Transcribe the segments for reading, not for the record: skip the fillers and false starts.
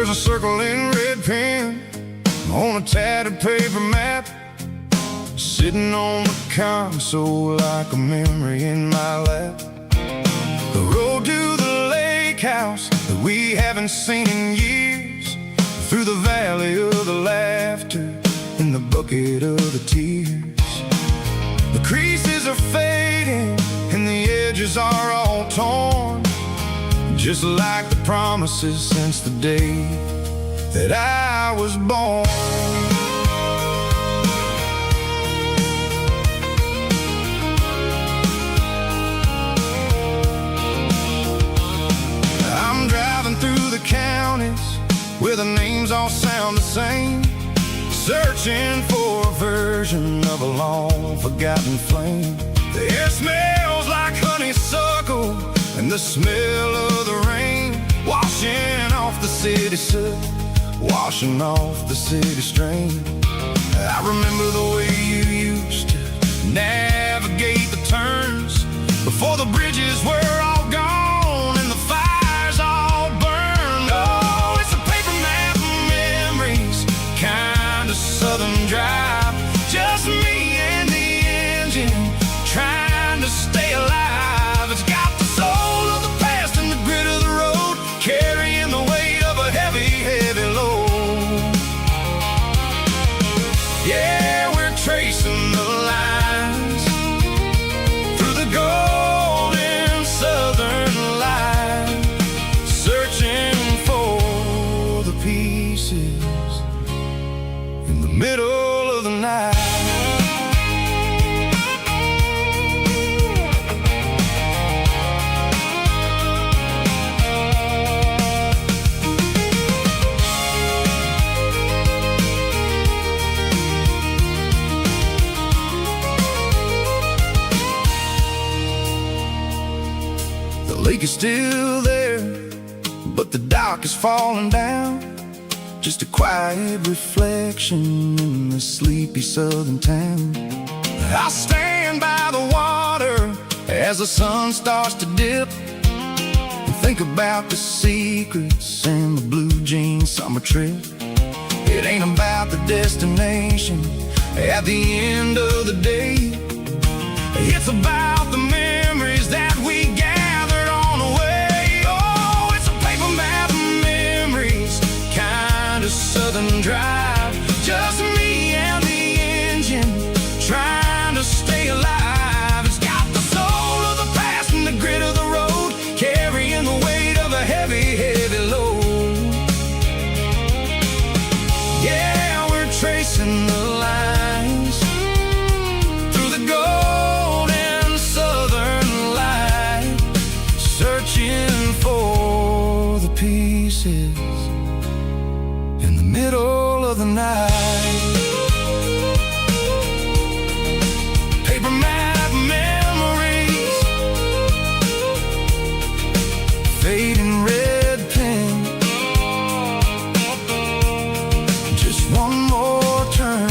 There's a circle in red pen on a tattered paper map, sitting on the console like a memory in my lap. The road to the lake house that we haven't seen in years, through the valley of the laughter in the bucket of the tears. The creases are fading and the edges are all torn, just like the promises since the day that I was born. I'm driving through the counties where the names all sound the same, searching for a version of a long forgotten flame. The air smells like honeysuckle and the smell of the rain, washing off the city soot, washing off the city strain. I remember the way you used to navigate the turns before the bridges were all gone and the fires all burned. Oh, it's a paper map of memories, kind of southern drive, just me and the engine trying to stay alive. It's got the soul of the past and the grit of the road, carrying the weight of a heavy, heavy load. Yeah, we're tracing the lines through the golden southern light, searching for the pieces in the middle of the night. The lake is still there, but the dock is falling down, just a quiet reflection in the sleepy southern town. I stand by the water as the sun starts to dip, and think about the secrets and the blue jean summer trip. It ain't about the destination at the end of the day, it's about the memories that we gathered on the way. Oh, it's a paper map of memories, kind of southern drive, just me and the engine trying to stay alive. It's got the soul of the past and the grit of the road, carrying the weight of a heavy, heavy load. Yeah, we're tracing the lines through the golden southern light, searching for the pieces in the middle of the night. Paper map memories, fading red pen, just one more turn.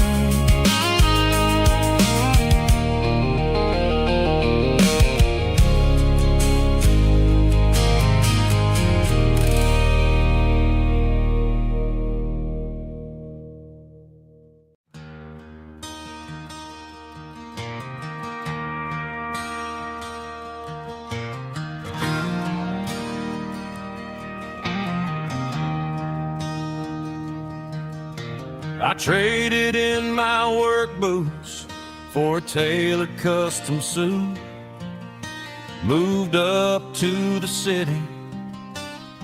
I traded in my work boots for a tailored custom suit, moved up to the city,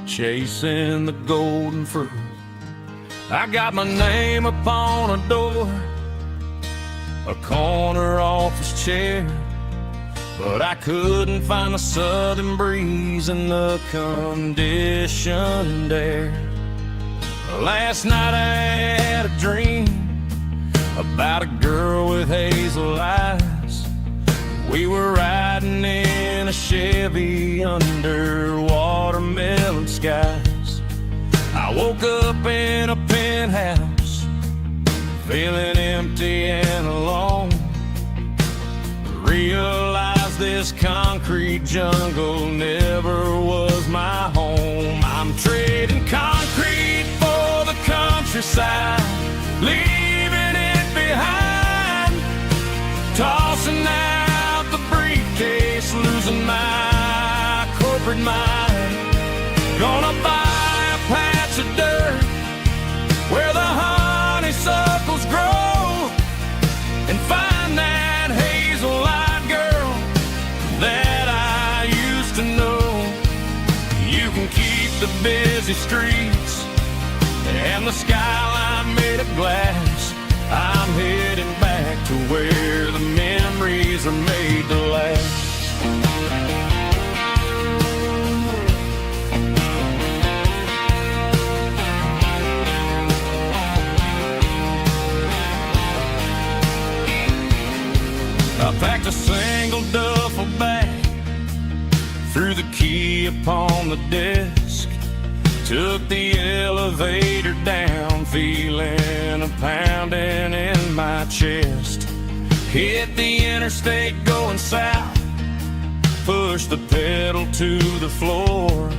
chasing the golden fruit. I got my name upon a door, a corner office chair, but I couldn't find the southern breeze in the conditioned air. Last night I had a dream about a girl with hazel eyes. We were riding in a Chevy under watermelon skies. I woke up in a penthouse, feeling empty and alone. Realized this concrete jungle never was my home. I'm trading concrete for countryside, leaving it behind. Tossing out the briefcase, losing my corporate mind. Gonna buy a patch of dirt where the honeysuckles grow, and find that hazel-eyed girl that I used to know. You can keep the busy streets and the skyline made of glass. I'm heading back to where the memories are made to last. I packed a single duffel bag, threw the key upon the desk, took the elevator down, feeling a pounding in my chest. Hit the interstate going south, pushed the pedal to the floor.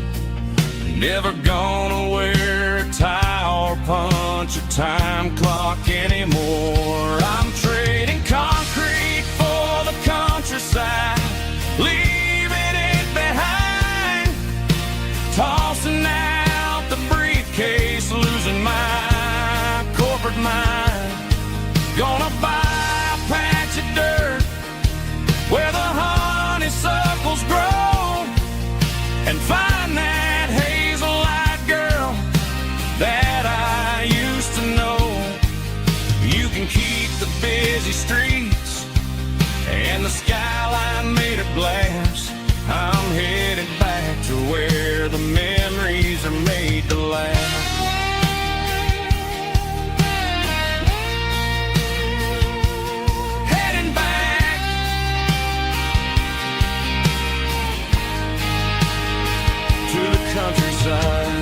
Never gonna wear a tie or punch a time clock anymore. I'm trading concrete for the countryside, leaving it behind. Tossing out the briefcase, losing my corporate mind. Gonna buy a patch of dirt where the honeysuckles grow, and find that hazel-eyed girl that I used to know. You can keep the busy streets and the skyline made of glass. I'm headed back to where the memories are made to last. Heading back to the countryside.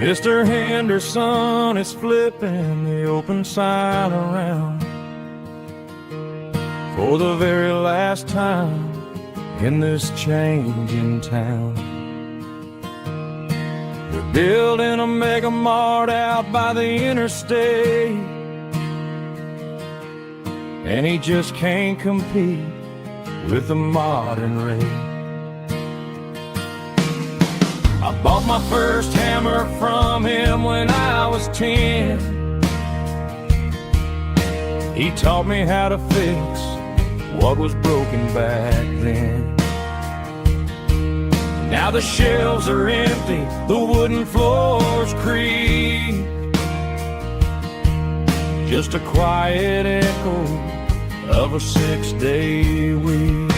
Mr. Henderson is flipping the open sign around for the very last time in this changing town. They're building a mega mart out by the interstate, and he just can't compete with the modern rate. I bought my first hammer from him when I was 10. He taught me how to fix what was broken back then. Now the shelves are empty, the wooden floors creak, just a quiet echo of a 6-day week.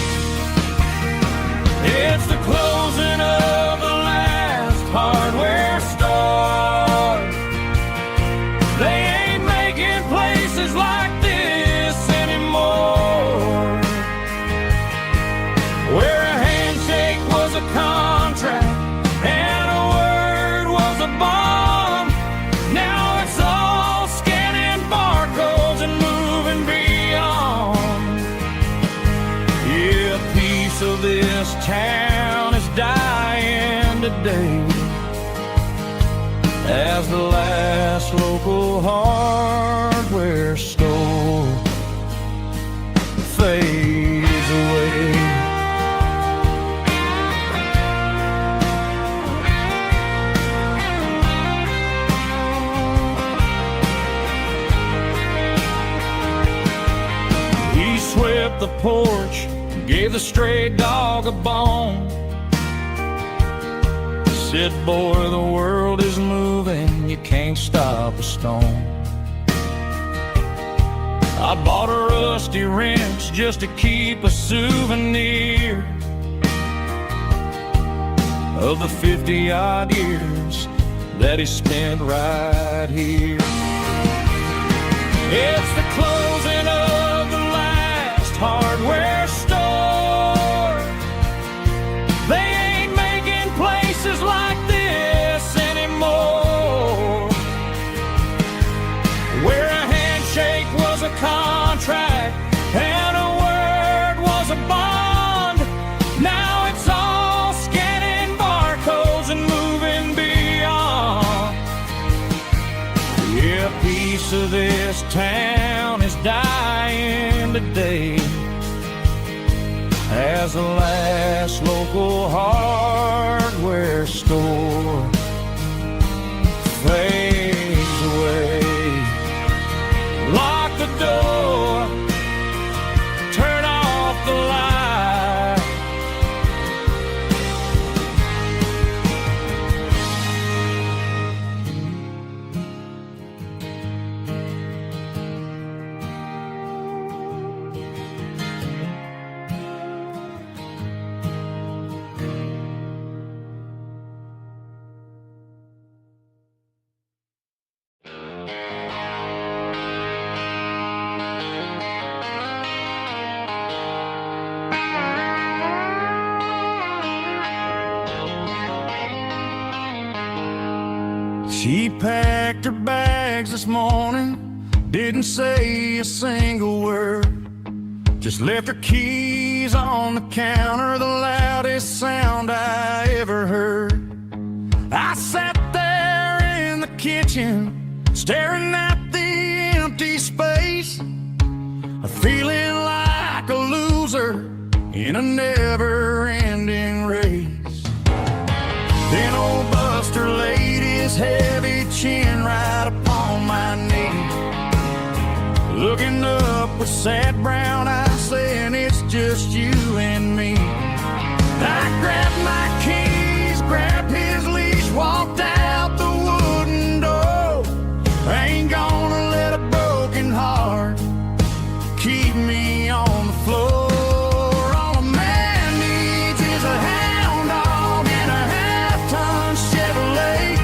It's the closing of the last hardware store. They ain't making places like this anymore, where a handshake was a contract and a word was a bomb. Now it's all scanning barcodes and moving beyond. Yeah, a piece of this town is dying today as the last local hardware store fades away. He swept the porch, gave the stray dog a bone, said, boy, the world is moving, you can't stop a stone. I bought a rusty wrench just to keep a souvenir of the 50-odd years that he spent right here. It's the closing of the last hardware store. They ain't making places like this anymore, where a handshake was a contract and a word was a bond. Now it's all scanning barcodes and moving beyond. Yeah, a piece of this town is dying today as the last local hardware store fades away. Lock the door, turn off the light. She packed her bags this morning, didn't say a single word, just left her keys on the counter, the loudest sound I ever heard. I sat there in the kitchen, staring at the empty space, feeling like a loser in a never-ending race. Then old Buster laid his heavy chin right upon my knee, looking up with sad brown eyes, saying it's just you and me. I grabbed my keys, grabbed his leash, walked out the wooden door. I ain't gonna let a broken heart keep me on the floor. All a man needs is a hound dog and a half-ton Chevrolet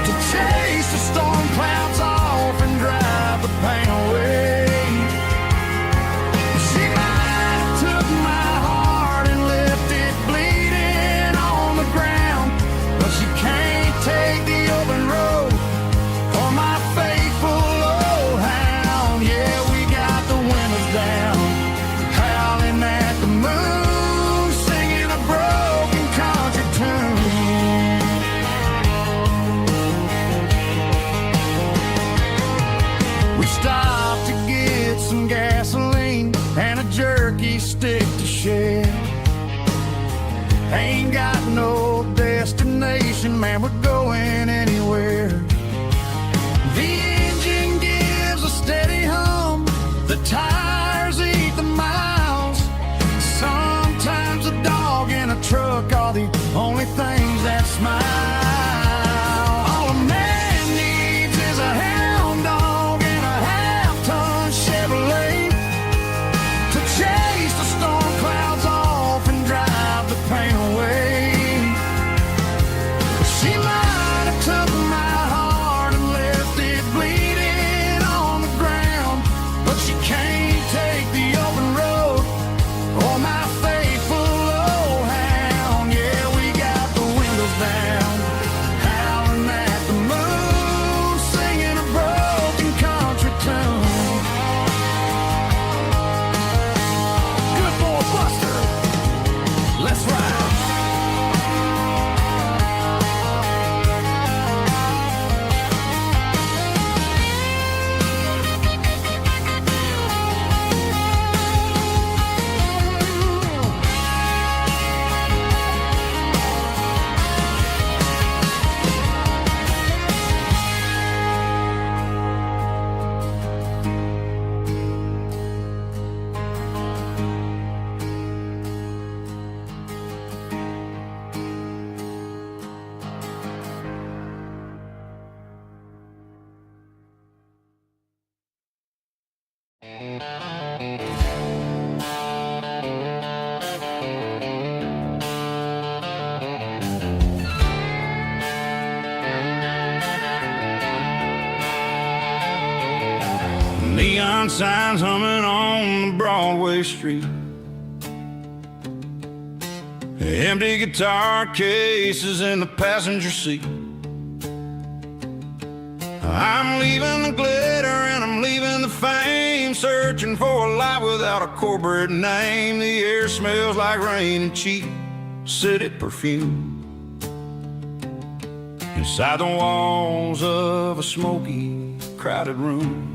to chase the storm clouds off and drive the pain away. She might have took my heart and left it bleeding on the ground, but she can't take the open road or my faithful old hound. Yeah, we got the windows signs humming on the Broadway street. Empty guitar cases in the passenger seat. I'm leaving the glitter and I'm leaving the fame, searching for a life without a corporate name. The air smells like rain and cheap city perfume. Inside the walls of a smoky, crowded room.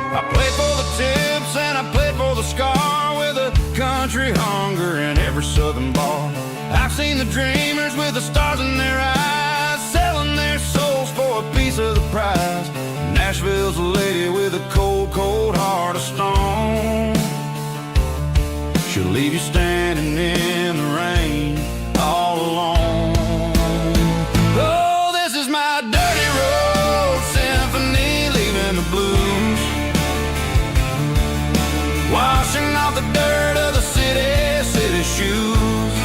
I played for the tips and I played for the scar, with a country hunger in every southern bar. I've seen the dreamers with the stars in their eyes, selling their souls for a piece of the prize. Nashville's a lady with a cold, cold heart of stone. She'll leave you standing in the rain all alone. Oh, this is my dirty road symphony, leaving the blues, washing off the dirt of the city shoes.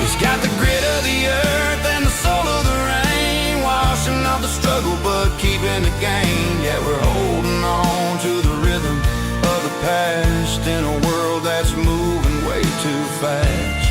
It's got the grit of the earth and the soul of the rain, washing off the struggle but keeping the gain. Yeah, we're holding on to the rhythm of the past in a world that's moving way too fast.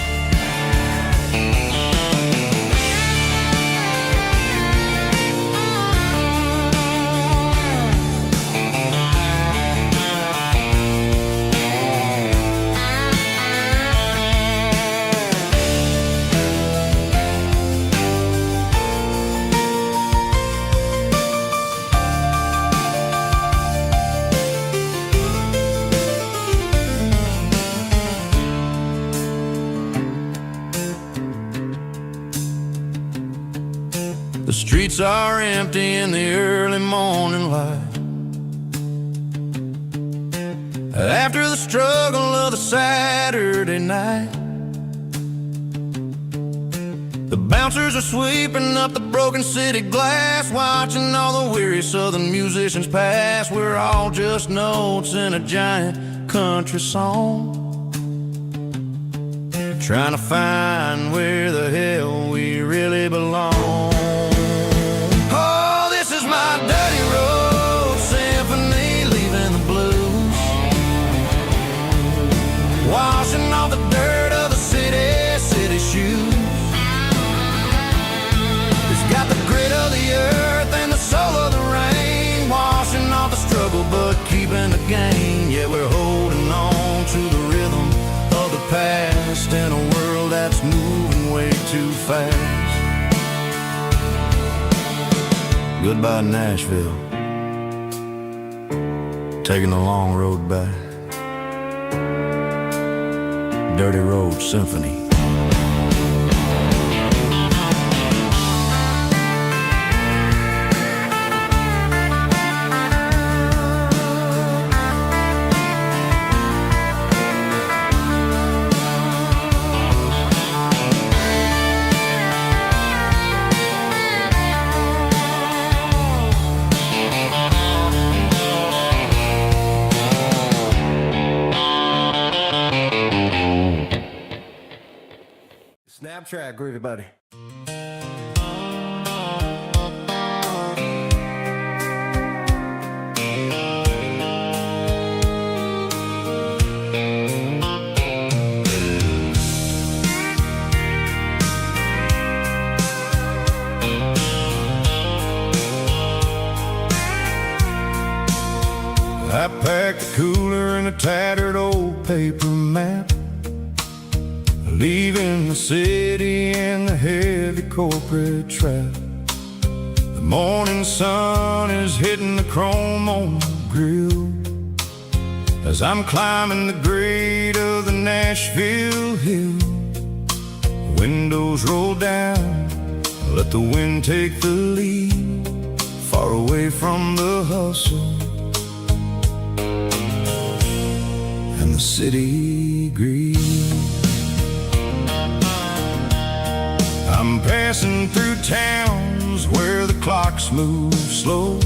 The streets are empty in the early morning light, after the struggle of the Saturday night. The bouncers are sweeping up the broken city glass, watching all the weary southern musicians pass. We're all just notes in a giant country song, trying to find where the hell we really belong. My dirty road symphony, leaving the blues, washing off the dirt of the city shoes. It's got the grit of the earth and the soul of the rain, washing off the struggle but keeping the gain. Yeah, we're holding on to the rhythm of the past in a world that's moving way too fast. Goodbye, Nashville, taking the long road back. Dirty Road Symphony. Snap track, groovy buddy. I packed the cooler in a tattered old paper map, leaving the city in the heavy corporate trap. The morning sun is hitting the chrome on the grill as I'm climbing the grade of the Nashville hill. The windows roll down, let the wind take the lead, far away from the hustle and the city greed. I'm passing through towns where the clocks move slow,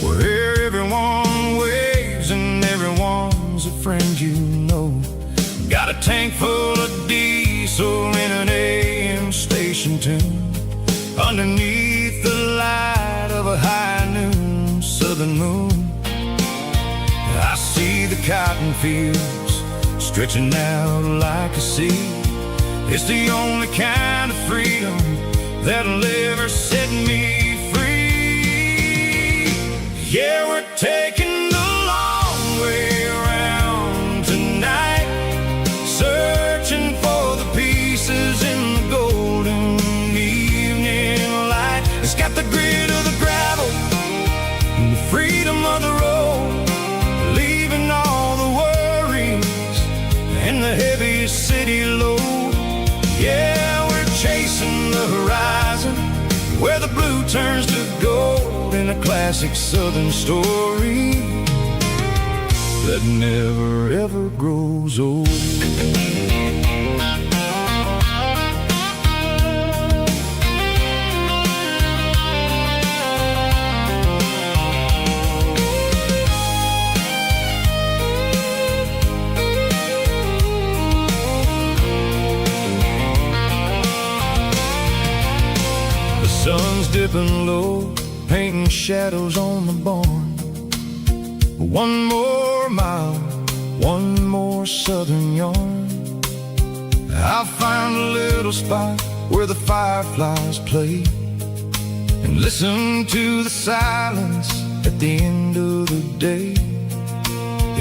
where everyone waves and everyone's a friend you know. Got a tank full of diesel in an AM station tune, underneath the light of a high noon. southern moon. I see the cotton fields stretching out like a sea. It's the only kind of freedom that'll ever set me free. Yeah, we're taking the long way around tonight, searching for the pieces in the golden evening light. It's got the grit of the gravel and the freedom of the road, leaving all the worries and the heavy city load. Yeah, we're chasing the horizon where the blue turns to gold, in a classic southern story that never ever grows old. Sun's dipping low, painting shadows on the barn. One more mile, one more southern yarn. I'll find a little spot where the fireflies play and listen to the silence at the end of the day.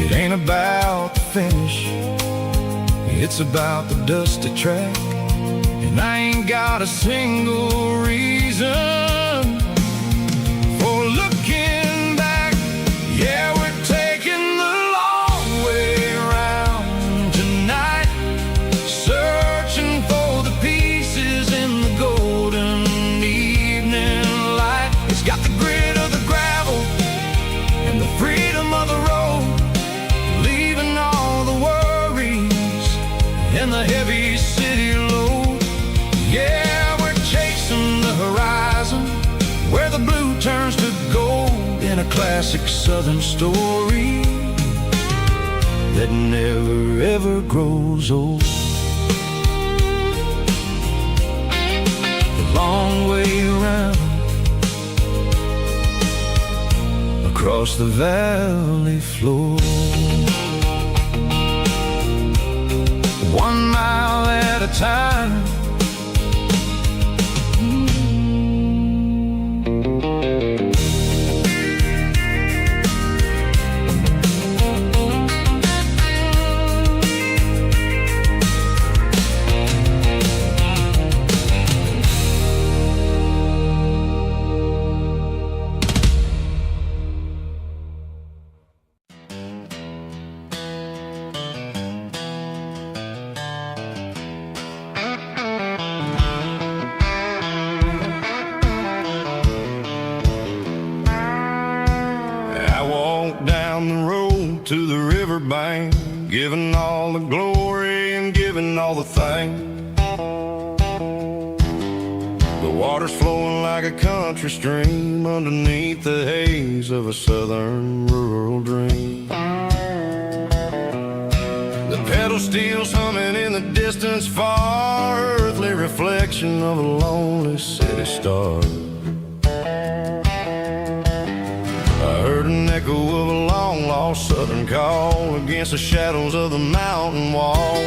It ain't about the finish, it's about the dusty track. And I ain't got a single reason for looking back. Yeah, we're taking the long way around tonight, searching for the pieces in the golden evening light. It's got the grit of the gravel and the freedom of the road, leaving all the worries and the heavy city load. Yeah, we're chasing the horizon where the blue turns to gold, in a classic southern story that never ever grows old. The long way around across the valley floor, 1 mile at a time. Down the road to the riverbank, giving all the glory and giving all the thanks. The water's flowing like a country stream underneath the haze of a southern rural dream. The pedal steel's humming in the distance far, earthly reflection of a lonely city star. I heard an echo of a long-lost southern call against the shadows of the mountain wall,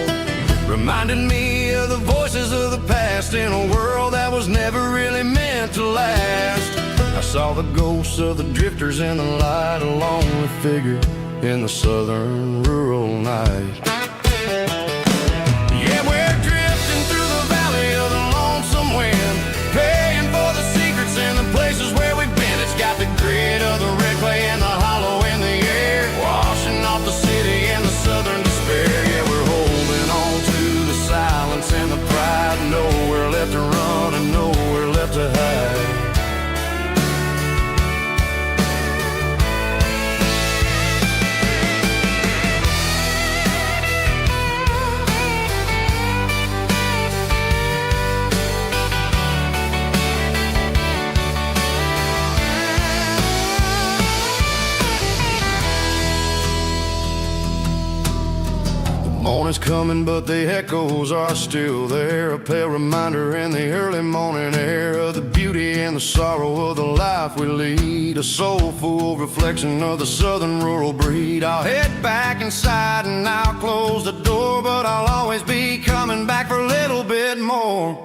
reminded me of the voices of the past in a world that was never really meant to last. I saw the ghosts of the drifters in the light, a lonely figure in the southern rural night. Yeah, we're drifting through the valley of the lonesome wind, paying for the secrets and the places where we've been. It's got the grit of the red clay and the hollow in the air, washing off the city and the southern despair. Yeah, we're holding on to the silence and the pride, nowhere left to run and nowhere left to hide. is coming, but the echoes are still there. A pale reminder in the early morning air of the beauty and the sorrow of the life we lead. A soulful reflection of the southern rural breed. I'll head back inside and I'll close the door, but I'll always be coming back for a little bit more.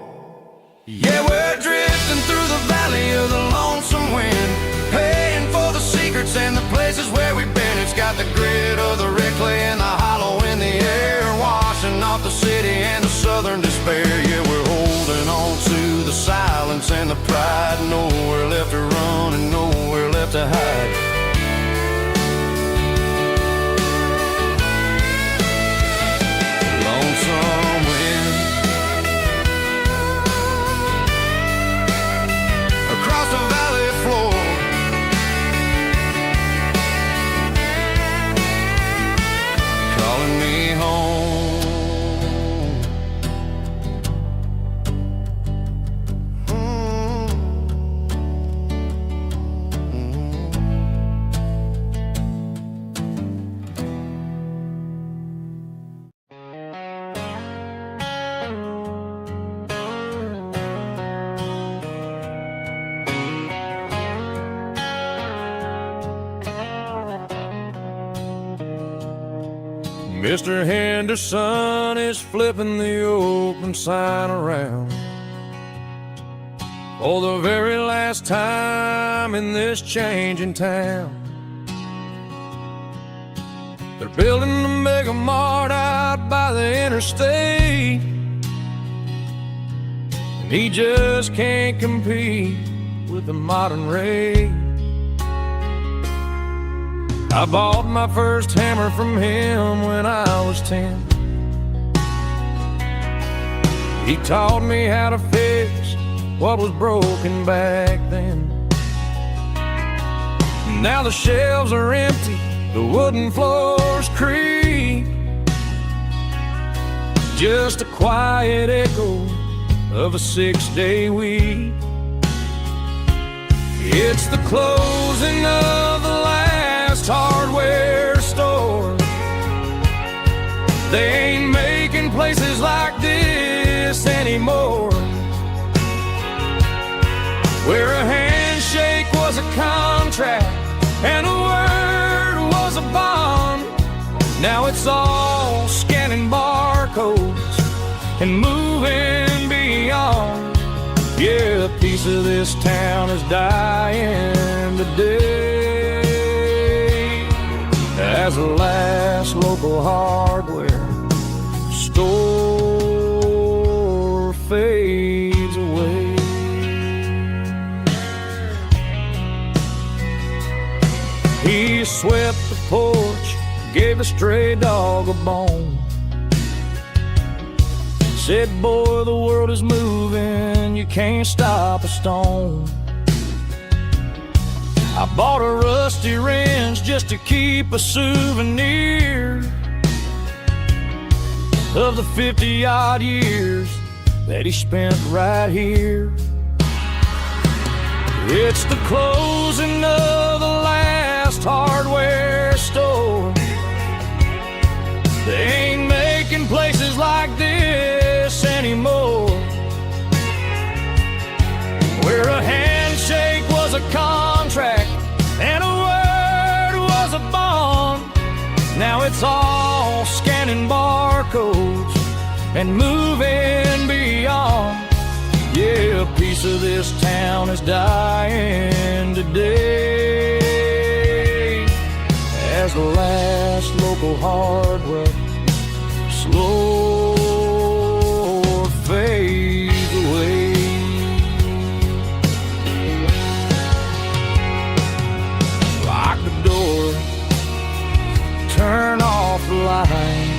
Yeah, we're drifting through the valley of the lonesome wind, paying for the secrets and the places where we've been. It's got the grit of the red clay and the hollow in the air, washing off the city and the southern despair. Yeah, we're holding on to the silence and the pride. Nowhere left to run and nowhere left to hide. Lonesome wind across the valley floor, calling me home. Mr. Henderson is flipping the open sign around for the very last time in this changing town. They're building a mega mart out by the interstate, and he just can't compete with the modern rate. I bought my first hammer from him when I was 10. He taught me how to fix what was broken back then. Now the shelves are empty, the wooden floors creak, just a quiet echo of a 6-day week. It's the closing of the last hardware store. They ain't making places like this anymore, where a handshake was a contract and a word was a bond. Now it's all scanning barcodes and moving beyond. Yeah, a piece of this town is dying today as the last local hardware store fades away. He swept the porch, gave a stray dog a bone, said, boy, the world is moving, you can't stop a stone. I bought a rusty wrench just to keep a souvenir of the 50-odd years that he spent right here. It's the closing of the last hardware store. They ain't making places like this anymore, where a handshake was a contract and a word was a bond. Now it's all scanning barcodes and moving beyond. Yeah, a piece of this town is dying today as the last local hardware slow fades away. Lock the door, turn off the light.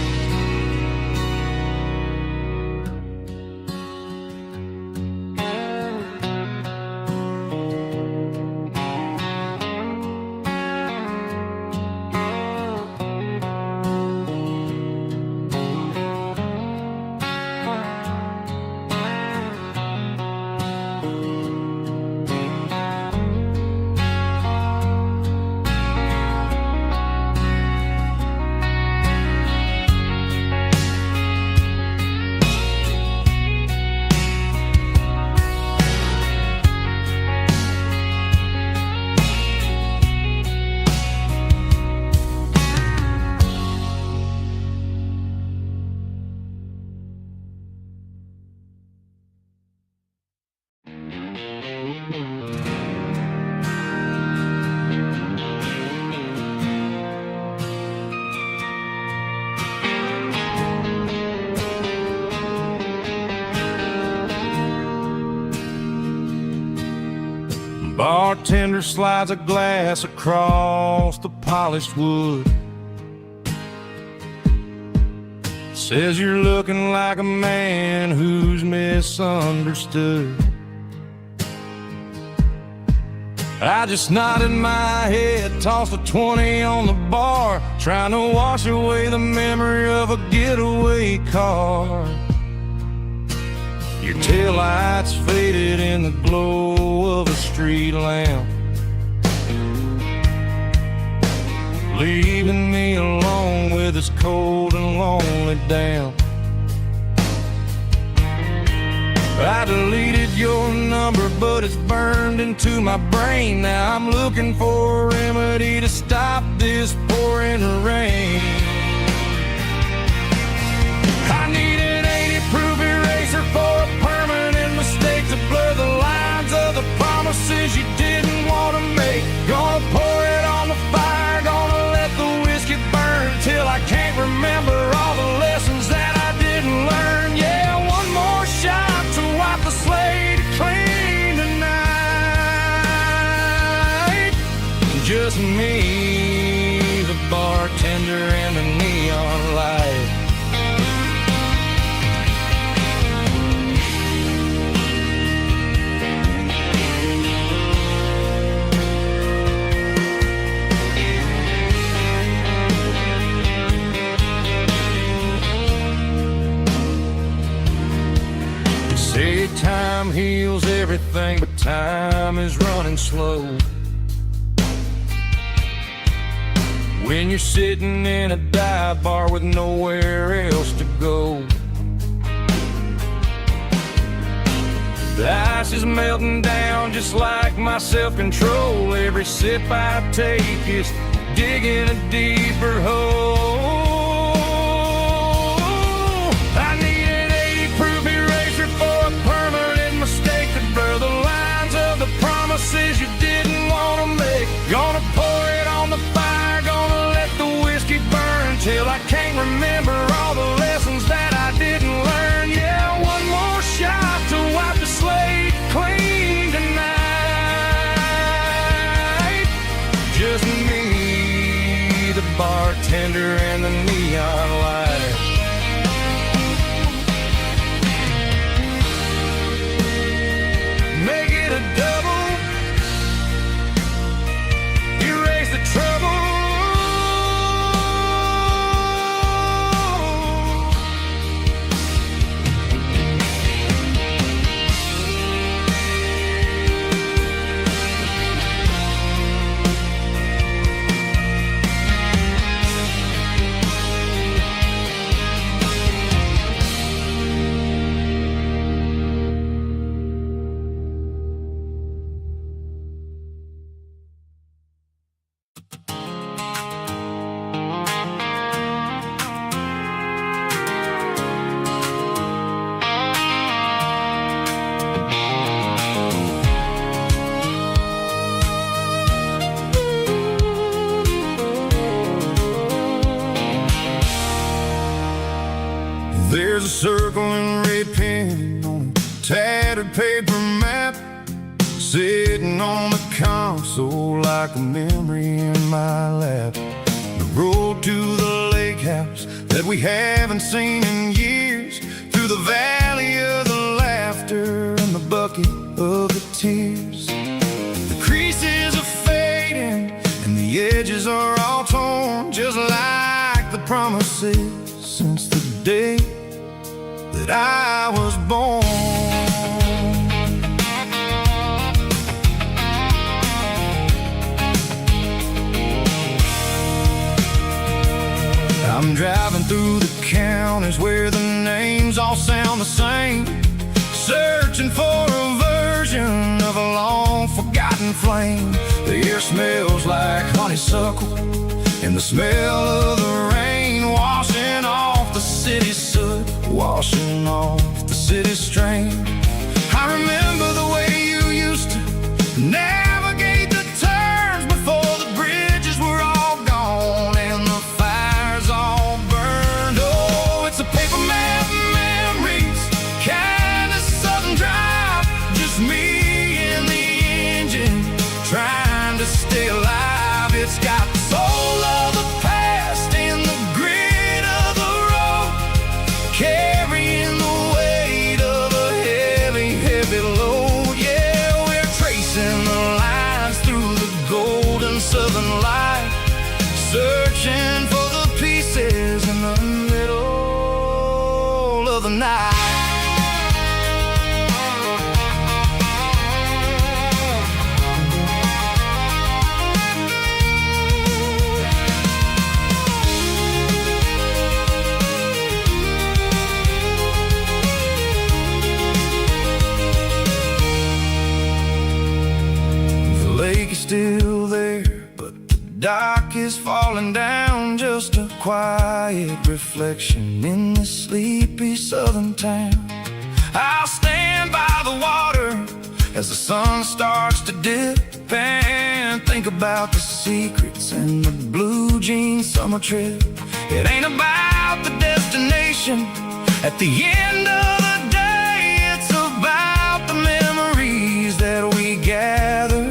bartender slides a glass across the polished wood. Says you're looking like a man who's misunderstood. I just nodded my head, tossed a 20 on the bar, trying to wash away the memory of a getaway car. Your taillights faded in the glow of a street lamp, leaving me alone with this cold and lonely damp. I deleted your number, but it's burned into my brain. Now I'm looking for a remedy to stop this pouring rain. I need an 80-proof eraser for a permanent mistake to blur the lines of the promises you didn't want to make. Gonna pour it on the fire, gonna let the whiskey burn till I can't remember all the lessons that I didn't learn. Yeah, one more shot to wipe the slate clean tonight. Just me, the bartender, and the neon light. Say time heals everything, but time is running slow. When you're sitting in a dive bar with nowhere else to go, the ice is melting down just like my self-control. Every sip I take is digging a deeper hole. I need an 80-proof eraser for a permanent mistake to blur the lines of the promises you didn't want to make. Gonna pour it on the fire, gonna let the whiskey burn till I can't remember all the lessons that I didn't learn. Yeah, one more shot to wipe the slate clean tonight. Just me, the bartender, and the neon light. Make it a double, erase the trouble. There's a circle and red pen on a tattered paper map, sitting on the console like a memory in my lap. The road to the lake house that we haven't seen in years, through the valley of the laughter and the bucket of the tears. The creases are fading and the edges are all torn, just like the promises since the day that I was born. I'm driving through the counties where the names all sound the same, searching for a version of a long-forgotten flame. The air smells like honeysuckle, and the smell of the rain washing off the city's soot, washing off the city's strain. I remember the way you used to navigate the turns before the bridges were all gone and the fires all burned. Oh, it's a paper map memories, kind of southern drive, just me and the engine trying is falling down, just a quiet reflection in this sleepy southern town. I'll stand by the water as the sun starts to dip and think about the secrets and the blue jean summer trip. It ain't about the destination at the end of the day, it's about the memories that we gather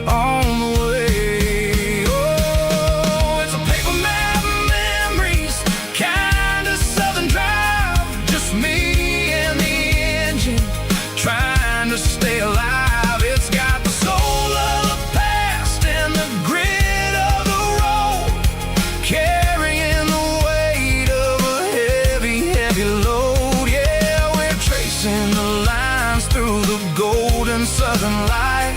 on the way. Oh, it's a paper map of memories, kind of southern drive, just me and the engine trying to stay alive. It's got the soul of the past and the grit of the road, carrying the weight of a heavy, heavy load. Yeah, we're tracing the lines through the golden southern light,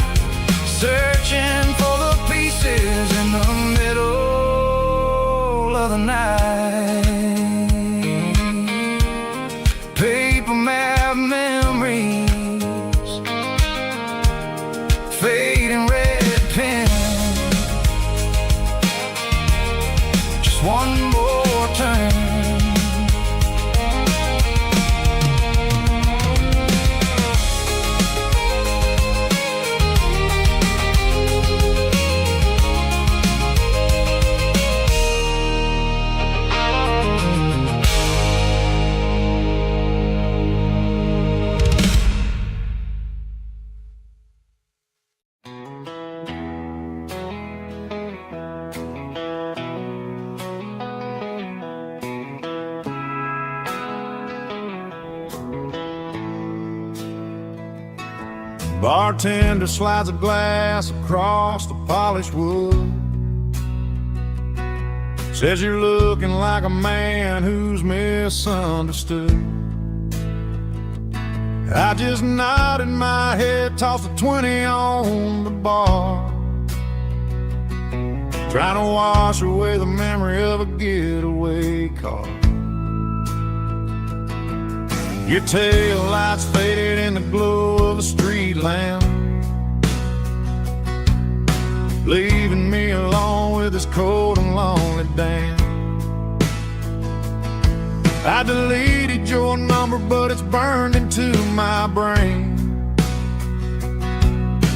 searching for the pieces in the middle of the night. Paper map memories, fading red pen, just one more turn. Bartender slides a glass across the polished wood. Says you're looking like a man who's misunderstood. I just nodded my head, tossed a 20 on the bar, trying to wash away the memory of a getaway car. Your tail lights faded in the glow of a street lamp, leaving me alone with this cold and lonely damn. I deleted your number, but it's burned into my brain.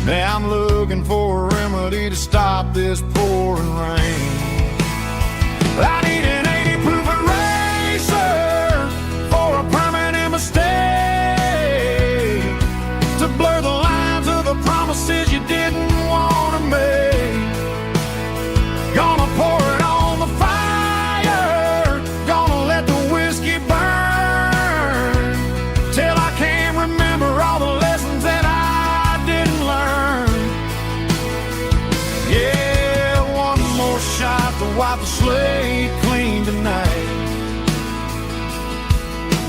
Now I'm looking for a remedy to stop this pouring rain. I need an 80 proof eraser for a permanent mistake, to blur the lines of the promises you didn't want to make. Gonna pour it on the fire, gonna let the whiskey burn, till I can't remember all the lessons that I didn't learn. Yeah, one more shot to wipe the slate clean tonight.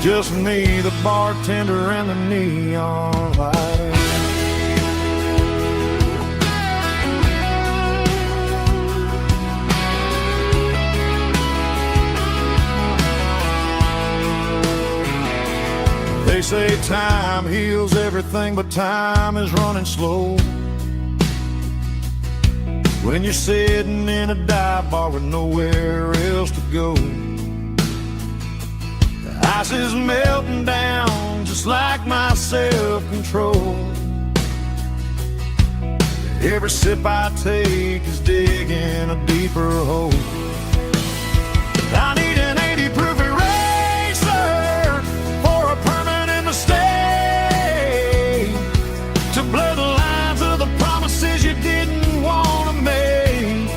Just me, the bartender, and the neon light. They say time heals everything, but time is running slow when you're sitting in a dive bar with nowhere else to go. The ice is melting down just like my self-control. Every sip I take is digging a deeper hole. I need an 80 proof eraser for a permanent mistake, to blur the lines of the promises you didn't want to make.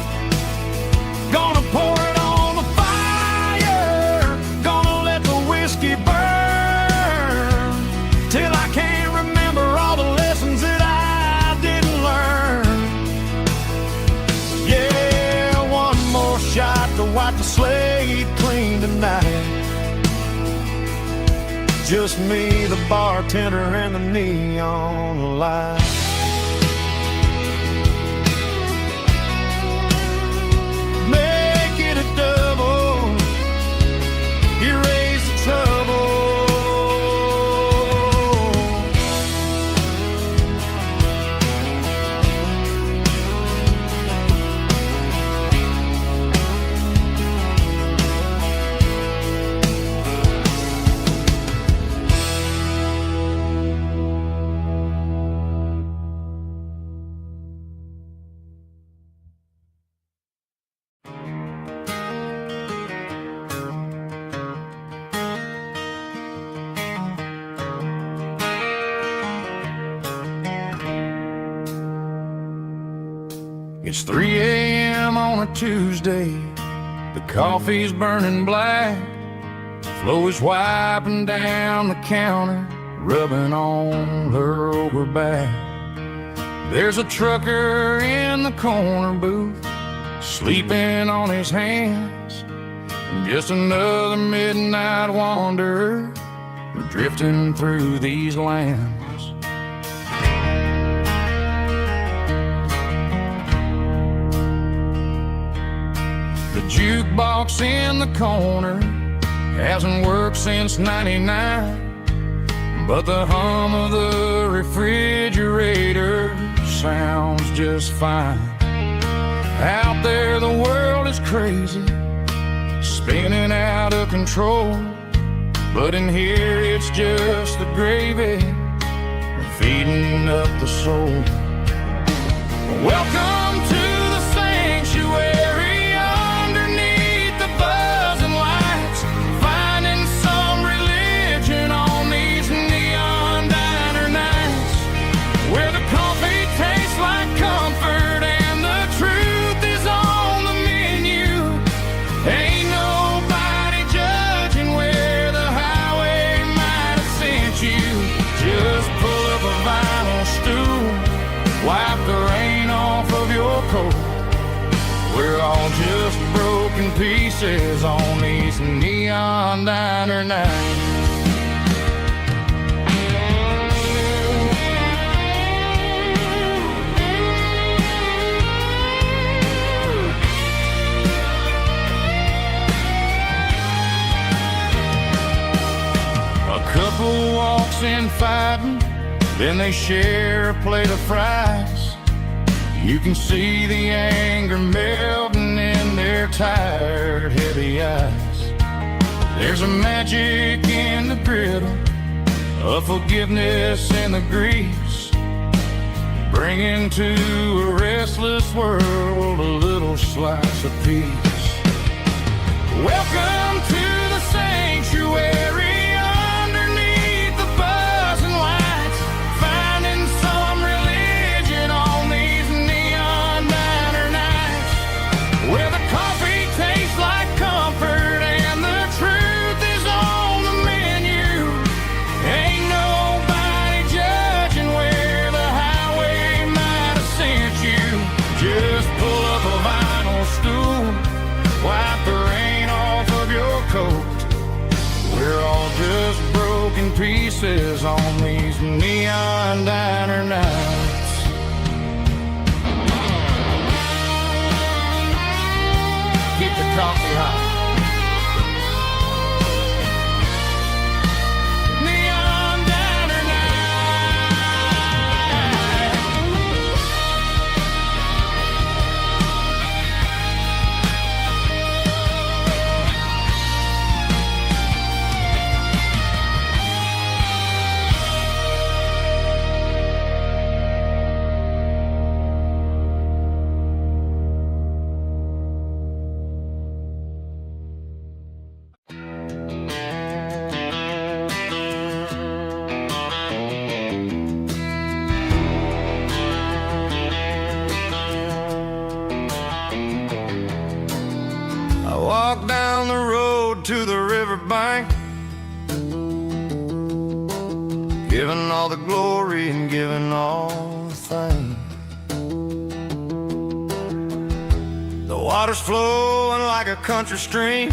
Gonna pour it on the fire, gonna let the whiskey burn, till I can't remember all the lessons that I didn't learn. Yeah, one more shot to wipe the slate clean tonight. Just me, the bartender, and the neon light. Make it a double, erase the trouble. It's 3 a.m. on a Tuesday. The coffee's burning black. Flo is wiping down the counter, rubbing on her over back. There's a trucker in the corner booth, sleeping on his hands. Just another midnight wanderer, drifting through these lands. The jukebox in the corner hasn't worked since '99, but the hum of the refrigerator sounds just fine. Out there the world is crazy, spinning out of control, but in here it's just the gravy feeding up the soul. Welcome to the sanctuary underneath the buzzing lights, finding some religion on these neon diner nights, where the coffee tastes like comfort and the truth is on the menu. Ain't nobody judging where the highway might have sent you. Just pull up a vinyl stool, wipe the rain off of your coat. We're all just broken pieces on these neon diner nights. A couple walks in fighting, then they share a plate of fries. You can see the anger melting in their tired, heavy eyes. There's a magic in the griddle, a forgiveness in the grease, bringing to a restless world a little slice of peace. Welcome to the sanctuary. We're all just broken pieces on these neon diner nights. Keep the coffee hot. Neon diner walk down the road to the riverbank, giving all the glory and giving all the thanks. The water's flowing like a country stream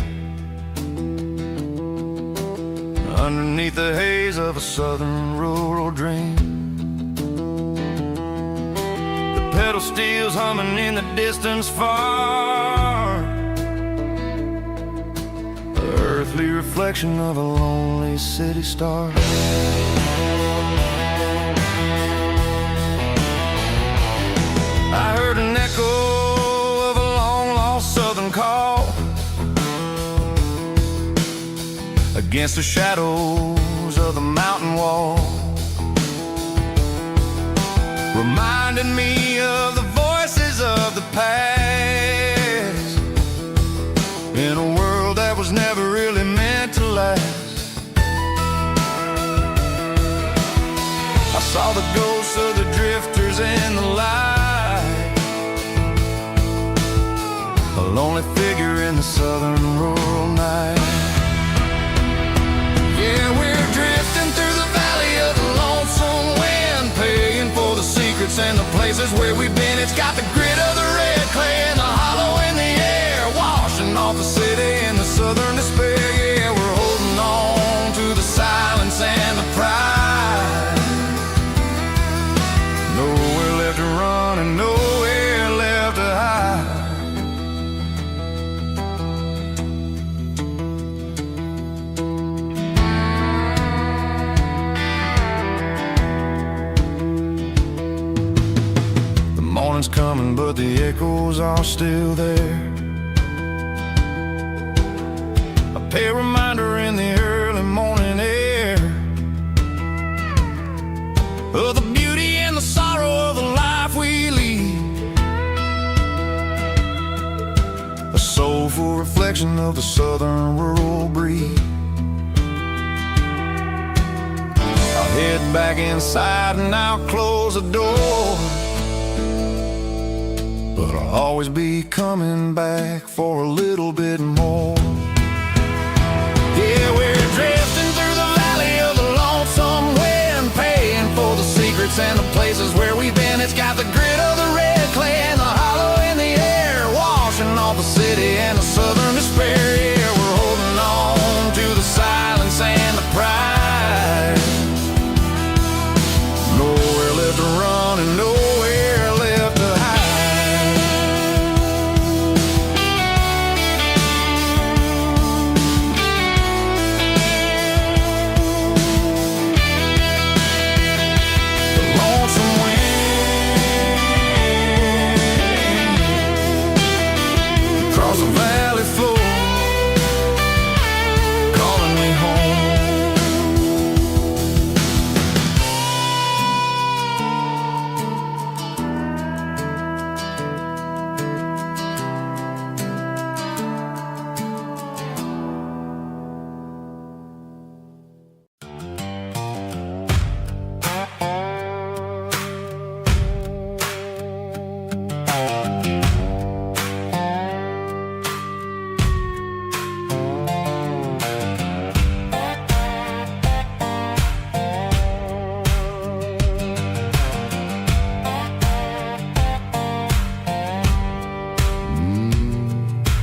underneath the haze of a southern rural dream. The pedal steel's humming in the distance far, earthly reflection of a lonely city star. I heard an echo of a long-lost southern call against the shadows of the mountain wall, reminding me of the voices of the past in a world that was never really meant to last. I saw the ghosts of the drifters in the light, lonely figure in the southern rural night. Yeah, we're drifting through the valley of the lonesome wind, paying for the secrets and the places where we've been. It's got the grit of the red clay and the hollow in the air, washing off the city and the southern despair. Yeah, we're holding on to the silence and the pride. Nowhere left to run and nowhere left to hide. Morning's coming, but the echoes are still there. A pale reminder in the early morning air of the beauty and the sorrow of the life we lead. A soulful reflection of the southern rural breed. I'll head back inside and I'll close the door, but I'll always be coming back for a little bit more. Yeah, we're drifting through the valley of the lonesome wind, paying for the secrets and the places where we've been. It's got the grit of the red clay and the hollow in the air, washing off the city and the southern despair. Yeah, we're holding on to the silence and the pride. Nowhere left to run and nowhere left to hide.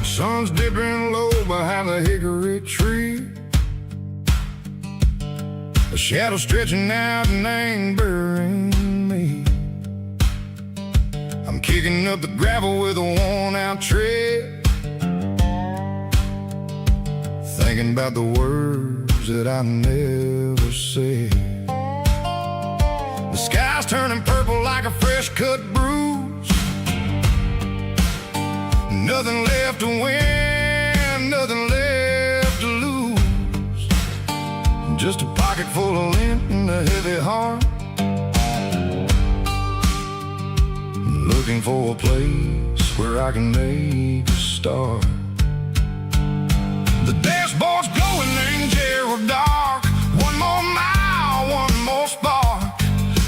Sun's dipping low behind the hickory tree, a shadow stretching out and angering me. I'm kicking up the gravel with a worn-out tread, thinking about the words that I never said. The sky's turning purple like a fresh-cut bruise. Nothing left to win, nothing left to lose. Just a pocket full of lint and a heavy heart, looking for a place where I can make a start. The dashboard's glowing in Gerald dark. One more mile, one more spark.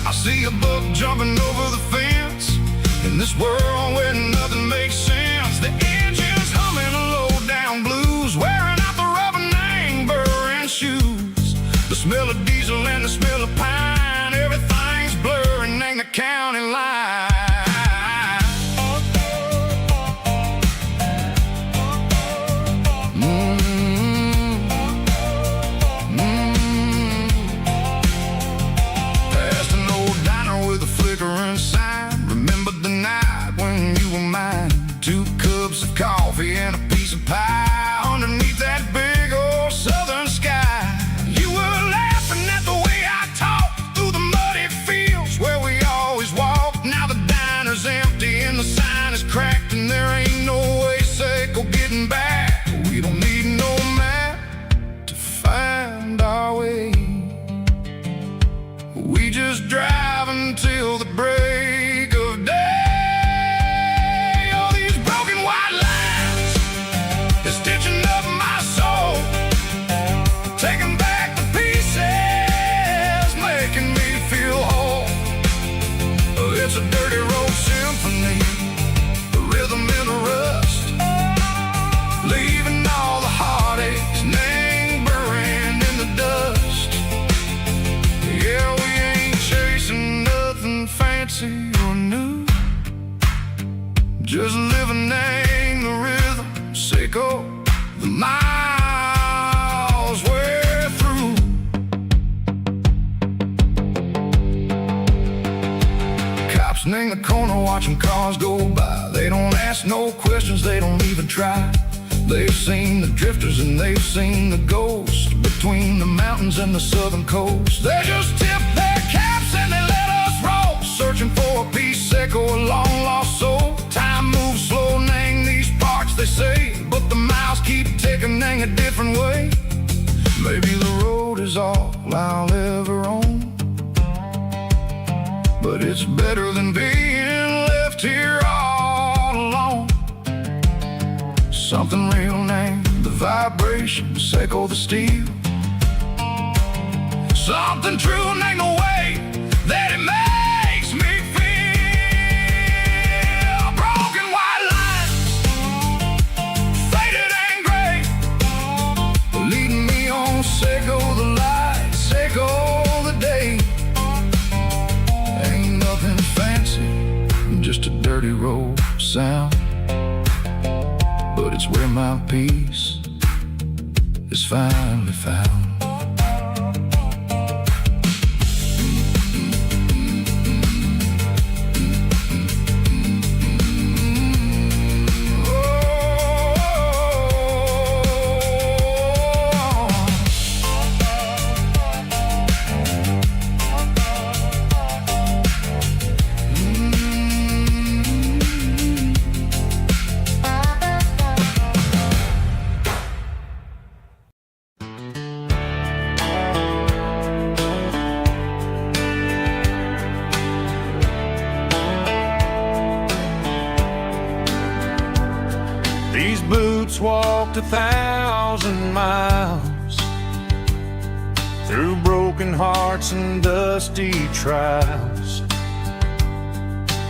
I see a buck jumping over the fence in this world where nothing makes sense. The engine's humming a low-down blues, wearing out the rubber name, burring shoes. The smell of diesel and the smell of pine, everything's blurring in the county line. Past an old diner with a flickering sign. Remember the night when you were mine. 2 cups of coffee and a piece of pie underneath that big old southern sky. You were laughing at the way I talked through the muddy fields where we always walked. Now the diner's empty and the sign is cracked, and there ain't no way safe or getting back. We don't need no map to find our way. We just drive until the break of day. Stitching up my soul, taking back the pieces, making me feel whole. It's a dirty road symphony, the rhythm in the rust. Seco. The miles wear through. Cops in the corner watching cars go by. They don't ask no questions, they don't even try. They've seen the drifters and they've seen the ghosts between the mountains and the southern coast. They just tip their caps and they let us roll, searching for a piece Seco, a long lost soul. Time moves slow, Nang, these parts they say, but the miles keep ticking, Nang, a different way. Maybe the road is all I'll ever own, but it's better than being left here all alone. Something real, Nang, the vibration, Seco, the steel. Something true, Nang, the way that it makes me feel. Broken white lines, faded and gray, leading me on, Seco, the light, Seco, the day. Ain't nothing fancy, just a dirty road sound, but it's where my peace is finally found. These boots walked 1,000 miles through broken hearts and dusty trials,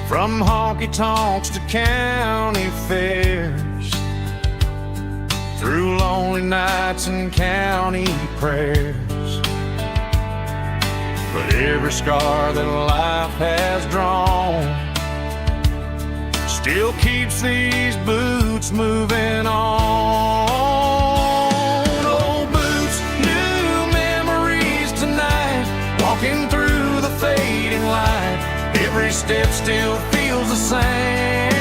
from honky-tonks to county fairs, through lonely nights and county prayers. But every scar that life has drawn still keeps these boots moving on. Old boots, new memories tonight, walking through the fading light. Every step still feels the same.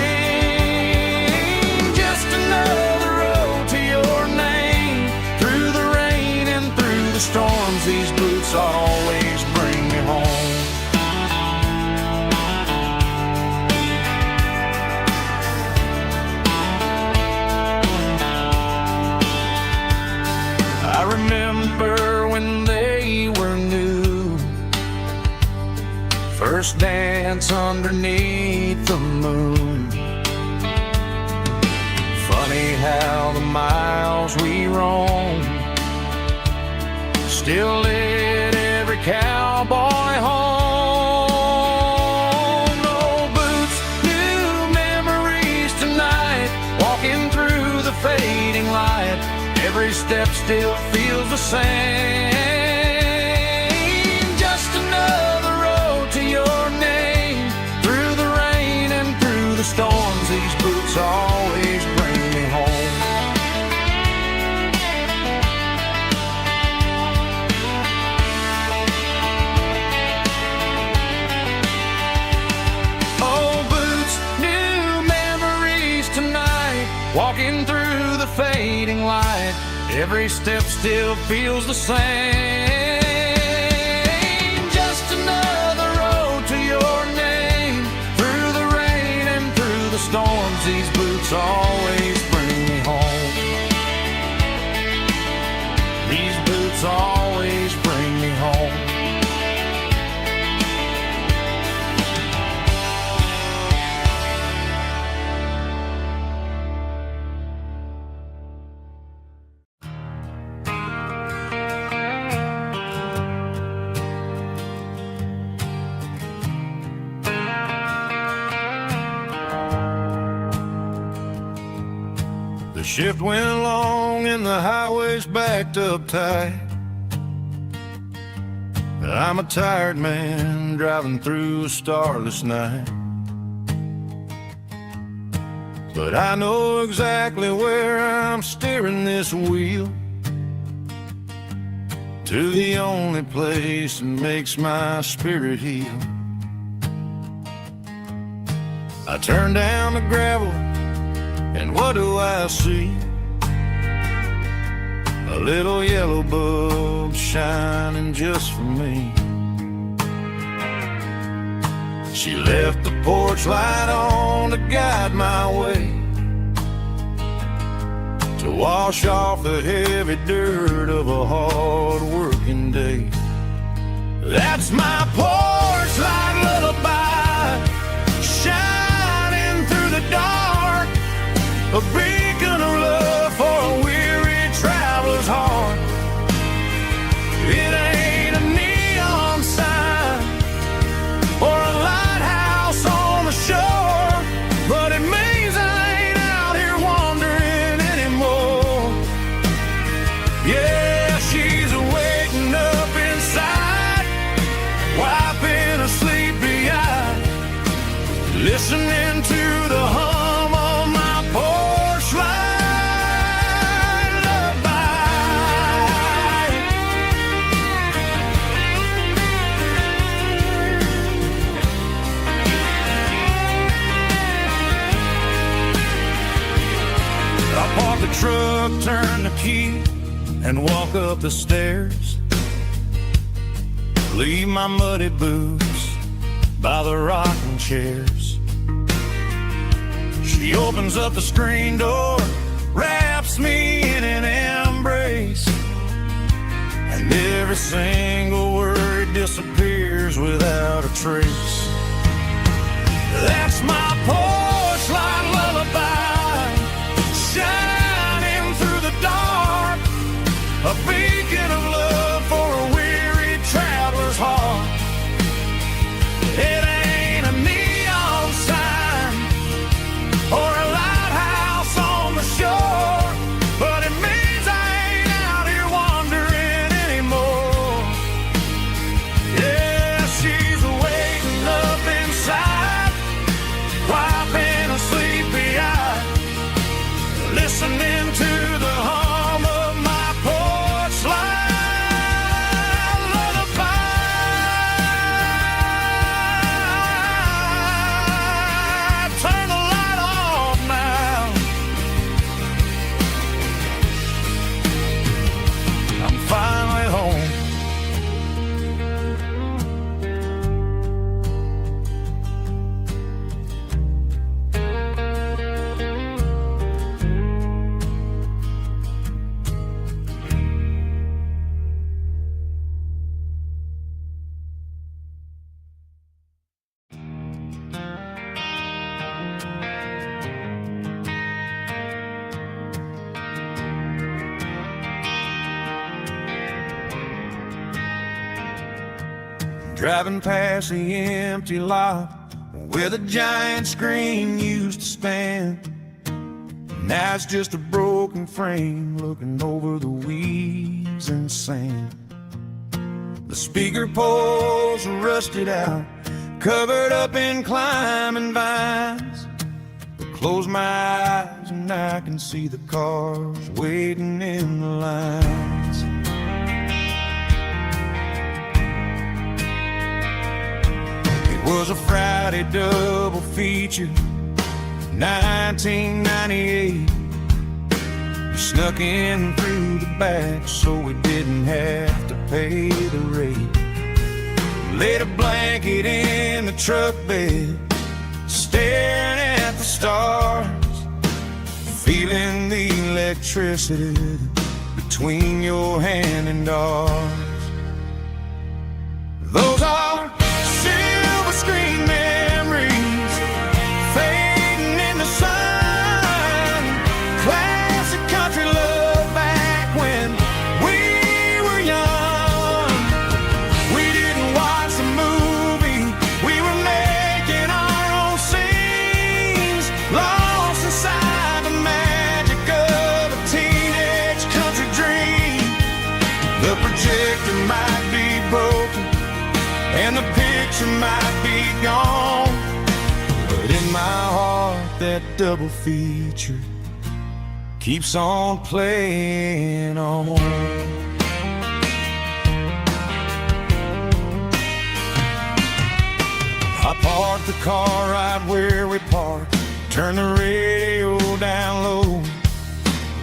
Just another road to your name. Through the rain and through the storms, these boots always bring me home. I remember when they were new, first dance underneath the moon. Funny how the miles we roam still lit every cowboy home. Old boots, new memories tonight, walking through the fading light. Every step still feels the same. Just another road to your name. Through the rain and through the storms, these boots always bring me home. Old boots, new memories tonight, walking through the fading light. Every step still feels the same. Just another road to your name. Through the rain and through the storms, these boots always bring me home. These boots always bring me home. The shift went long and the highway's backed up tight. I'm a tired man driving through a starless night. but I know exactly where I'm steering this wheel, to the only place that makes my spirit heal. I turn down the gravel, and what do I see? A little yellow bulb shining just for me. She left the porch light on to guide my way, to wash off the heavy dirt of a hard-working day. That's my porch light lullaby, shining through the dark, a beacon of love for a weary traveler's heart. It ain't a neon sign or a lighthouse on the shore, but it means I ain't out here wandering anymore. Yeah, she's waking up inside, wiping a sleepy eye, listening to the hum of my porch light lullaby. I park the truck, turn the key, and walk up the stairs. Leave my muddy boots by the rocking chairs. She opens up the screen door, wraps me in an embrace, and every single word disappears without a trace. That's my porch light lullaby, shining through the dark, a beacon of love for a weary traveler's heart. It ain't a neon sign or a lighthouse on the shore, but it means I ain't out here wandering anymore. Yeah, she's waking up inside, wiping a sleepy eye, listening to the hum of my porch light lullaby. Turn the light off now. I'm finally home. Driving past the empty lot where the giant screen used to stand. Now it's just a broken frame looking over the weeds and sand. The speaker poles are rusted out, covered up in climbing vines. But close my eyes and I can see the cars waiting in the lines. It was a Friday double feature, 1998. We snuck in through the back so we didn't have to pay the rate. Laid a blanket in the truck bed, staring at the stars, feeling the electricity between your hand and ours. Those are silver screen memories fading in the sun. Classic country love back when we were young. We didn't watch the movie, we were making our own scenes, lost inside the magic of a teenage country dream. The projector might be broken and the picture might be gone, but in my heart that double feature keeps on playing on. I parked the car right where we parked, turn the radio down low,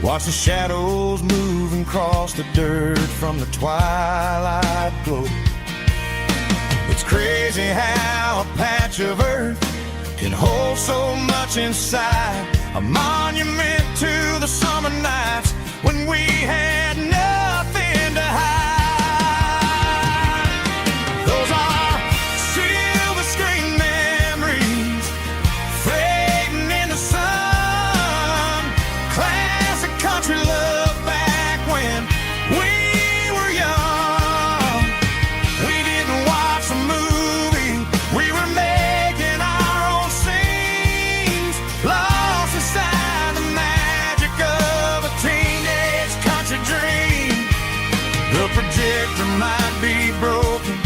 watch the shadows moving across the dirt from the twilight glow. It's crazy how a patch of earth can hold so much inside, a monument to the summer nights when we had nothing to hide. Those are silver screen memories fading in the sun, classic country love back when we were young. We didn't watch a movie, we were making our own scenes, lost inside the magic of a teenage country dream. The projector might be broken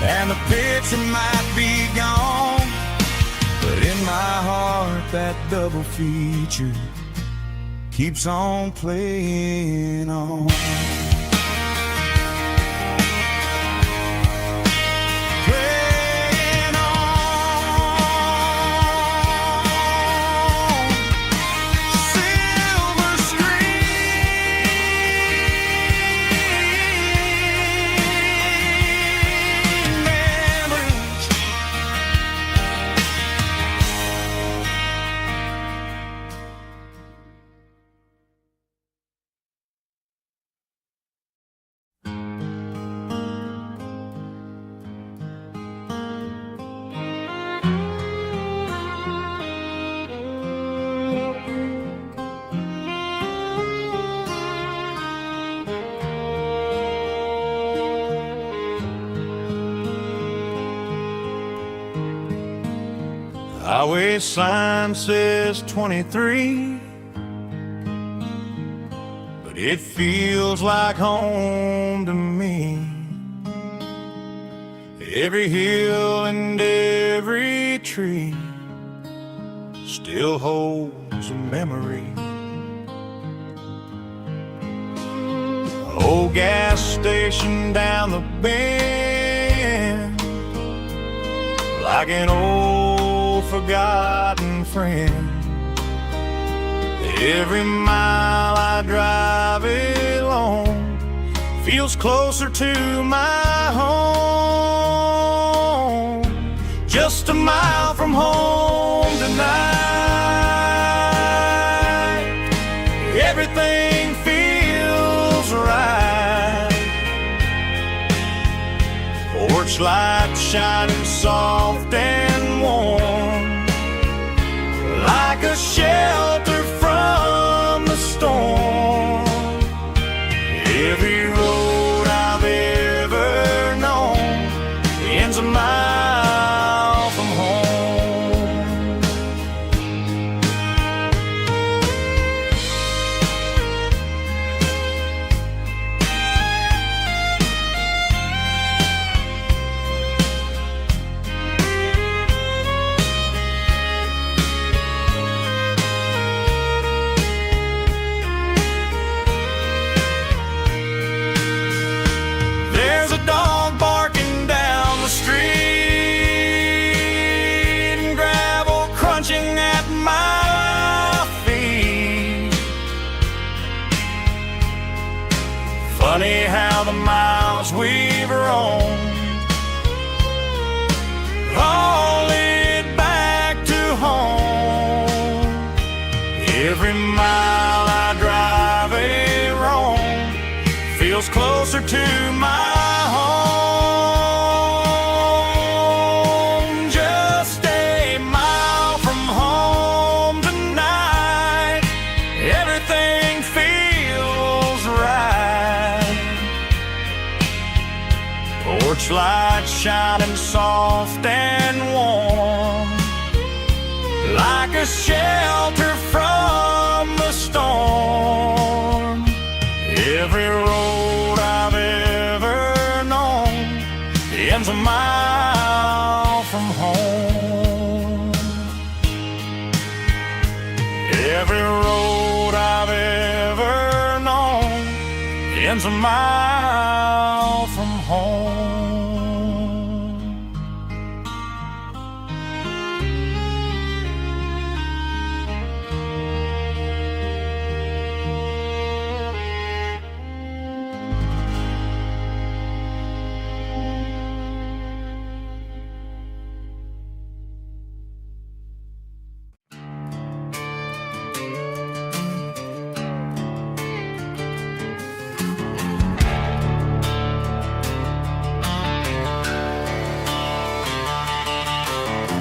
and the picture might be gone, but in my heart that double feature keeps on playing on. Playing on. Silver screen memories. Highway sign says 23, but it feels like home to me. Every hill and every tree still holds a memory. Old gas station down the bend, like an old forgotten friend. Every mile I drive it along feels closer to my home. Just a mile from home tonight, everything feels right. Porch light shining soft and warm, like a shelter from the storm. Every road I've ever known ends a mile from home. There's a dog barking down the street and gravel crunching at my feet. Funny how the miles we've roamed all lead back to home. Every mile I drive a roam feels closer to my home. Just a mile from home tonight, everything feels right. Porch light shining soft and warm, like a shelter from the storm. Every road I've ever known ends a mile from home. 10's a mile from home.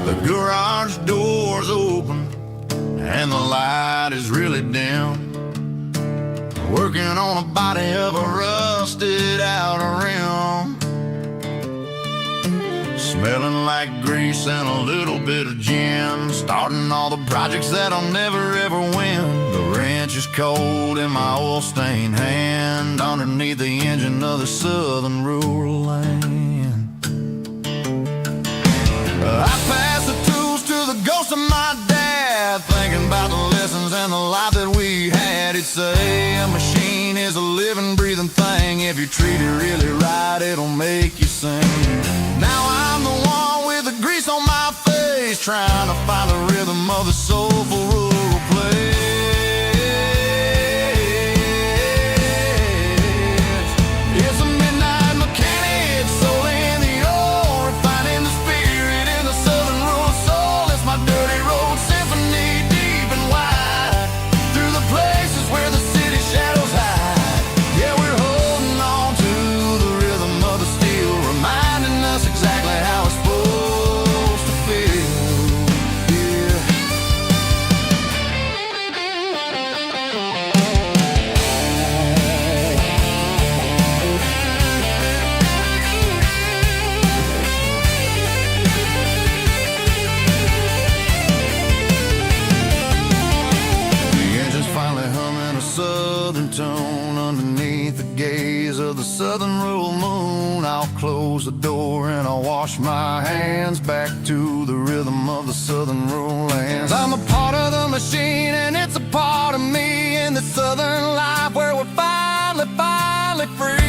The garage door's open and the light is really dim. Working on a body of a rusted out rim. Smelling like grease and a little bit of gin. Starting all the projects that I'll never ever win. The wrench is cold in my oil-stained hand underneath the engine of the southern rural land. I pass the tools to the ghost of my dad, thinking about the lessons and the life that we had. He'd say a machine is a living, breathing thing. If you treat it really right, it'll make you sing. Now I'm the one with the grease on my face, trying to find the rhythm of the soulful rural place. It's a midnight mechanic, soul in the ore, refining the spirit in the southern rural soul. It's my dirty road symphony, deep and wide, through the places where the city shadows hide. Yeah, we're holding on to the rhythm of the steel, reminding us exactly how it's supposed to feel. Yeah. The engine's finally humming a southern tune underneath the gaze of the southern rural moon. I'll close the door and I'll wash my hands back to the rhythm of the southern rural lands. I'm a part of the machine and it's a part of me in the southern life where we're finally free.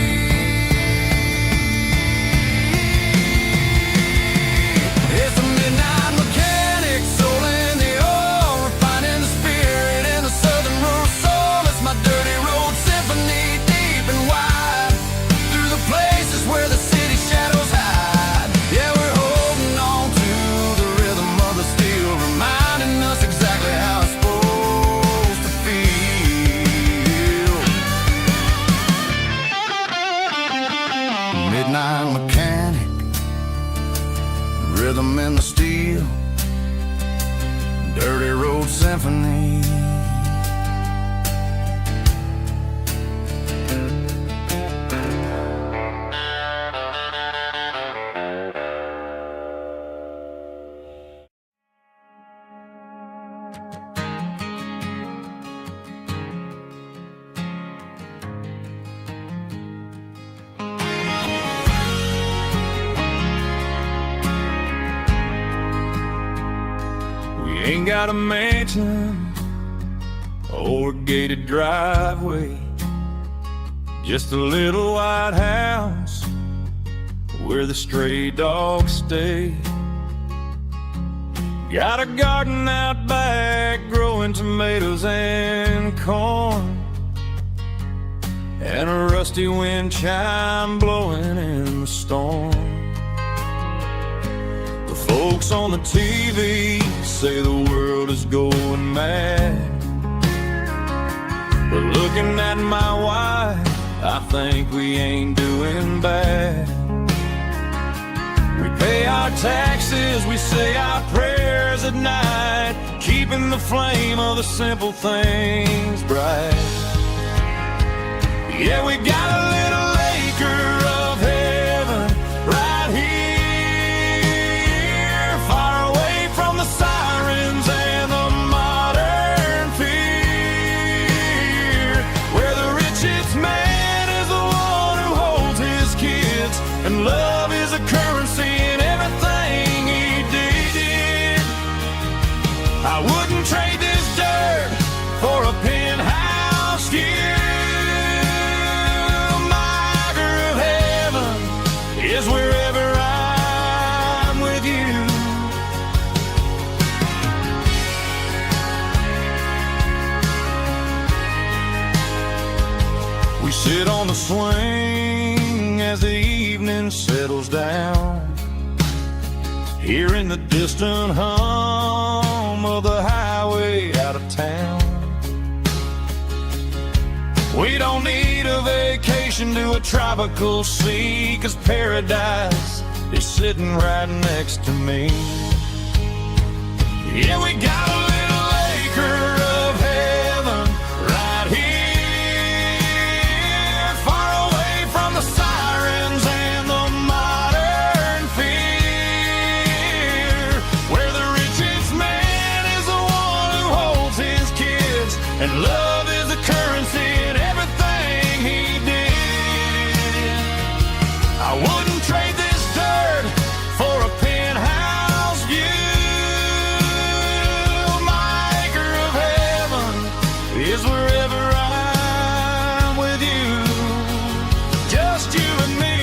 It's a midnight mechanic, soul in the ore, refining the spirit in the southern rural soul. It's my dirty road symphony, deep and wide, through the places where the city shadows hide. Yeah, we're holding on to the rhythm of the steel, reminding us exactly how it's supposed to feel. Midnight mechanic, rhythm in the steel, dirty road symphony. Ain't got a mansion or a gated driveway, just a little white house where the stray dogs stay. Got a garden out back growing tomatoes and corn, and a rusty wind chime blowing in the storm. The folks on the TV say the world is going mad, but looking at my wife, I think we ain't doing bad. We pay our taxes, we say our prayers at night, keeping the flame of the simple things bright. Yeah, we got a little acre of heaven right here, far away from the sirens and the modern fear, where the richest man is the one who holds his kids, and love is a currency in everything he did. I wouldn't trade this dirt for a penthouse view. We sit on the swing as the evening settles down, hearing the distant hum of the highway out of town. We don't need a vacation to a tropical sea, 'cause paradise is sitting right next to me. Yeah, we got a little acre of heaven right here, far away from the sirens and the modern fear, where the richest man is the one who holds his kids, and love is the currency in everything he did. I wouldn't trade this dirt for a penthouse view. My acre of heaven is wherever I'm with you, just you and me.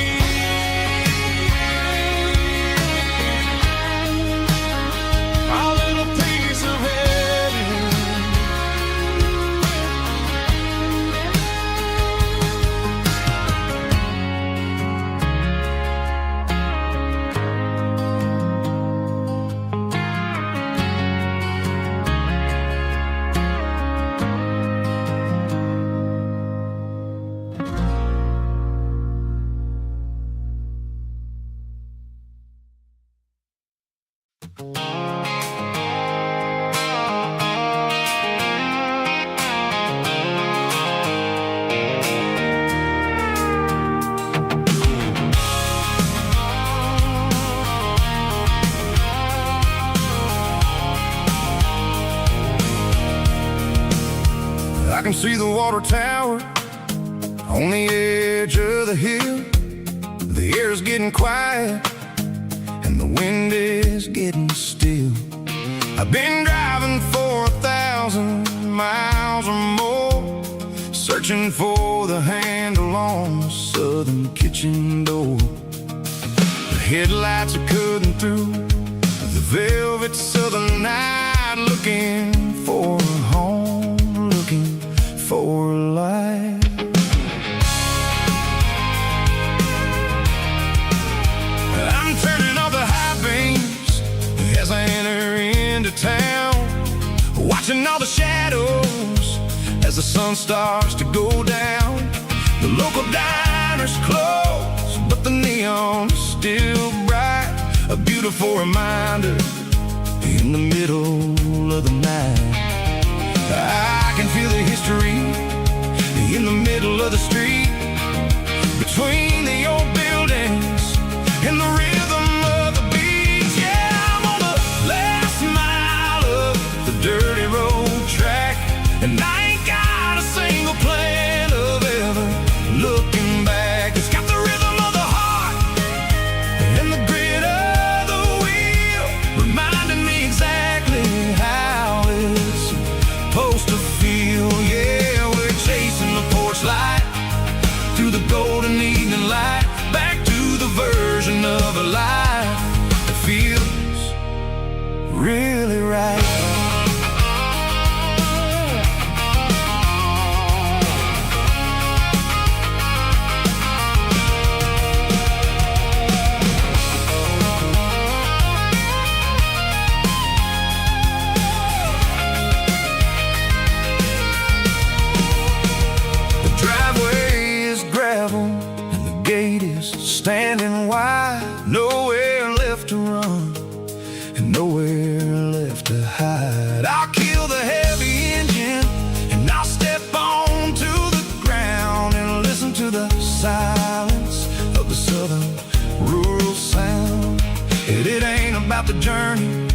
Our little piece of heaven. I can see the water tower on the edge of the hill. The air's getting quiet and the wind is getting still. I've been driving for 1,000 miles or more, searching for the handle on the southern kitchen door. The headlights are cutting through the velvet southern night, looking for a home, looking for life. I'm turning off the high beams as I enter into town, watching all the shadows as the sun starts to go down. The local diner's closed, but the neon is still bright, a beautiful reminder in the middle of the night. I can feel the history in the middle of the street, between the old buildings and the rhythm of the beats. Yeah, I'm on the last mile of the dirty road track, and I ain't got a single plan of ever looking back. It's got the rhythm of the heart and the grit of the wheel, reminding me exactly how it's supposed to feel. Yeah, we're chasing the porch light through the golden evening light, back to the version of a life that feels really right. The driveway is gravel and the gate is standing wide, nowhere left to run and nowhere left to hide. I'll kill the heavy engine and I'll step onto the ground and listen to the silence of the southern rural sound. It ain't about the journey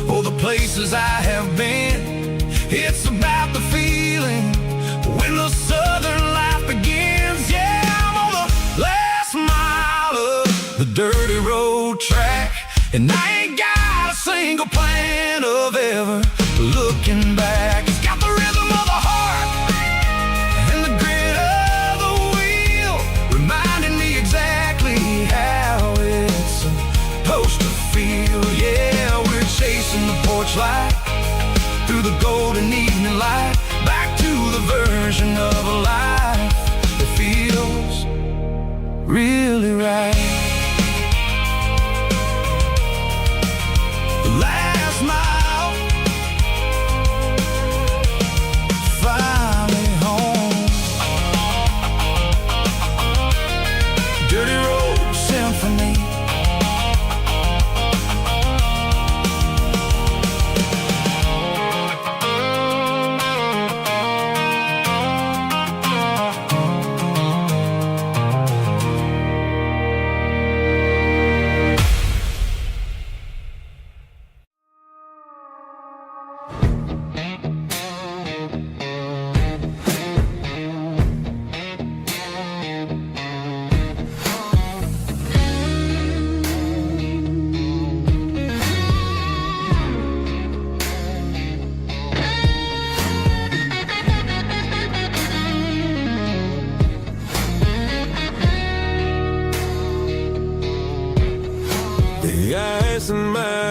or the places I have been, it's about the feeling when the southern life begins. Yeah, I'm on the last mile of the dirty road track, and I ain't got a single plan of ever looking back. It's got the rhythm of the heart and the grit of the wheel, reminding me exactly how it's supposed to feel. Yeah, we're chasing the porch light through the golden evening light, back to the version of a life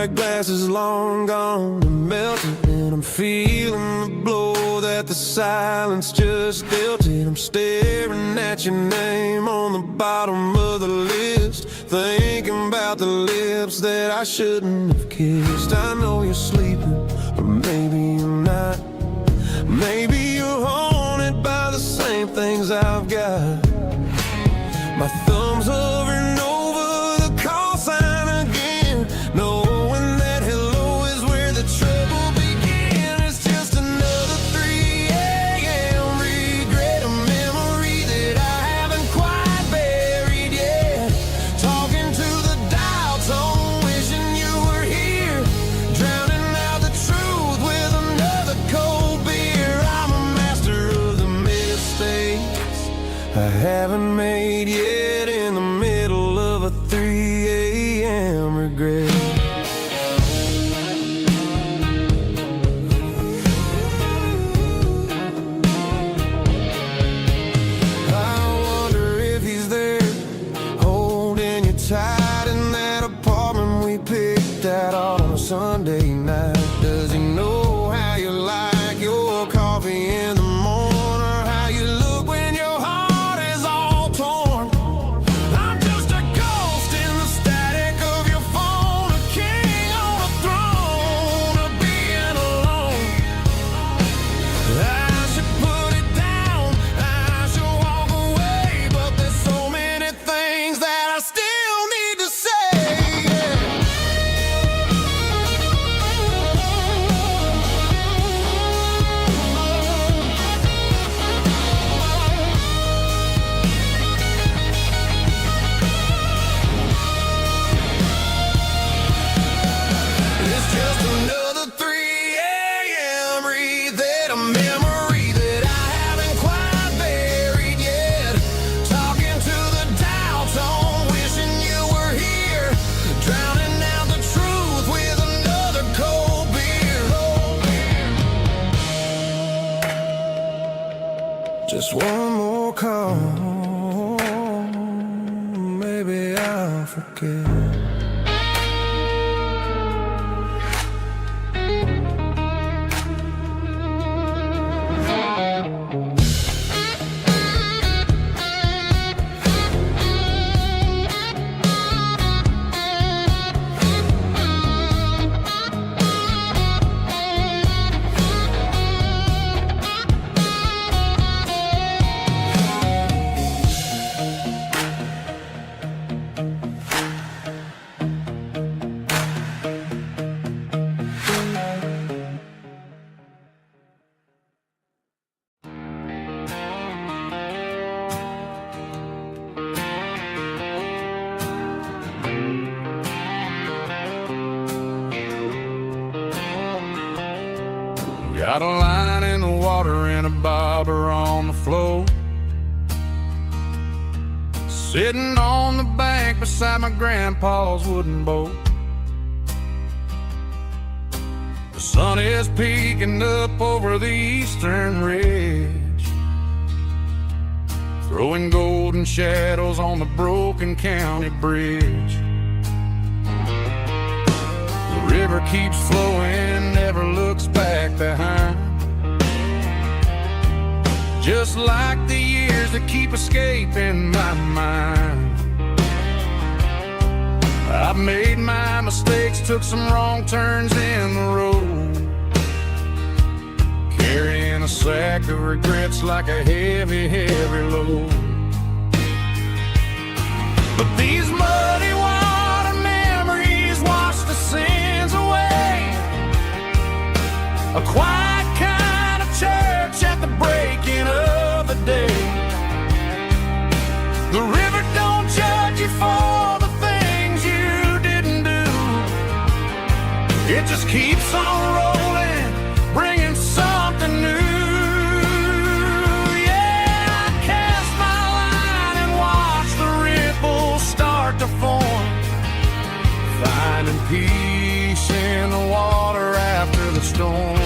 that glass is long gone and melted, and I'm feeling the blow that the silence just dealt it. I'm staring at your name on the bottom of the list, thinking about the lips that I shouldn't have kissed. I know you're sleeping, or maybe you're not. Maybe you're haunted by the same things I've got. My thumb's hovering over the call sign again, knowing that hello is where the trouble began. It's just another 3 a.m. regret, a memory that I haven't quite buried yet. Talking to the dial tone, wishing you were here, drowning out the truth with another cold beer. I'm a master of the mistakes I haven't made yet, in the middle of a 3 a.m. regret. I wonder if he's there, holding you tight in that apartment we picked out on a Sunday night. Does he know how you like your coffee in the morning, or how you look when your heart is all torn? I'm just a ghost in the static of your phone, a king on a throne of being alone. I should put it down, I should walk away, but there's so many things that I still need to say. It's just another 3 a.m. read, a memory that I haven't quite buried yet. Talking to the dial tone, wishing you were here, drowning out the truth with another cold beer. Just one more call, maybe I'll forget. Got a line in the water and a bobber on the floor, sitting on the bank beside my grandpa's wooden boat. The sun is peeking up over the eastern ridge, throwing golden shadows on the broken county bridge. The river keeps flowing, never looks back behind, just like the years that keep escaping my mind. I've made my mistakes, took some wrong turns in the road, carrying a sack of regrets like a heavy, heavy load. But these muddy water memories wash the sins away. A quiet kind of church at the breaking of the day. The river don't judge you for the things you didn't do. It just keeps on rolling, bringing something new. Yeah, I cast my line and watch the ripples start to form, finding peace in the water after the storm.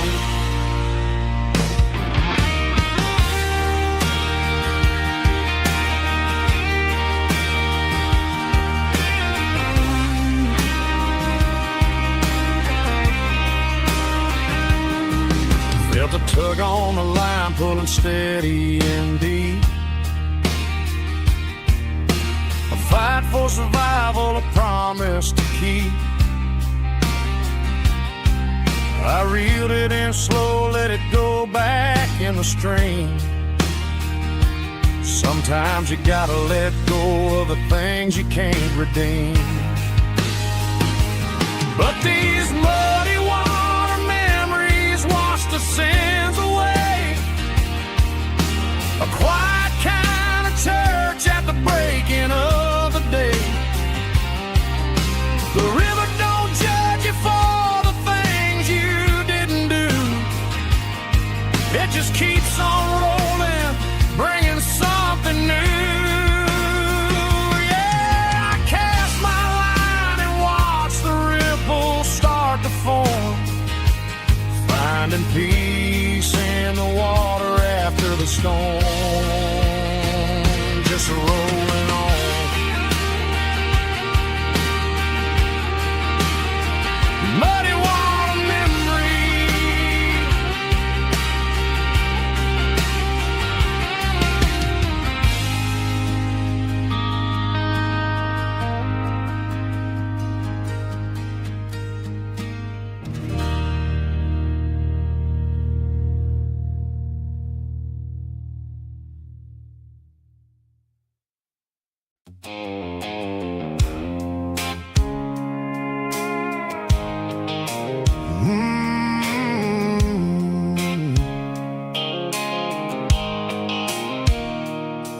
tug on the line, pulling steady and deep. A fight for survival, a promise to keep. I reeled it in slow, let it go back in the stream. Sometimes you gotta let go of the things you can't redeem. But these muddy water memories wash the sins away. A quiet kind of church at the breaking of the day. The river don't judge you for the things you didn't do. It just keeps on rolling, bringing something new. Yeah, I cast my line and watch the ripples start to form, finding peace in the water after the storm. Just rolling on. Muddy water memory.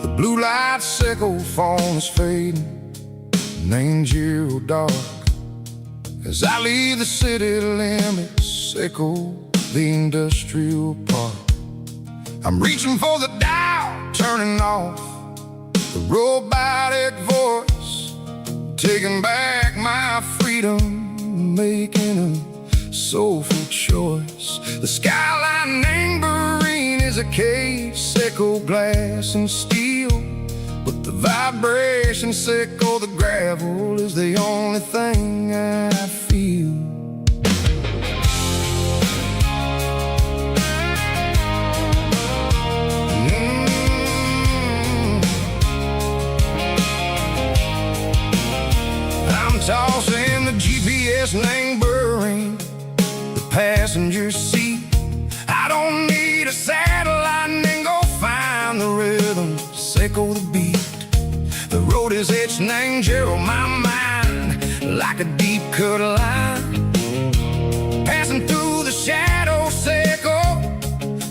The blue light sickle phone is fading, names you dark. As I leave the city limits, sickle the industrial park. I'm reaching for the dial, turning off the robotic voice, taking back my freedom, making a soulful choice. The skyline neighboring is a cave, sickle glass and steel, but the vibration sickle, the gravel is the only thing I feel. I'm tossing the GPS neighboring the passenger seat. I don't need a satellite and go find the rhythm, sickle the beat. The road is etched and angel on my mind like a deep cut line, passing through the shadow sickle,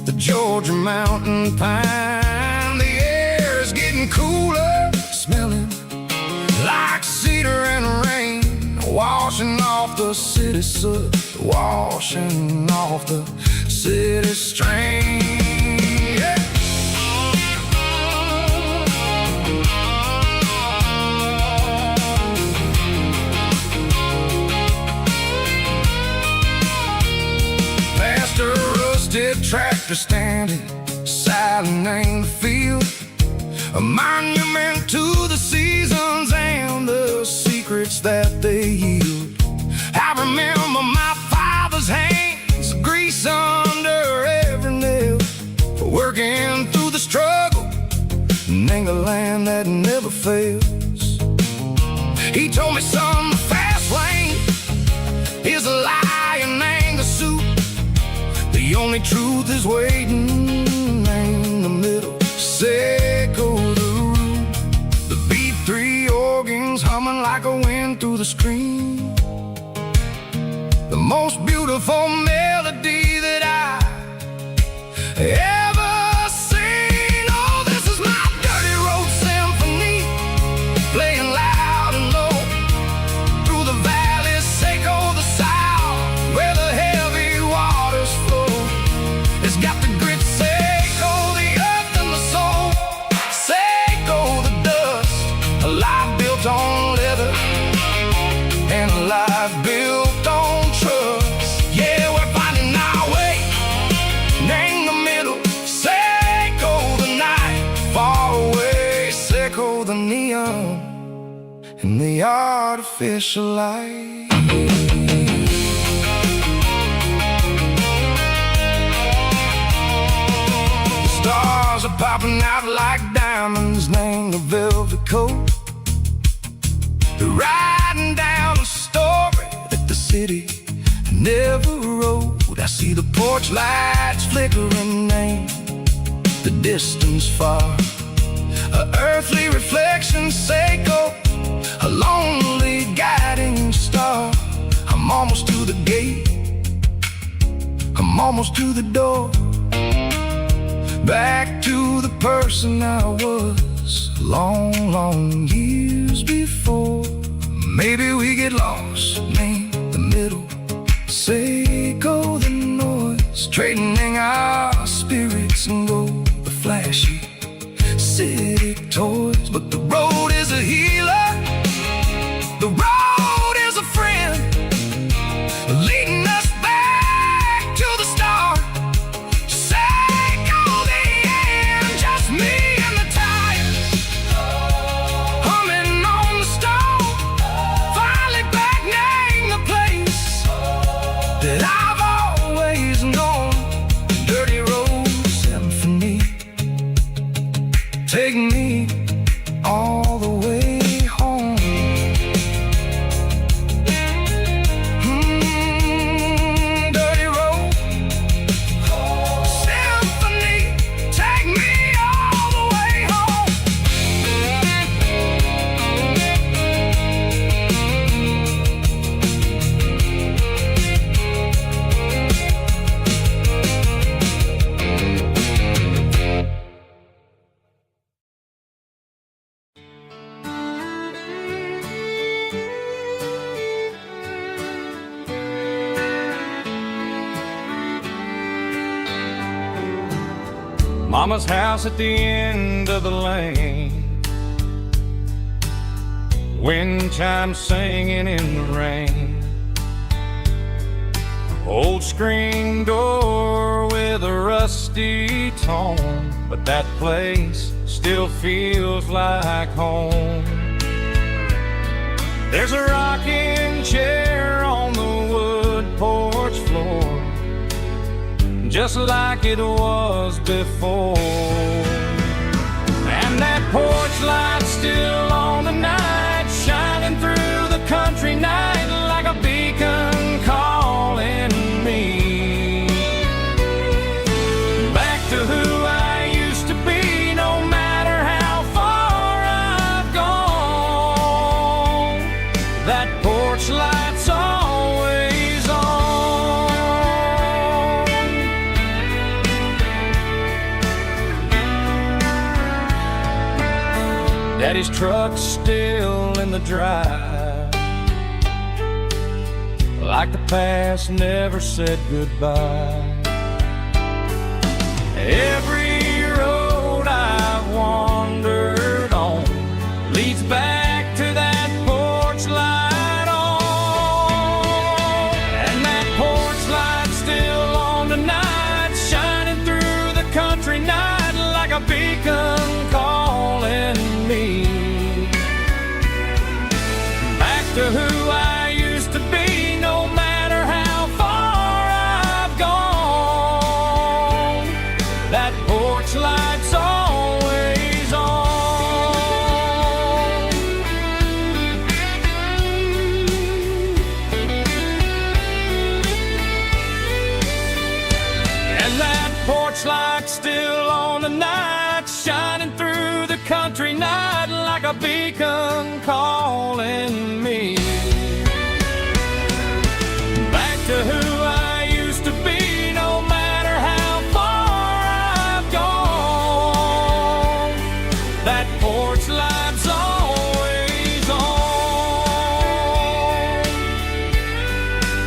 the Georgia mountain pine. The air is getting cooler, smelling like cedar and rain, washing off the city soot, washing off the city strain. Yeah. Past a rusted tractor standing silent in the field, a monument to the seasons and the secrets that they yield. I remember my father's hands, grease under every nail, for working through the struggle in the land that never fails. He told me, son, the fast lane is a lie and ain't the suit. The only truth is waiting in the middle, sickle the root. The B3 organs humming like a wind through the screen, the most beautiful melody that I ever seen. Oh, this is my dirty road symphony, playing loud and low through the valleys, sickle the south, where the heavy waters flow. It's got the grit, sickle the earth and the soul, sickle the dust, a life built on leather and a life built on trust. Yeah, we're finding our way in the middle, sickle the night, far away, sickle the neon and the artificial light. are popping out like diamonds, named the velvet coat. They're riding down a story that the city never wrote. I see the porch lights flickering in the distance far. An earthly reflection, Seiko, a lonely guiding star. I'm almost to the gate, I'm almost to the door. Back to the person I was long, long years before. Maybe we get lost in the middle, Seiko the noise, trading our spirits and go the flashy city toys. But the road is a healer, the road is a friend, leading us back to the start. Seiko the end, just me and the tires, humming on the stove. Finally back, name the place that I've always known. Dirty road symphony, take me all the way home. Dirty road symphony, take me all the way home. Mama's house at the end of the lane, wind chimes singing in the rain. Old screen door with a rusty tone, but that place still feels like home. There's a rocking chair on the wood porch floor, just like it was before. And that porch light's still on the night, shining through the country night like a beacon calling me back to who I used to be. No matter how far I've gone, that porch light's always on. Daddy's truck's still in the drive, like the past never said goodbye. Every road I've wandered on leads back to that porch light on. And that porch light's still on tonight, shining through the country night like a beacon calling me back to who I used to be. No matter how far I've gone, that porch light's always on. And that porch light's still on tonight, shining through the country night like a beacon calling me back to who I used to be. No matter how far I've gone, that porch light's always on,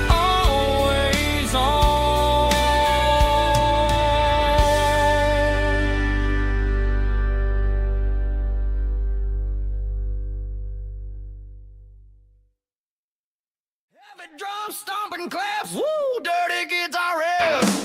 always on. Heavy drum stomping claps, woo, dirty guitar riffs.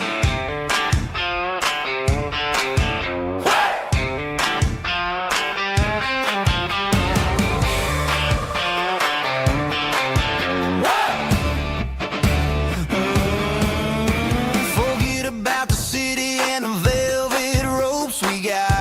Forget about the city and the velvet ropes. We got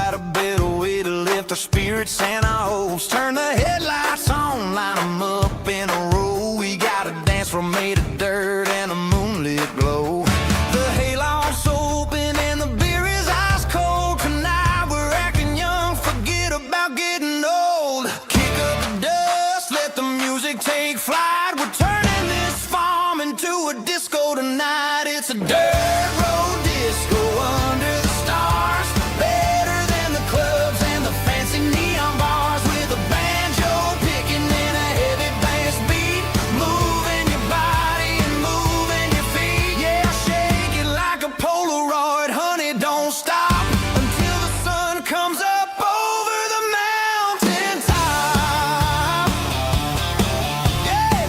with our spirits and our hopes. Turn the headlights on, line 'em up in a row. We got a dance floor made of dirt and a moonlit glow. The hayloft's open and the beer is ice cold. Tonight we're acting young, forget about getting old. Kick up the dust, let the music take flight. We're turning this farm into a disco tonight. It's a dirt road disco under the stars. Better than the clubs and the fancy neon bars. With a banjo picking and a heavy bass beat. Moving your body and moving your feet. Yeah, shake it like a Polaroid, honey, don't stop until the sun comes up over the mountain top. Yeah.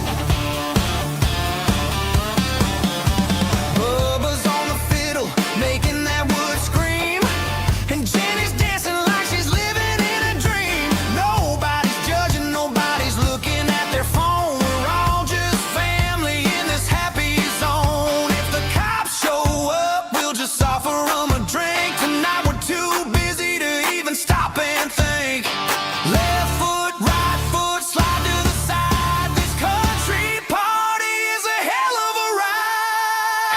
Bubba's on the fiddle, making that wood scream. And Jenny's dancing like she's living in a dream. Nobody's judging, nobody's looking at their phone. We're all just family in this happy zone. If the cops show up, we'll just offer them a drink. Tonight we're too busy to even stop and think. Left foot, right foot, slide to the side. This country party is a hell of a ride.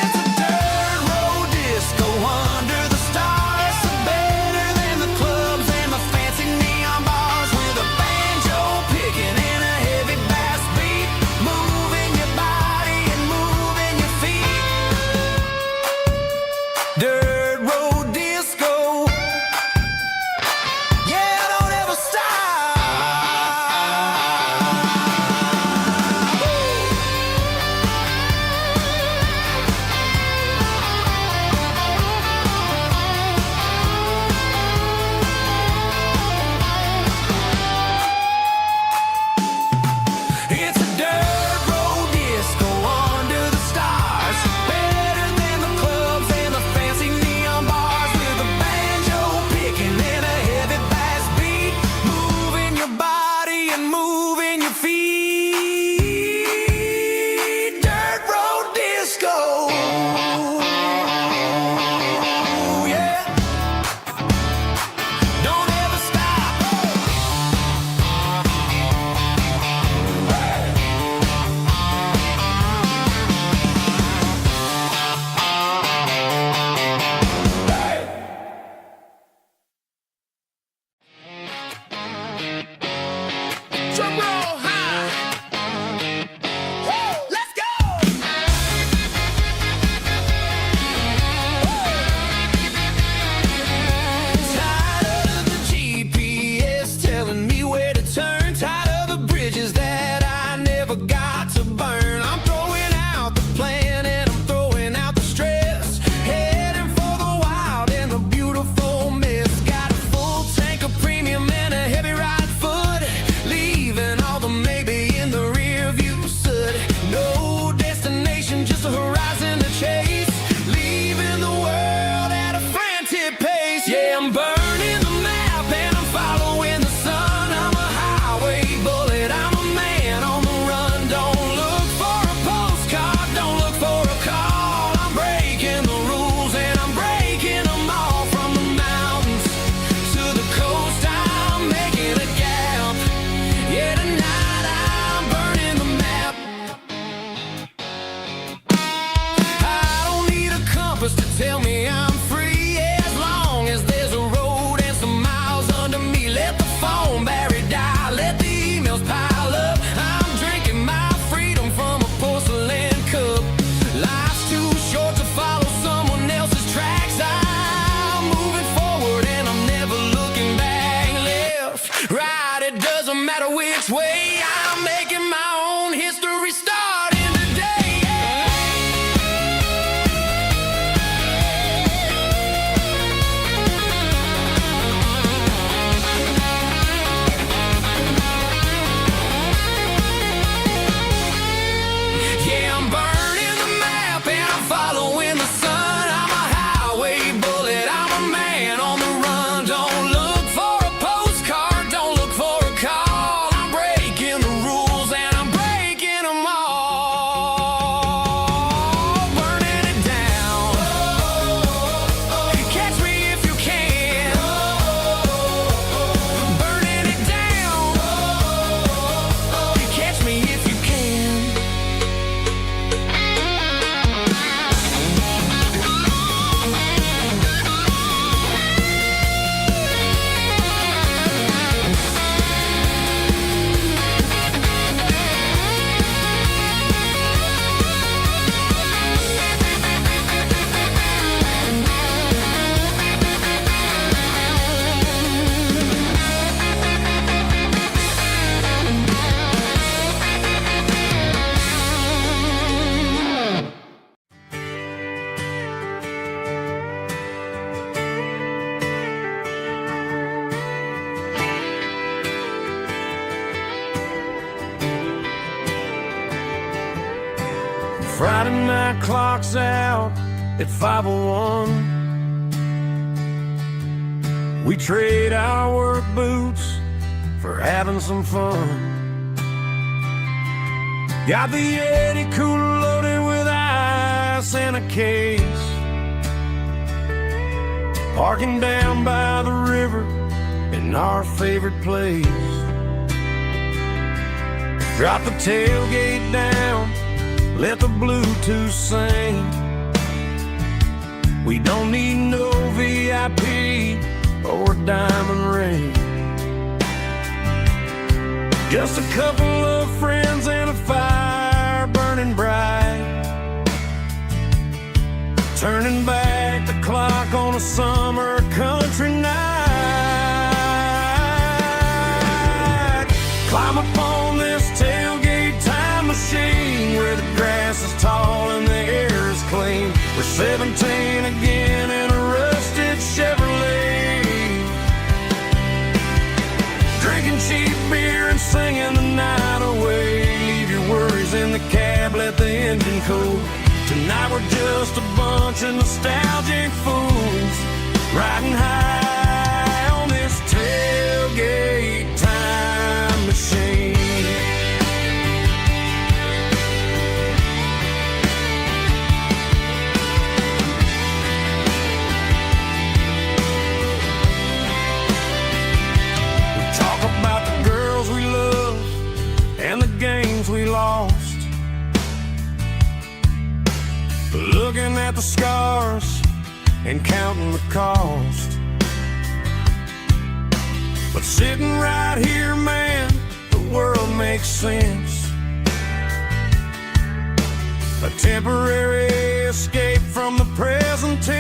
It's a dirt road disco under the stars. It's better than the clubs and the fancy neon bars. With a banjo picking and a heavy bass beat. Moving your body and moving your feet. Dirt road disco. Friday night clock's out at 5:01. We trade our work boots for having some fun. Got the Yeti cooler loaded with ice and a case, parking down by the river in our favorite place. Drop the tailgate down, let the Bluetooth sing. We don't need no VIP or diamond ring. Just a couple of friends and a fire burning bright, turning back the clock on a summer country night. Climb upon this tailgate time machine where the grass is tall and the air is clean. We're 17 again in a rusted Chevrolet, drinking cheap beer and singing the night away. Leave your worries in the cab, let the engine cool. Tonight we're just a bunch of nostalgic fools, riding high on this tailgate time machine. We talk about the girls we love and the games we lost, looking at the scars and counting the cost. But sitting right here, man, the world makes sense. A temporary escape from the present tense.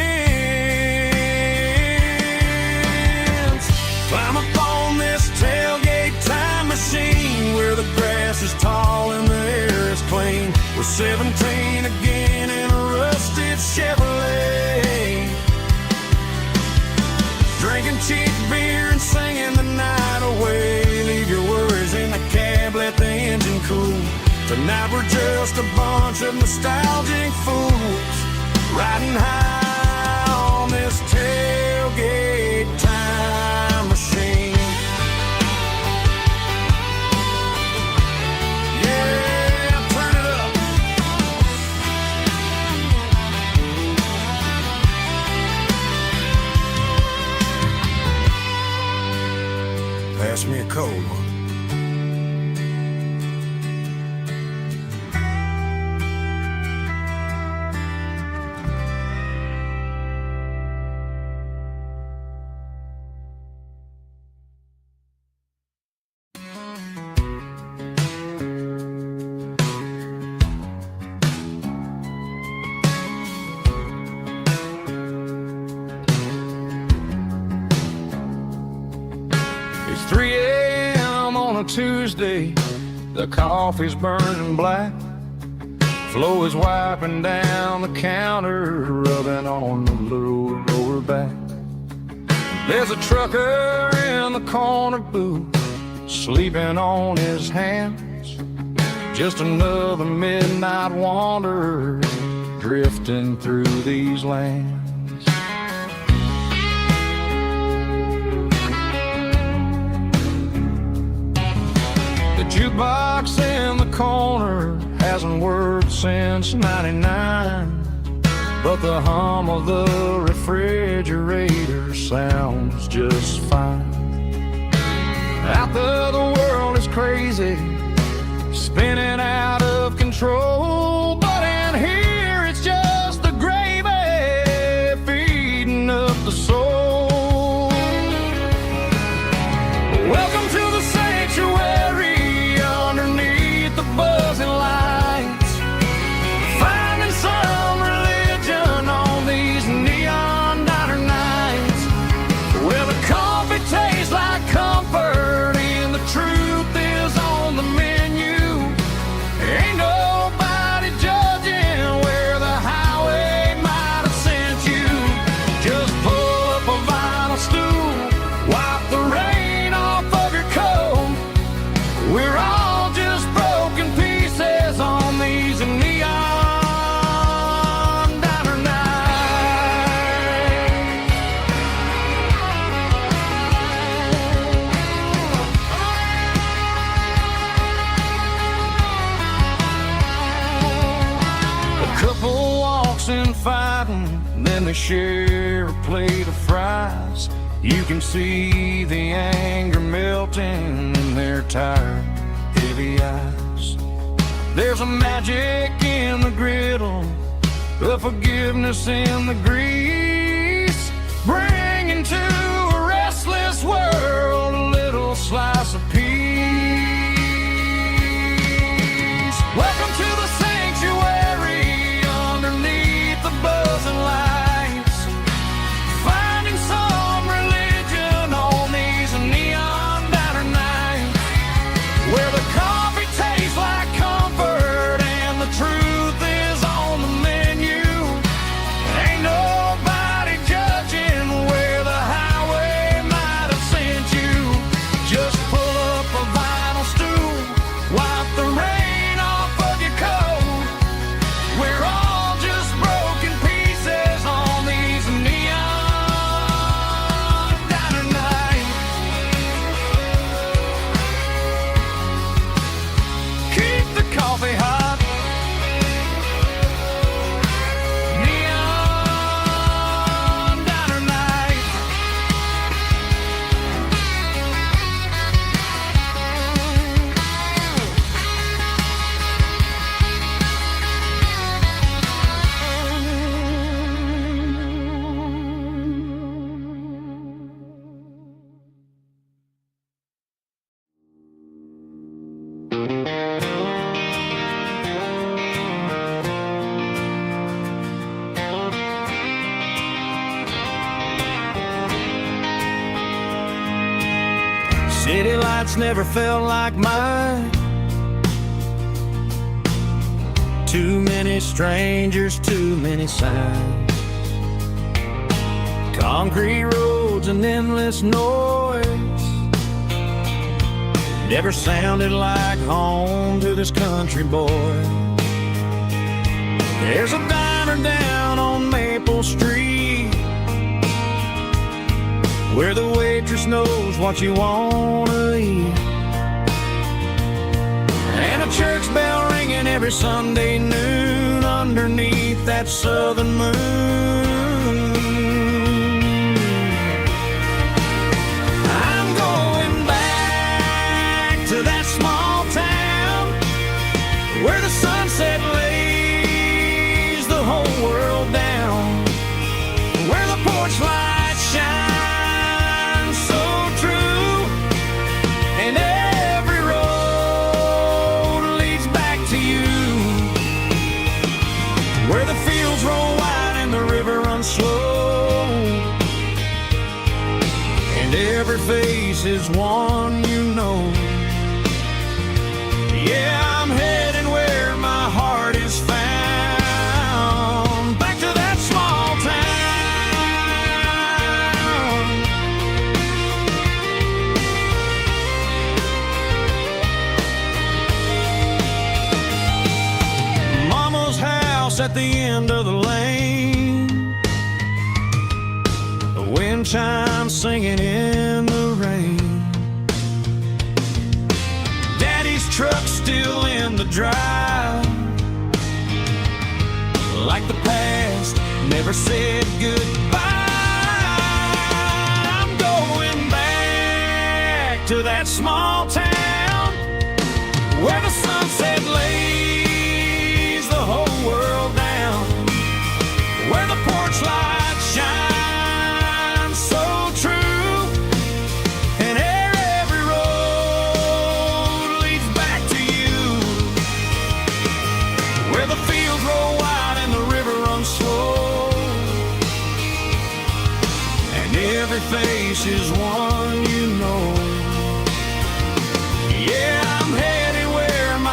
Climb upon this tailgate time machine where the grass is tall and the air is clean. We're 17 again in a rusted Chevrolet, drinking cheap beer and singing the night away. Leave your worries in the cab, let the engine cool. Tonight we're just a bunch of nostalgic fools, riding high on this tailgate time machine. Yeah, turn it up. Pass me a cold one. It's 3 a.m. on a Tuesday, the coffee's burning black. Flo is wiping down the counter, rubbing on the little lower back. There's a trucker in the corner booth, sleeping on his hands. Just another midnight wanderer, drifting through these lands. The jukebox in the corner hasn't worked since '99, but the hum of the refrigerator sounds just fine. Out there the world is crazy, spinning out of control, but in here it's just the gravy feeding up the soul. Welcome to the sanctuary underneath the buzzing lights, finding some religion on these neon diner nights, where the coffee tastes like comfort and the truth is on the menu. fighting, then they share a plate of fries. You can see the anger melting in their tired, heavy eyes. There's a magic in the griddle, a forgiveness in the grease, bringing to a restless world a little slice of peace. Welcome to the sanctuary underneath the buzzing lights, finding some religion on these neon diner nights, where the coffee tastes like comfort and the truth is on the menu. Ain't nobody judging where the highway might have sent you. Just pull up a vinyl stool, wipe the rain off of your coat. We're all just broken pieces on these neon diner nights. Keep the coffee hot. Neon diner night. City lights never felt like mine. Too many strangers, too many signs. Concrete roads and endless noise never sounded like home to this country boy. There's a diner down on Maple Street where the waitress knows what you wanna eat, and a church bell ringing every Sunday noon underneath that southern moon. I'm going back to that small town where the sunset lays the whole world down, where the porch lights shine so true, and every road leads back to you, where the fields roll wide and the river runs slow, and every face is one you know. Yeah, I'm heading where my heart is found, back to that small town. Mama's house at the end of the lane, the wind chimes singing in the rain. Daddy's truck still in the drive, like the past never said goodbye. I'm going back to that small town where the sunset lays the whole world down, where the porch lights shine so true, and every road leads back to you, where the fields roll wide and the river runs slow, and every face is one you know. Yeah, I'm headed where my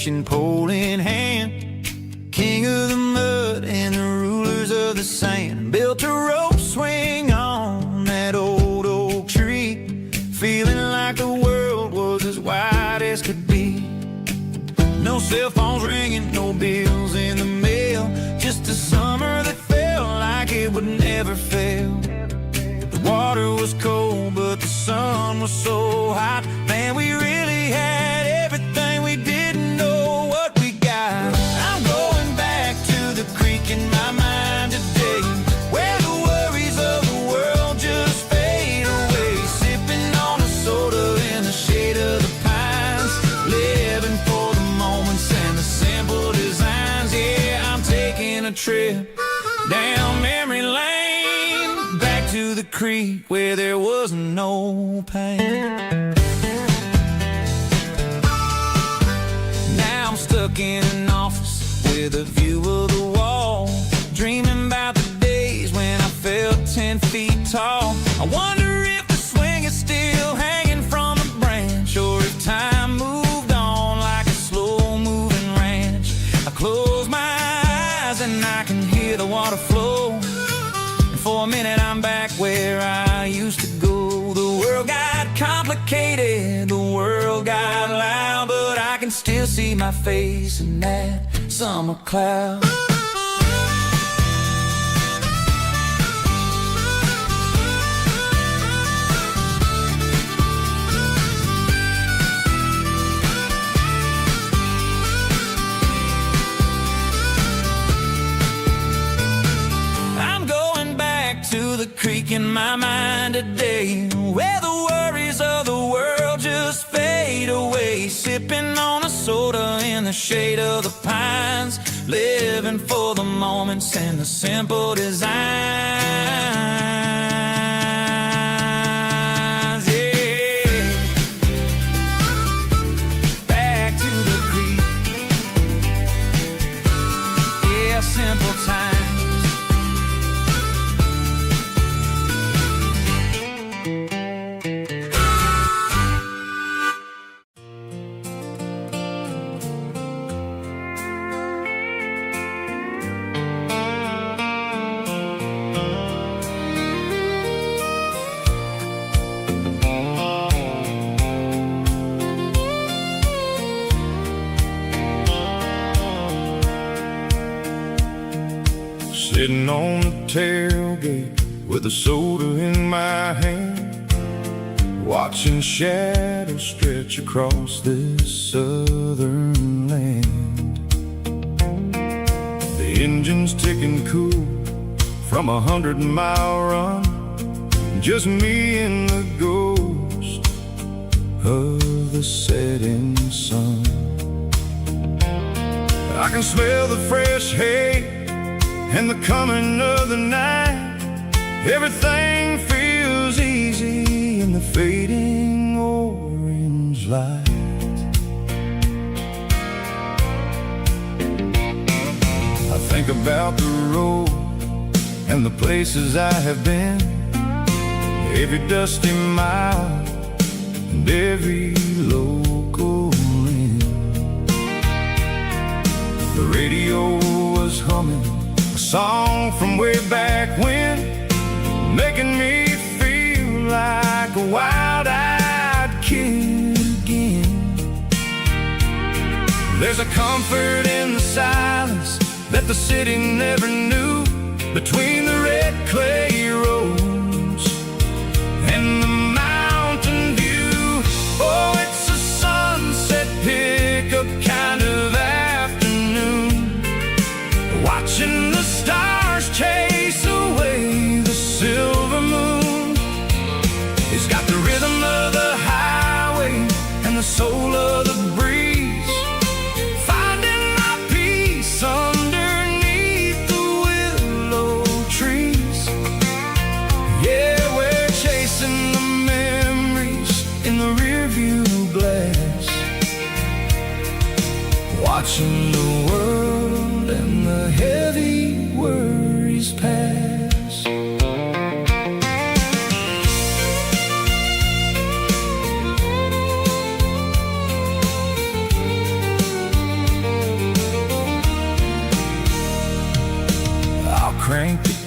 fishing pole in hand, king of the mud and the rulers of the sand. Built a rope swing on that old oak tree, feeling like the world was as wide as could be. No cell phones ringing, no bills in the mail, just a summer that felt like it would never fail. The water was cold, but the sun was so hot. Man, we really had everything, we didn't know what we got. I'm going back to the creek in my mind today, where the worries of the world just fade away. Sipping on a soda in the shade of the pines, living for the moments and the simple designs. Yeah, I'm taking a trip down memory lane, back to the creek where there was no pain. Now I'm stuck in an office with a view of the wall, dreaming about the days when I felt 10 feet tall. I wonder if the swing is still hanging from a branch, or if time moved on like a slow-moving ranch. I close my eyes and I can hear the water flow, and for a minute I'm back where I used to go. The world got complicated, the world got loud, but I can still see my face in that summer cloud. To the creek in my mind today, where the worries of the world just fade away. Sipping on a soda in the shade of the pines, living for the moments and the simple designs. Yeah, back to the creek. Yeah, simple times. Sitting on the tailgate with a soda in my hand, watching shadows stretch across this southern land. The engine's ticking cool from 100-mile run, just me and the ghost of the setting sun. I can smell the fresh hay and the coming of the night. Everything feels easy in the fading orange light. I think about the road and the places I have been, every dusty mile and every local inn. The radio was humming a song from way back when, making me feel like a wild-eyed kid again. There's a comfort in the silence that the city never knew, between the red clay roads and the mountain view. Oh, it's a sunset pickup kind of afternoon, watching the stars chase away the silver moon. It's got the rhythm of the highway and the soul of the breeze, finding my peace underneath the willow trees.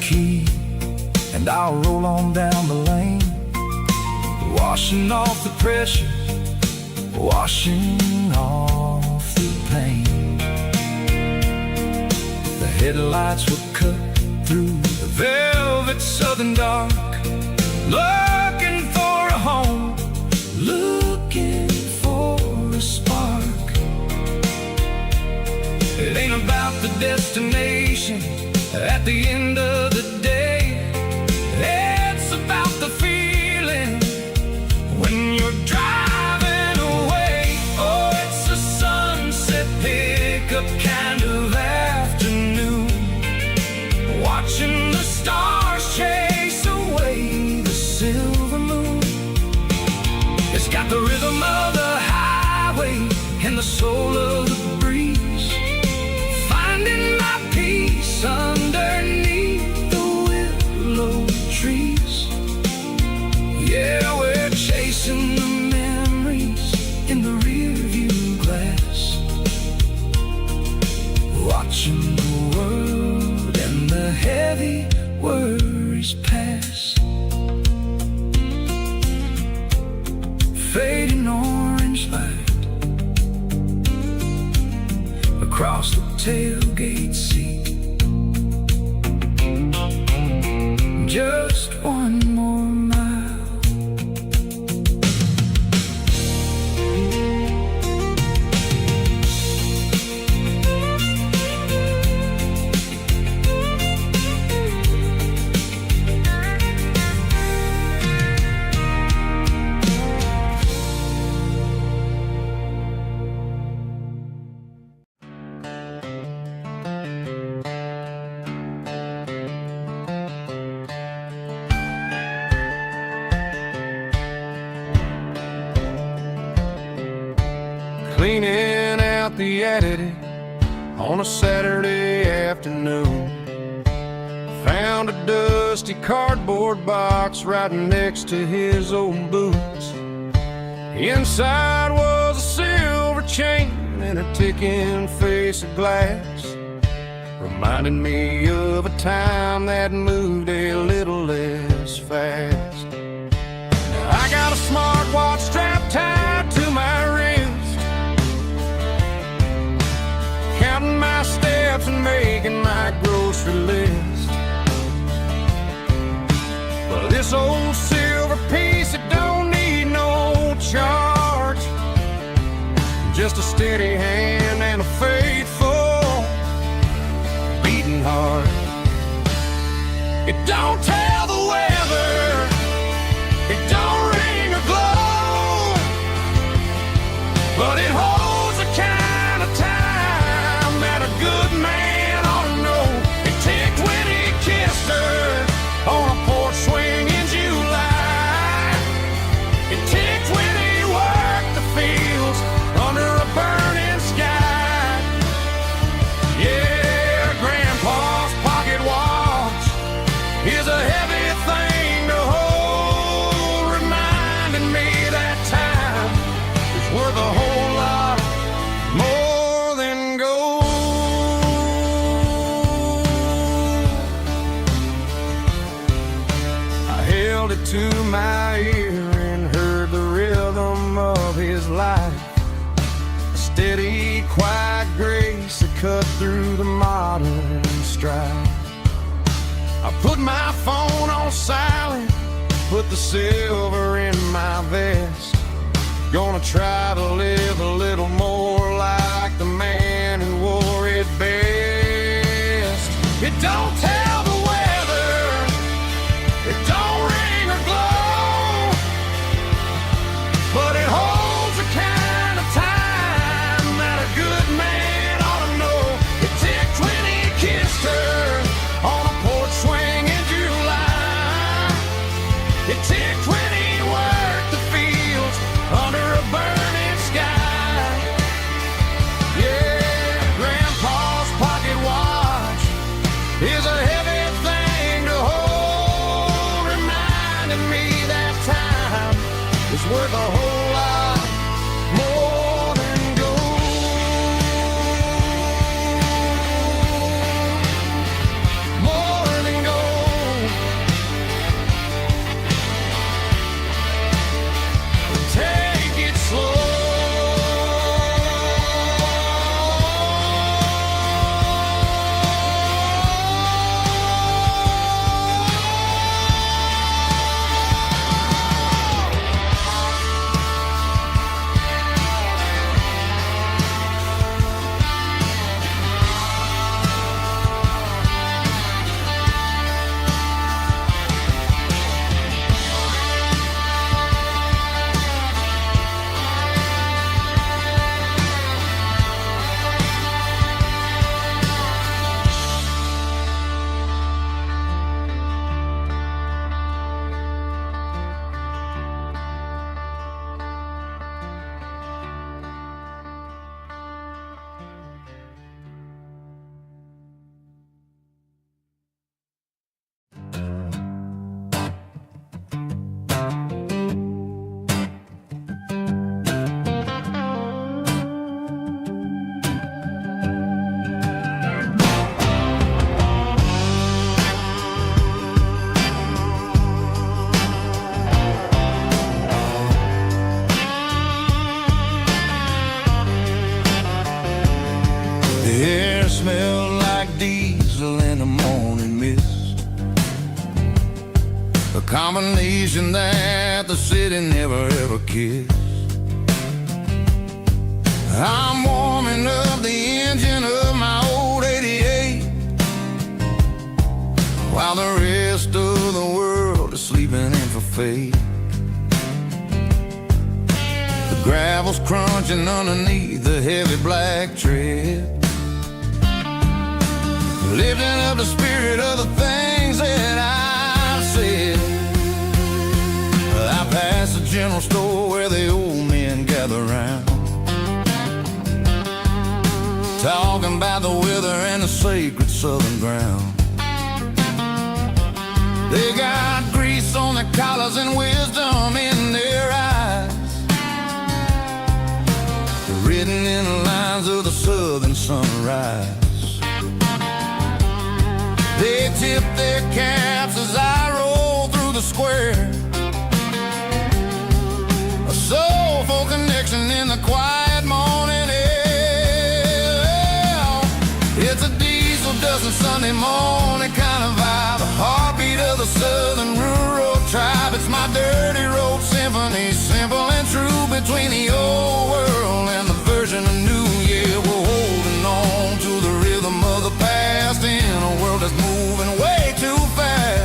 key, and I'll roll on down the lane, washing off the pressure, washing off the pain. The headlights were cut through the velvet southern dark, looking for a home, looking for a spark. It ain't about the destination at the end of the day, it's about the feeling when you're driving away. Oh, it's a sunset pickup kind of afternoon, watching the stars chase away the silver moon. It's got the rhythm of the highway and the soul of the breeze, finding my peace underneath the willow trees. Yeah, we're chasing the memories in the rearview glass, watching the world and the heavy worries pass. Fading orange light across the tailgate seat. Just one more mile. Cleaning out the attic on a Saturday afternoon, found a dusty cardboard box right next to his old boots. Inside was a silver chain and a ticking face of glass, reminding me of a time that moved a little less fast. Now I got a smartwatch strapped tied to my wrist, counting my steps and making my grocery list. But this old silver piece, it don't need no charge, just a steady hand and a faithful beating heart. It don't tell the weather, it don't ring or glow, but it holds the kind of time that a good man ought to know. It ticked when he kissed her on a porch swing in July. It ticked when he worked the fields under a burning sky. Yeah, Grandpa's pocket watch is a heavy thing to hold, reminding me that time is worth a whole lot more than gold. I held it to my ear and heard the rhythm of his life, a steady, quiet grace that cut through the modern strife. I put my phone on silent, put the silver in my vest, gonna try to live a little more like the man who wore it best. It don't tell the weather, it don't ring or glow, but it holds the kind of time that a good man ought to know. It ticked when he kissed her on a porch swing in July. It ticked when he worked the fields under a burning sky. Yeah, Grandpa's pocket watch is a heavy thing to hold, reminding me that time is worth a whole lot more than gold. More than gold. combination that the city never ever kissed. I'm warming up the engine of my old 88, while the rest of the world is sleeping in for fate. The gravel's crunching underneath the heavy black tread, lifting up the spirit of the things that I've said. I pass the general store where the old men gather round, talking about the weather and the sacred southern ground. They got grease on their collars and wisdom in their eyes, written in the lines of the southern sunrise. They tip their caps as I roll through the square, a soulful connection in the quiet morning air. It's a diesel dozen Sunday morning kind of vibe, a heartbeat of the southern rural tribe. It's my dirty road symphony, simple and true, between the old world and the version of new. Yeah, we're holding on to the rhythm of the past in a world that's moving way too fast.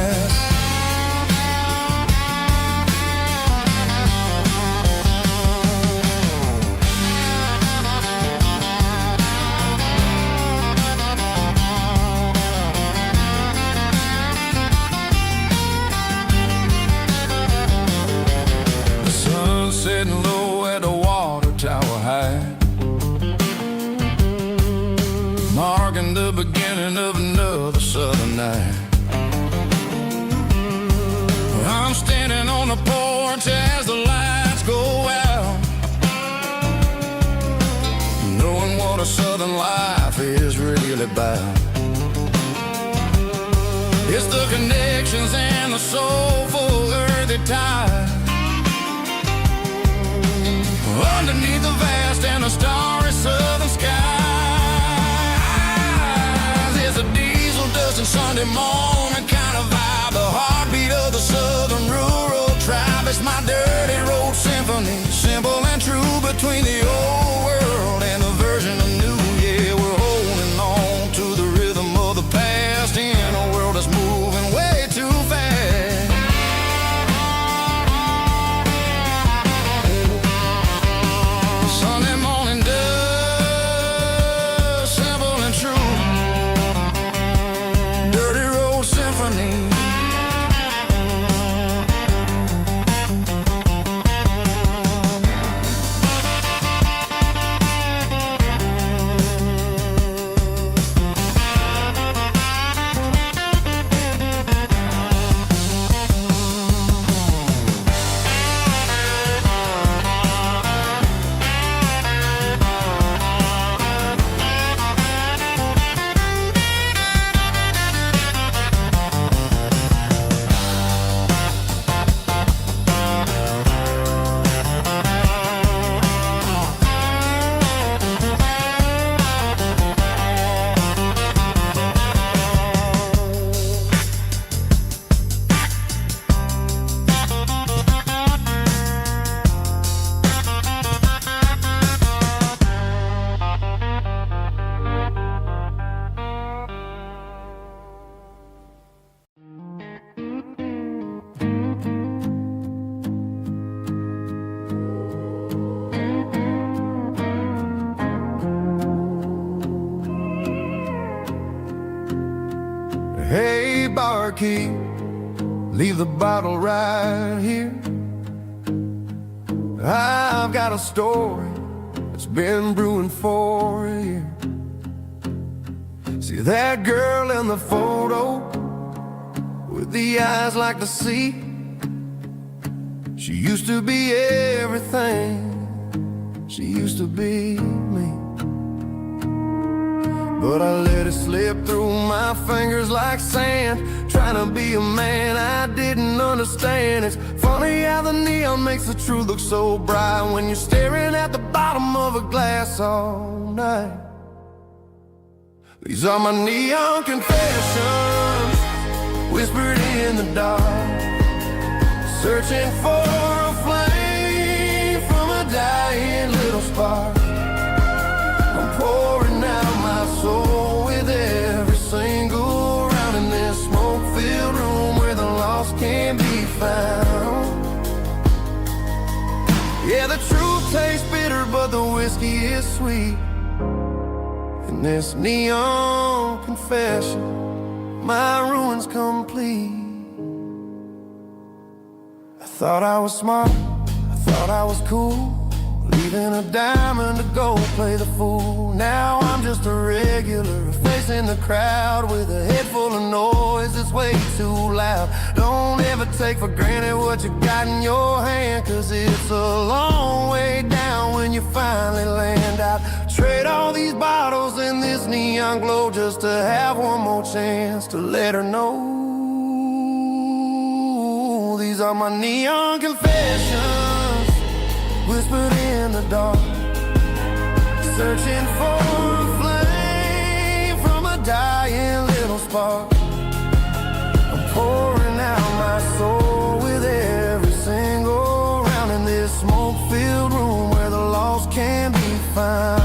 The sun's setting low at the water tower high, marking the beginning of another southern night. I'm standing on the porch as the lights go out, knowing what a southern life is really about. It's the connections and the soulful earthy tide, underneath the vast and the starry southern skies. It's a diesel dusting Sunday morning kind of vibe, the heartbeat of the southern rural tribe. It's my dirty road symphony, simple and true, between the old world and the version of new. Yeah, we're holding on to the rhythm of the past in a world that's moving way too fast. Sunday morning dust, simple and true, dirty road symphony. Hey, barkeep, leave the bottle right here. I've got a story that's been brewing for a year. See that girl in the photo with the eyes like the sea? She used to be everything, she used to be me. But I let it slip through my fingers like sand, trying to be a man I didn't understand. It's funny how the neon makes the truth look so bright when you're staring at the bottom of a glass all night. These are my neon confessions, whispered in the dark. searching for a flame from a dying little spark. I'm pouring out my soul with every single round in this smoke-filled room where the lost can be found. Yeah, the truth tastes bitter, but the whiskey is sweet. In this neon confession, my ruin's complete. I thought I was smart, I thought I was cool, leaving a diamond to go play the fool. Now I'm just a regular, facing the crowd with a head full of noise that's way too loud. Don't ever take for granted what you got in your hand, cause it's a long way down when you finally land out. Trade all these bottles and this neon glow just to have one more chance to let her know. These are my neon confessions, whispered in the dark, searching for a flame from a dying little spark. I'm pouring out my soul with every single round in this smoke-filled room where the lost can be found.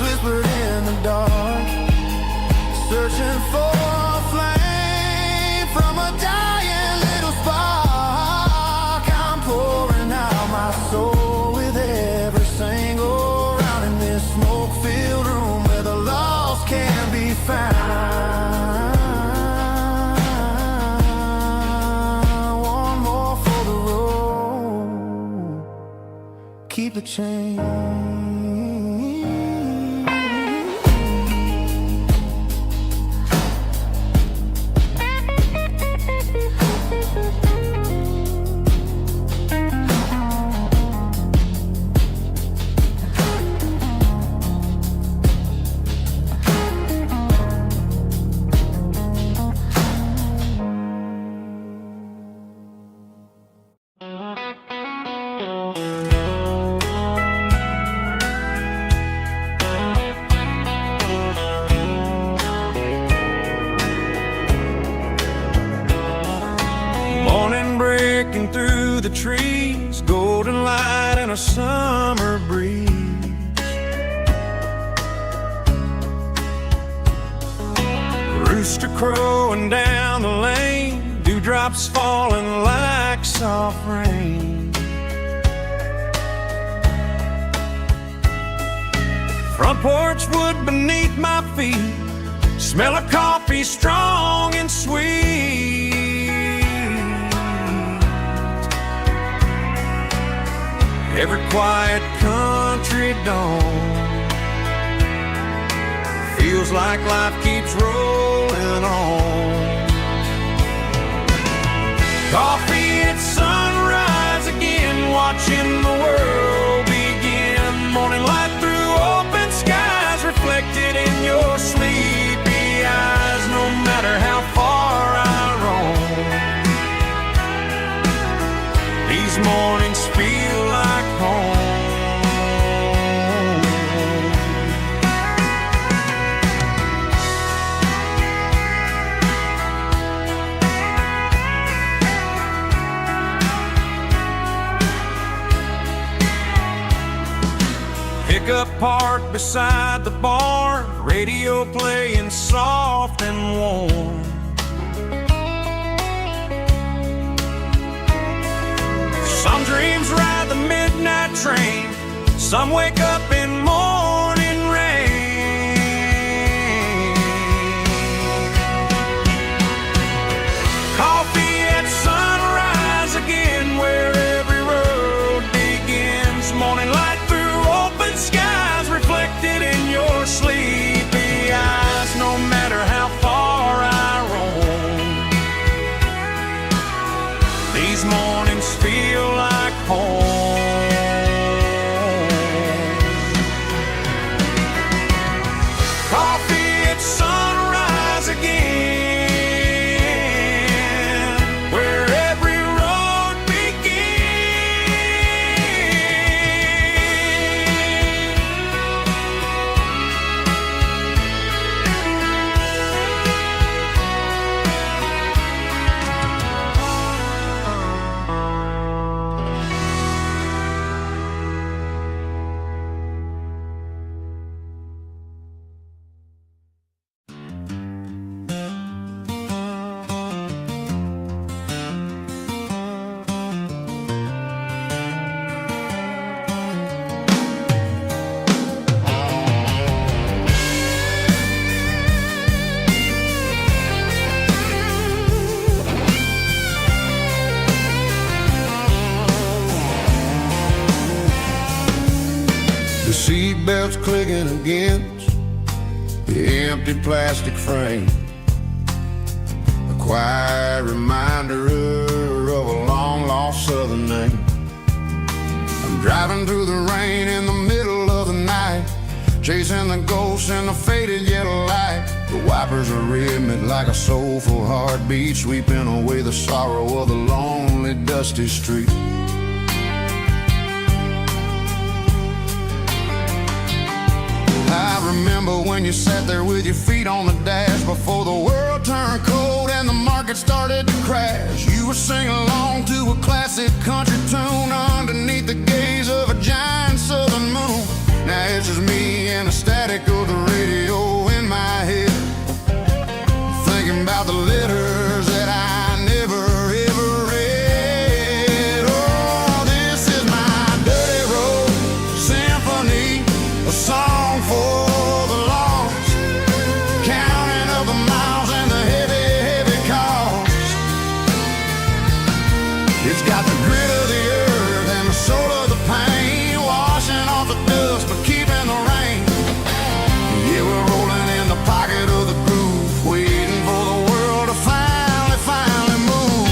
Whispered in the dark, searching for a flame from a dying little spark. I'm pouring out my soul with every single round in this smoke-filled room where the lost can be found. One more for the road, keep the change. Through the trees, golden light and a summer breeze. Rooster crowing down the lane, dewdrops falling like soft rain. Front porch wood beneath my feet, smell of coffee strong and sweet. Every quiet country dawn feels like life keeps rolling on. Coffee at sunrise again, watching the world begin. Morning light through open skies, reflected in your sleepy eyes. No matter how far I roam, these mornings feel like home. Pickup parked beside the barn, radio playing soft and warm. Some dreams ride the midnight train, some wake up in morning rain. Coffee at sunrise again, where every road begins. Morning light through open skies, reflected in your sleepy eyes. No matter how far I roam, seatbelts clicking against the empty plastic frame, a quiet reminder of a long-lost southern name. I'm driving through the rain in the middle of the night, chasing the ghosts in the faded yellow light. The wipers are rhythmic like a soulful heartbeat, sweeping away the sorrow of the lonely, dusty street. I remember when you sat there with your feet on the dash before the world turned cold and the market started to crash. You were singing along to a classic country tune underneath the gaze of a giant southern moon. Now it's just me and the static of the radio in my head, thinking about the letters that I never ever read. Oh, this is my dirty road symphony, a song for the lost, counting up the miles and the heavy, heavy cost. It's got the grit of the earth and the soul of the pain, washing off the dust but keeping the rain. Yeah, we're rolling in the pocket of the groove, waiting for the world to finally move.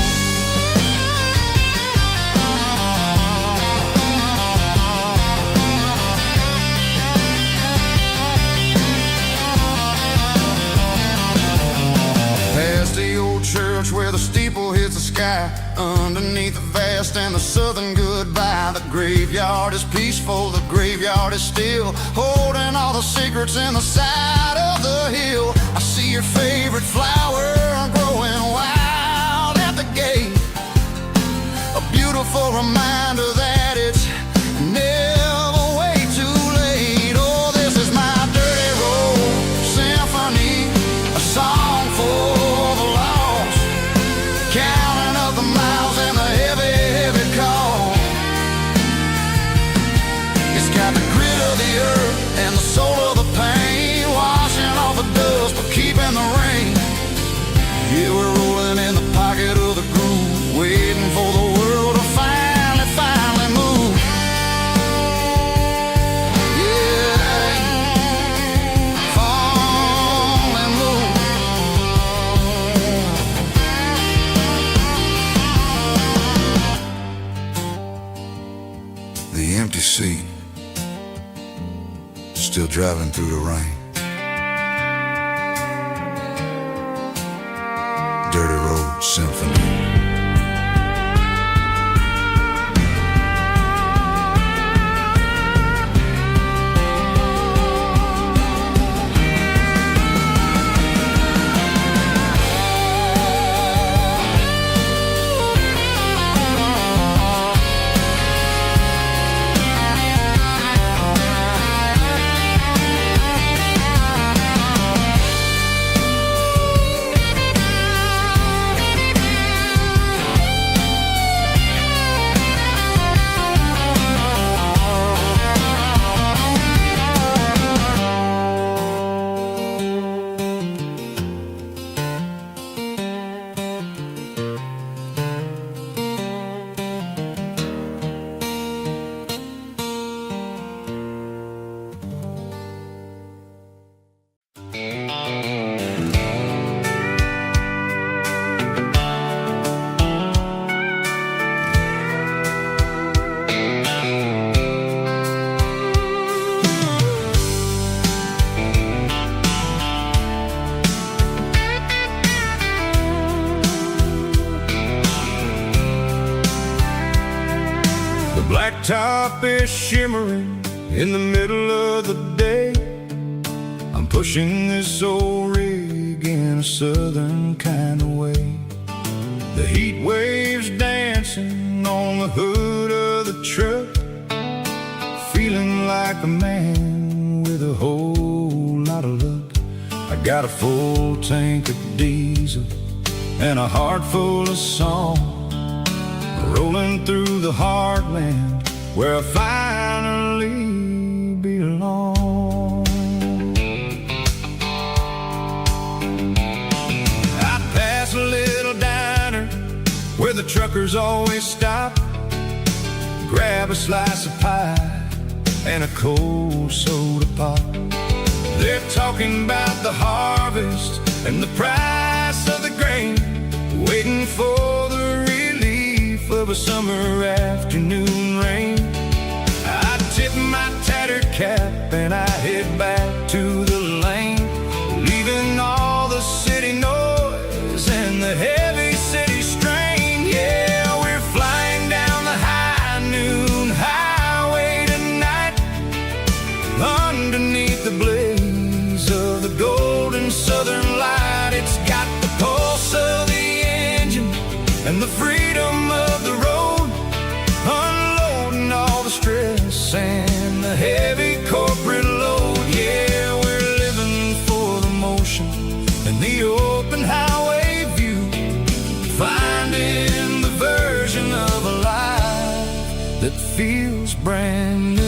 Past the old church where the steeple hits the sky, underneath the vast and the southern goodbye. The graveyard is peaceful, the graveyard is still, holding all the secrets in the side of the hill. I see your favorite flower growing wild at the gate, a beautiful reminder that it's never way too late. Oh, this is my dirty road symphony, a song for the lost, counting up the miles and the heavy, heavy call. It's got the grit of the earth and the soul of the pain, washing off the dust but keeping the rain. Yeah, we're rolling in the pocket of the groove, waiting for the world to finally move. Yeah, finally move. The empty seat, still driving through the rain. Dirty road symphony. Blacktop is shimmering in the middle of the day. I'm pushing this old rig in a southern kind of way. The heat waves dancing on the hood of the truck, feeling like a man with a whole lot of luck. I got a full tank of diesel and a heart full of song, rolling through the heartland where I finally belong. I pass a little diner where the truckers always stop, grab a slice of pie and a cold soda pop. They're talking about the harvest and the price of the grain, waiting for the relief of a summer afternoon rain. I tip my tattered cap and I head back to the lane, leaving all the city noise and the heavy city strain. Yeah, we're flying down the high noon highway tonight, underneath the blaze of the golden southern light. It's got the pulse of the engine and the freedom of the road, unloading all the stress and the heavy corporate load. Yeah, we're living for the motion and the open highway view, finding the version of a life that feels brand new.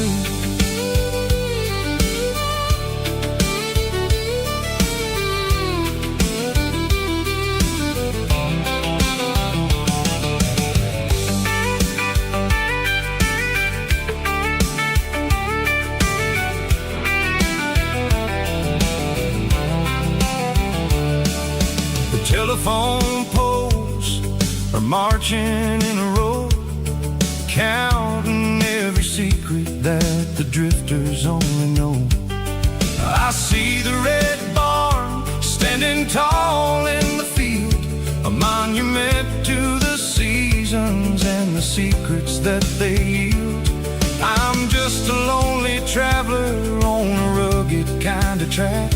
Telephone poles are marching in a row, counting every secret that the drifters only know. I see the red barn standing tall in the field, a monument to the seasons and the secrets that they yield. I'm just a lonely traveler on a rugged kind of track,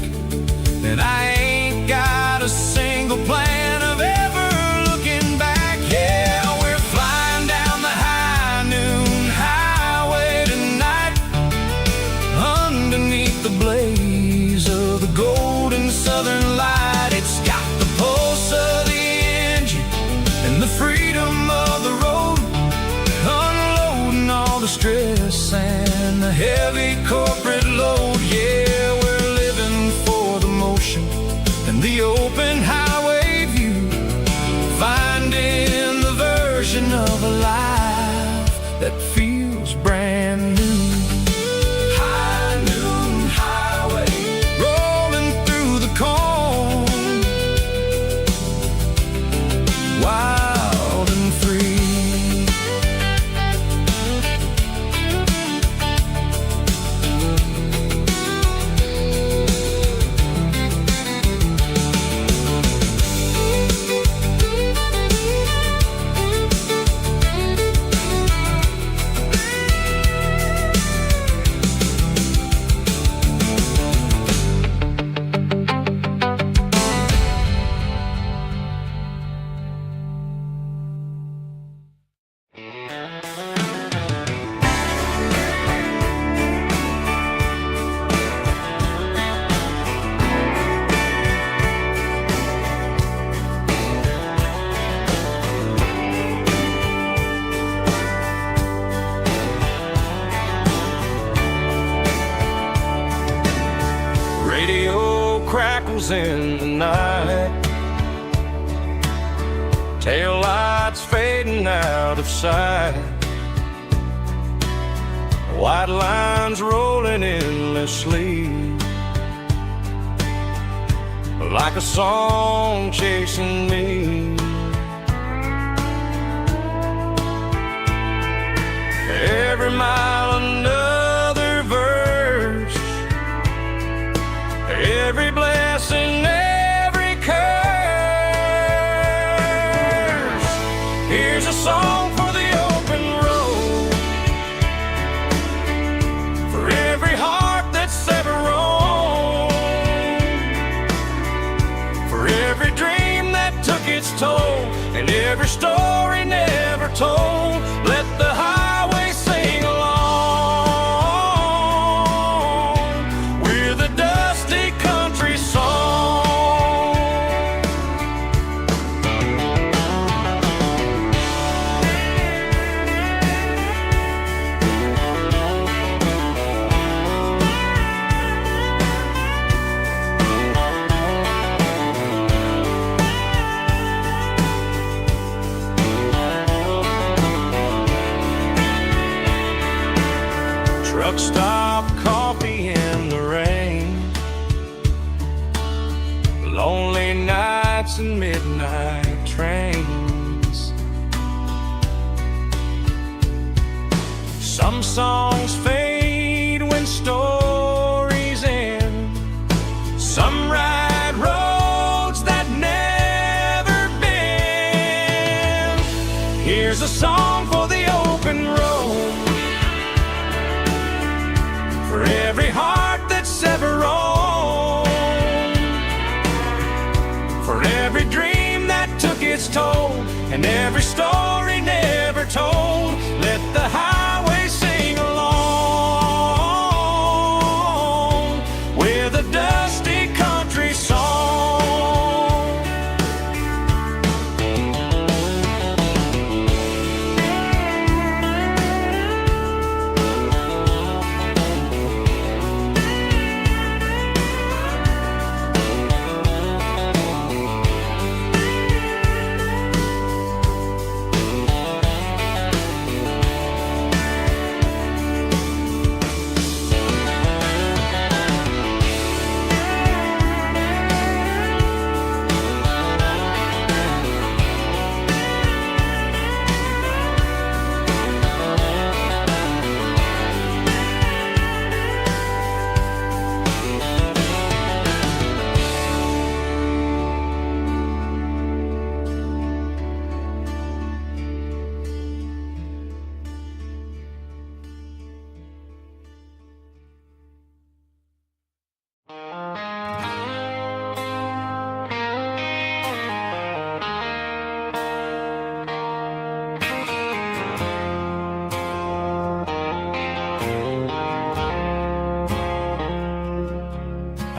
and I ain't got a single plan of ever looking back. Yeah, we're flying down the high noon highway tonight, underneath the blaze of the golden southern light. It's got the pulse of the engine and the freedom of the road, unloading all the stress and the heavy corporate load. Yeah, we're living for the motion and the open highway view, finding the version of a life that feels brand new. High noon highway, rolling through the corn, wild and free. Crackles in the night, tail lights fading out of sight, white lines rolling endlessly, like a song chasing me. Every mile another verse, every blessing, every curse. Here's a song for the open road, for every heart that's ever roamed, for every dream that took its toll, and every story never told. Let the highway sing along with a dusty country song. and every story never told. Let the highway sing along with a dusty country song.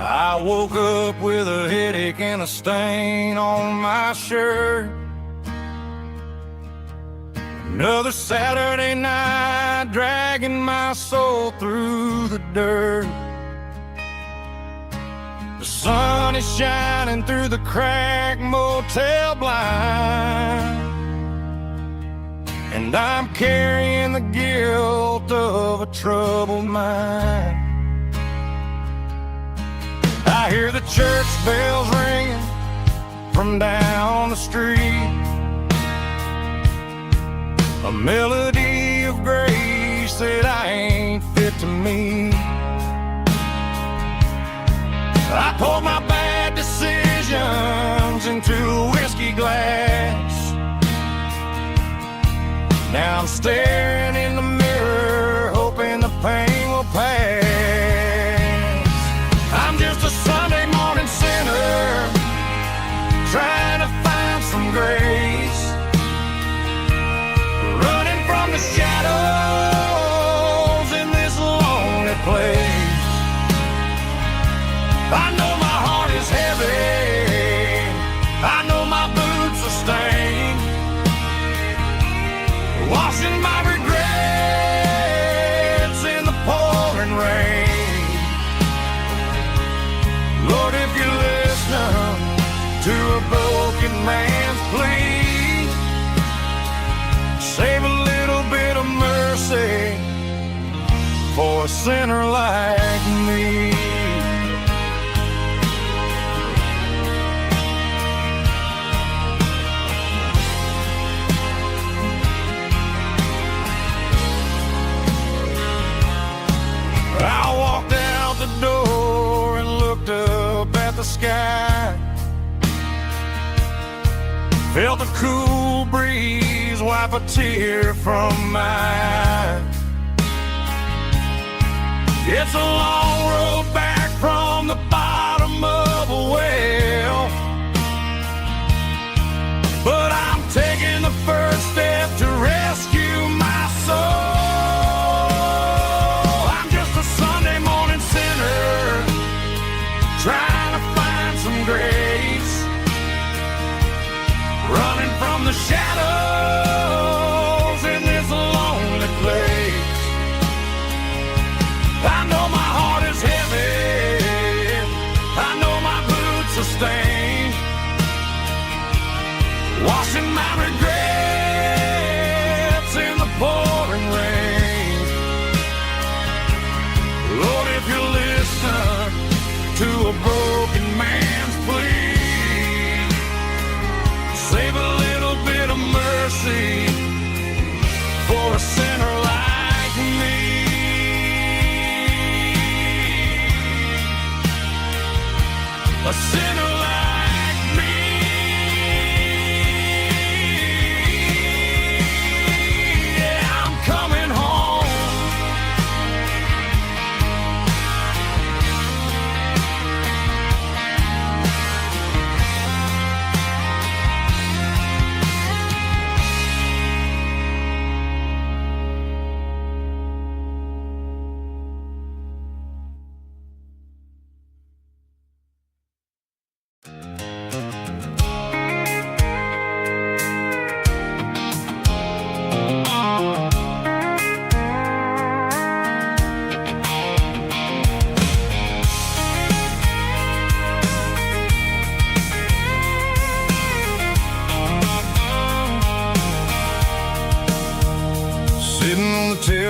I woke up with a headache and a stain on my shirt. Another Saturday night dragging my soul through the dirt. The sun is shining through the cracked motel blind, and I'm carrying the guilt of a troubled mind. I hear the church bells ringing from down the street, a melody of grace that I ain't fit to meet. I poured my bad decisions into a whiskey glass. Now I'm staring in the mirror, hoping the pain will pass. I'm just a Sunday morning sinner, trying to find some grace, running from the shadows in this lonely place. I know my heart is heavy, I know my boots are stained, washing my regrets in the pouring rain. Lord, if you're listening to a broken man's plea, save a little bit of mercy for a sinner like me. I walked out the door and looked up at the sky, felt the cool breeze wipe a tear from my eye. It's a long road back from the bottom of a well, but I'm taking the first step to rescue my soul. Trying to find some grace, running from the shadows in this lonely place. I know my heart is heavy, I know my boots are stained, washing my regrets in the pouring rain. Lord, if you're listening to a broken man's plea, save a little bit of mercy for a sinner like me. A sinner like me. Yeah, I'm coming home.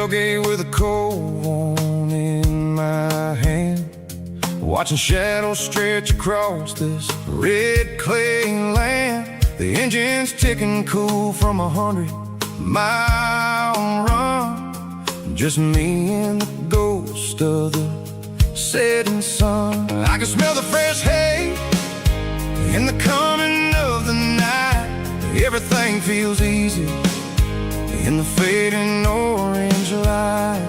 tailgate with a cold one in my hand, watching shadows stretch across this red clay land. The engine's ticking cool from 100-mile run. Just me and the ghost of the setting sun. I can smell the fresh hay in the coming of the night. Everything feels easy in the fading orange light.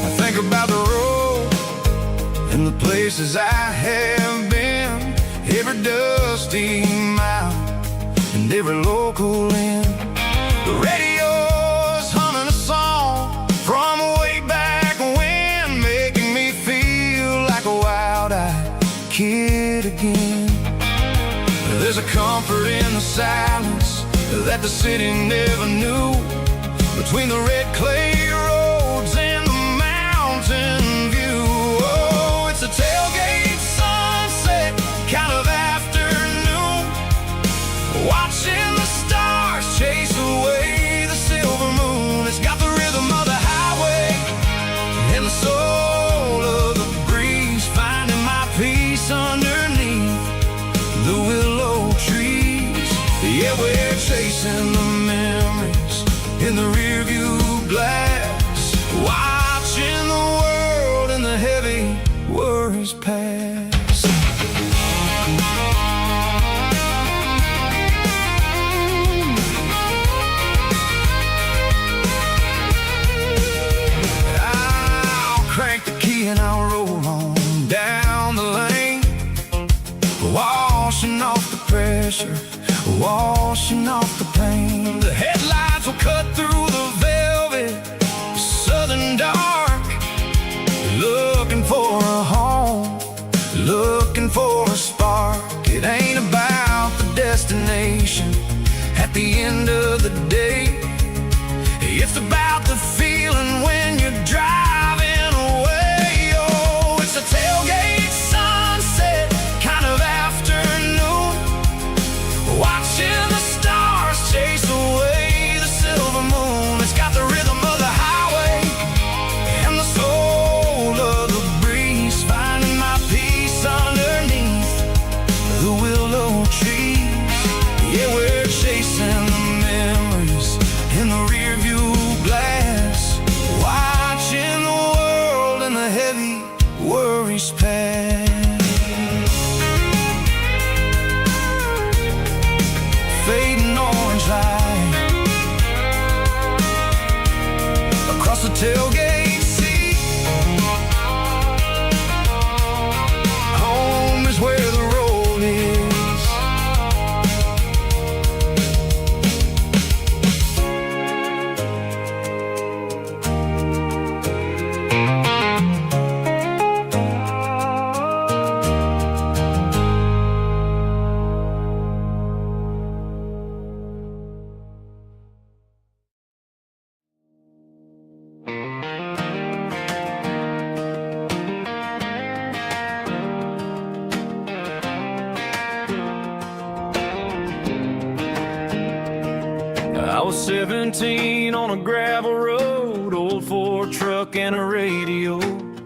I think about the road and the places I have been, every dusty mile and every local inn. The radio's humming a song from way back when, making me feel like a wild-eyed kid again. There's a comfort in the silence that the city never knew, between the red clay roads and the mountain view. Oh, it's a tailgate sunset kind of afternoon, watching the stars chase away the silver moon. It's got the rhythm of the highway and the soul of the breeze, finding my peace underneath the willow trees. Yeah, we're chasing the memories in the rearview glass, watching the world and the heavy worries pass. I'll crank the key and I'll roll on down the lane, washing off the pressure, washing off the pain. The headlights will cut through the velvet southern dark, looking for a home, looking for a spark. It ain't about the destination at the end of the day, it's about the feeling when you're driving away. Oh, it's a tailgate sunset kind of afternoon, watching the stars chase away the silver moon. It's got the rhythm of the highway and the soul of the breeze, finding my peace underneath the willow trees. Yeah, we're chasing the memories in the rearview glass, watching the world and the heavy worries pass. Fading orange light across the tailgate seat. Home is where the road is. I was 17 on a gravel road, old Ford truck and a radio,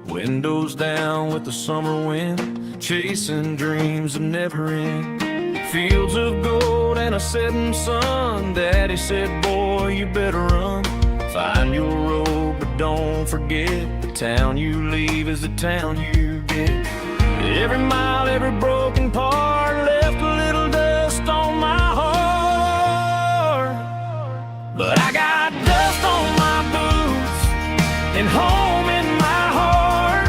windows down with the summer wind, chasing dreams that never end. Fields of gold and a setting sun, Daddy said, boy, you better run. Find your road, but don't forget, the town you leave is the town you get. Every mile, every broken part left a little dust on my heart. But I got dust on my boots and home in my heart.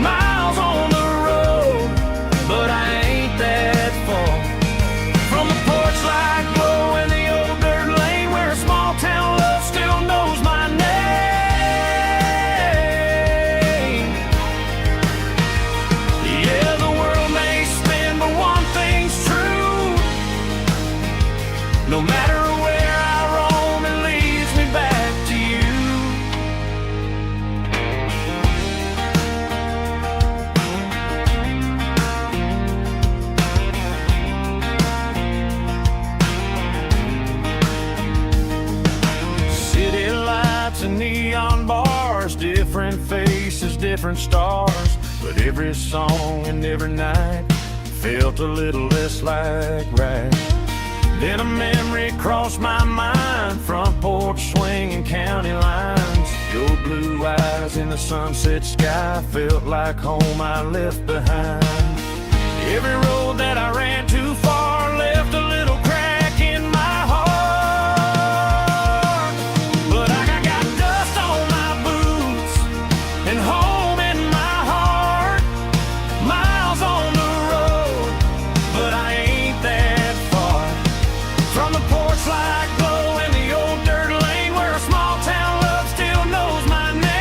Miles on the road, but I ain't that far from the porch light glow in the old dirt lane, where a small town love still knows my name. Yeah, the world may spin, but one thing's true: no matter where I roam, it leads different faces, different stars, but every song and every night felt a little less like right. Then a memory crossed my mind, front porch swinging county lines. Your blue eyes in the sunset sky felt like home I left behind. Every road that I ran too far left a little crack in my heart. But I got dust on my boots and home in my heart. Miles on the road, but I ain't that far from the porch light glow and the old dirt lane where a small town love still knows my name.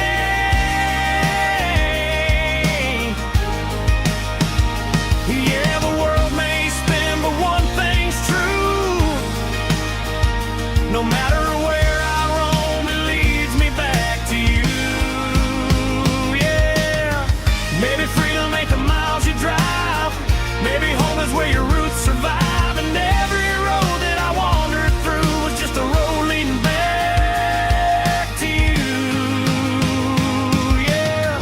Yeah, the world may spin, but one thing's true. No matter where I roam, it leads me back to you. Yeah, maybe freedom ain't the miles you drive. Maybe home is where your roots survive. And every road that I wandered through was just a road leading back to you. Yeah.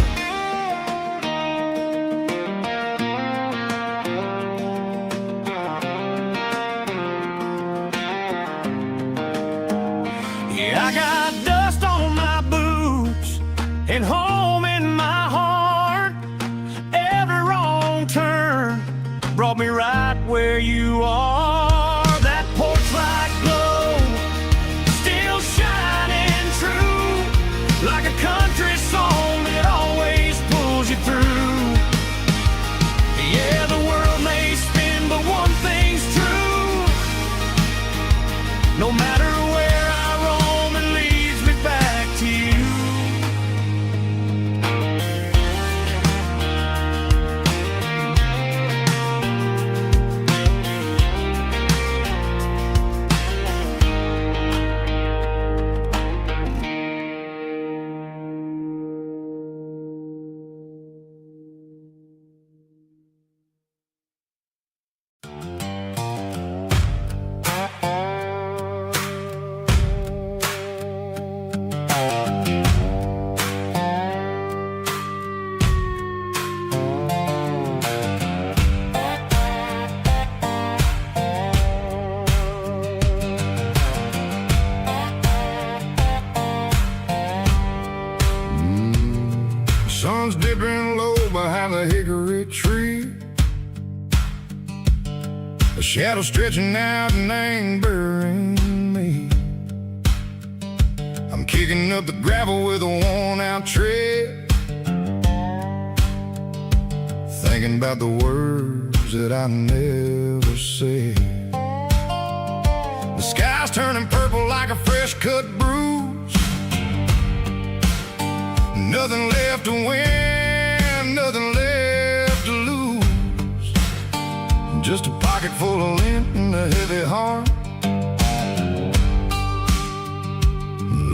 Yeah, I got dust on my boots and home in my heart. Every wrong turn brought me right where you are. That porch light glow still shining true, like a country song that always pulls you through. Yeah, the world may spin, but one thing's true. No matter where I roam, it leads me back to you. Sun's dipping low behind the hickory tree. A shadow stretching out and angering me. I'm kicking up the gravel with a worn-out tread, thinking about the words that I never said. The sky's turning purple like a fresh-cut bruise. Nothing left to win, nothing left to lose. Just a pocket full of lint and a heavy heart,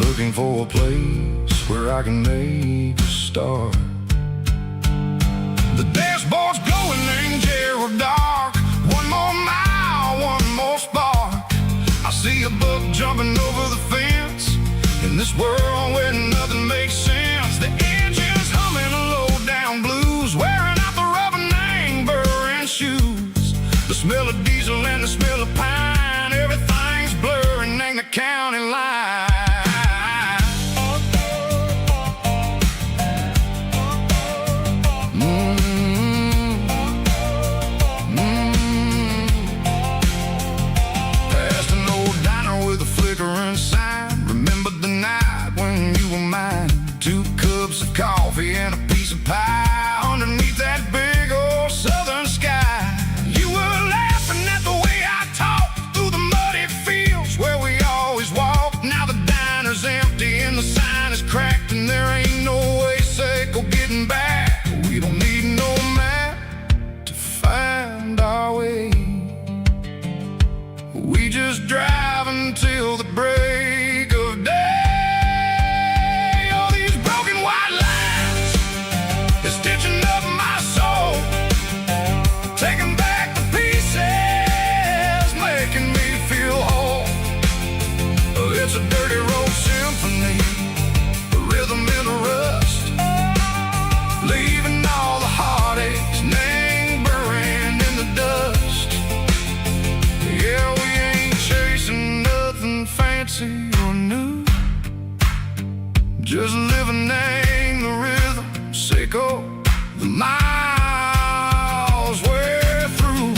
looking for a place where I can make a start. The dashboard's glowing in Gerald dark. One more mile, one more spark. I see a buck jumping over the fence in this world where nothing makes sense. The engine's humming a low-down blues, wearing out the rubber-name burring shoes. The smell of diesel and the smell of pine, everything's blurring in the county line. Past an old diner with a flickering sign. Remember the night when you were mine. 2 cups of coffee and a piece of pie underneath that big old southern sky. You were laughing at the way I talked through the muddy fields where we always walked. Now the diner's empty and the sign is cracked, and there ain't no way safe of getting back. We don't need no map to find our way. We just drive until the break of day. All these broken white lines, it's sickle, the miles wear through.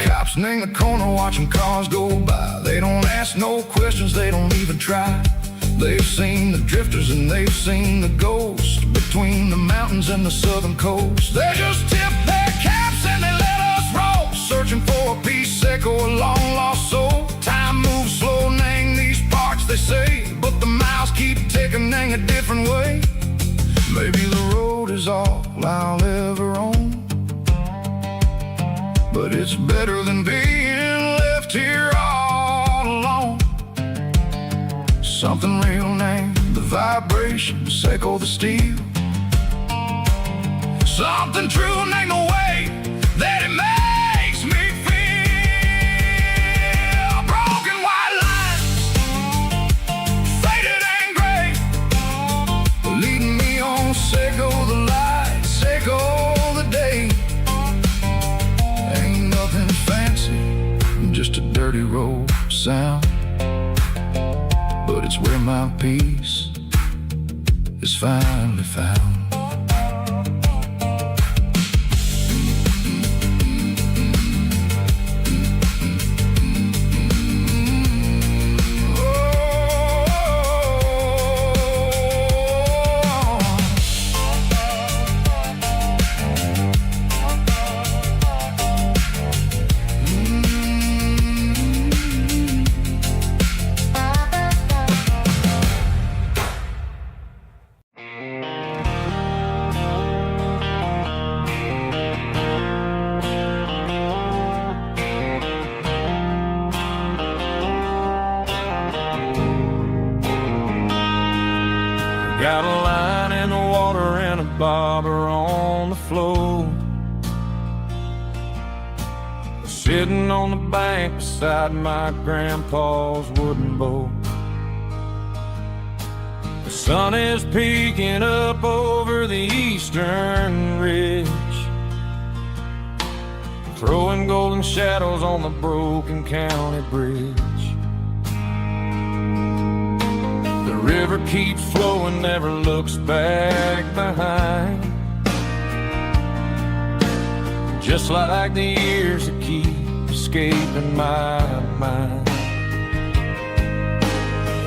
Cops in the corner watching cars go by. They don't ask no questions, they don't even try. They've seen the drifters and they've seen the ghosts between the mountains and the southern coast. They just tip their caps and they let us roll, searching for a piece seco, a long lost soul. Time moves slow, nang these parts they say, but the miles keep ticking, nang a different way. Maybe the road is all I'll ever own, but it's better than being left here all alone. Something real named the vibration, seco the steel. Something true named the way that it makes me feel. Broken white lines, faded and gray, leading me on, seco the light, seco the day. Ain't nothing fancy, just a dirty road sound, but it's where my peace is finally found. Got a line in the water and a bobber on the floor, sitting on the bank beside my grandpa's wooden boat. The sun is peeking up over the eastern ridge, throwing golden shadows on the broken county bridge. The river keeps flowing, never looks back behind, just like the years that keep escaping my mind.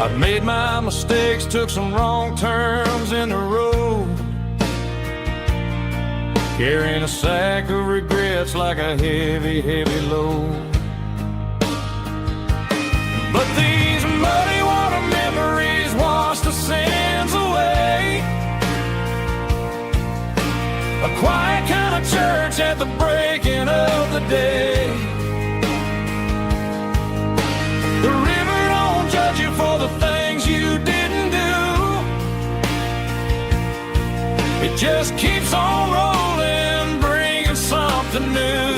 I've made my mistakes, took some wrong turns in the road, carrying a sack of regrets like a heavy, heavy load. But these muddy water memories wash the sins away. A quiet kind of church at the breaking of the day. The river don't judge you for the things you didn't do. It just keeps on rolling, bringing something new.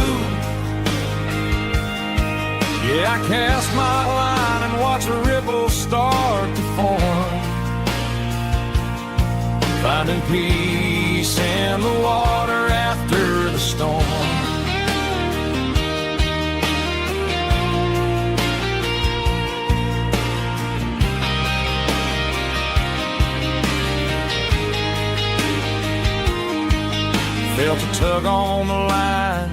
Yeah, I cast my line and watch a ripple start to form, finding peace in the water after the storm. Felt a tug on the line,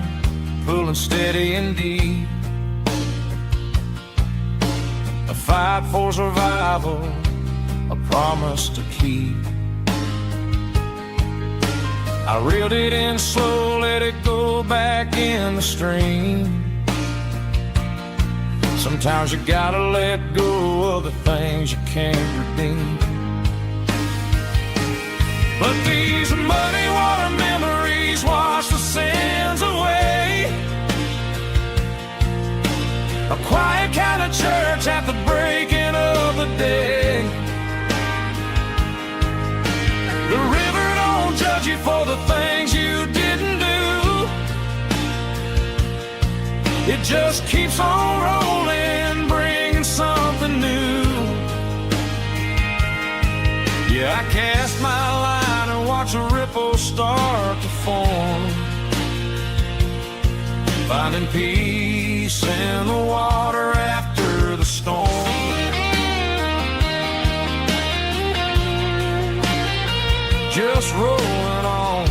pulling steady and deep. A fight for survival, a promise to keep. I reeled it in slow, let it go back in the stream. Sometimes you gotta let go of the things you can't redeem. But these muddy water memories wash the sins away. A quiet kind of church at the breaking of the day. The river don't judge you for the things you didn't do. It just keeps on rolling, bringing something new. Yeah, I cast my line and watch a ripple start to form, finding peace in the water after the storm. just rolling on.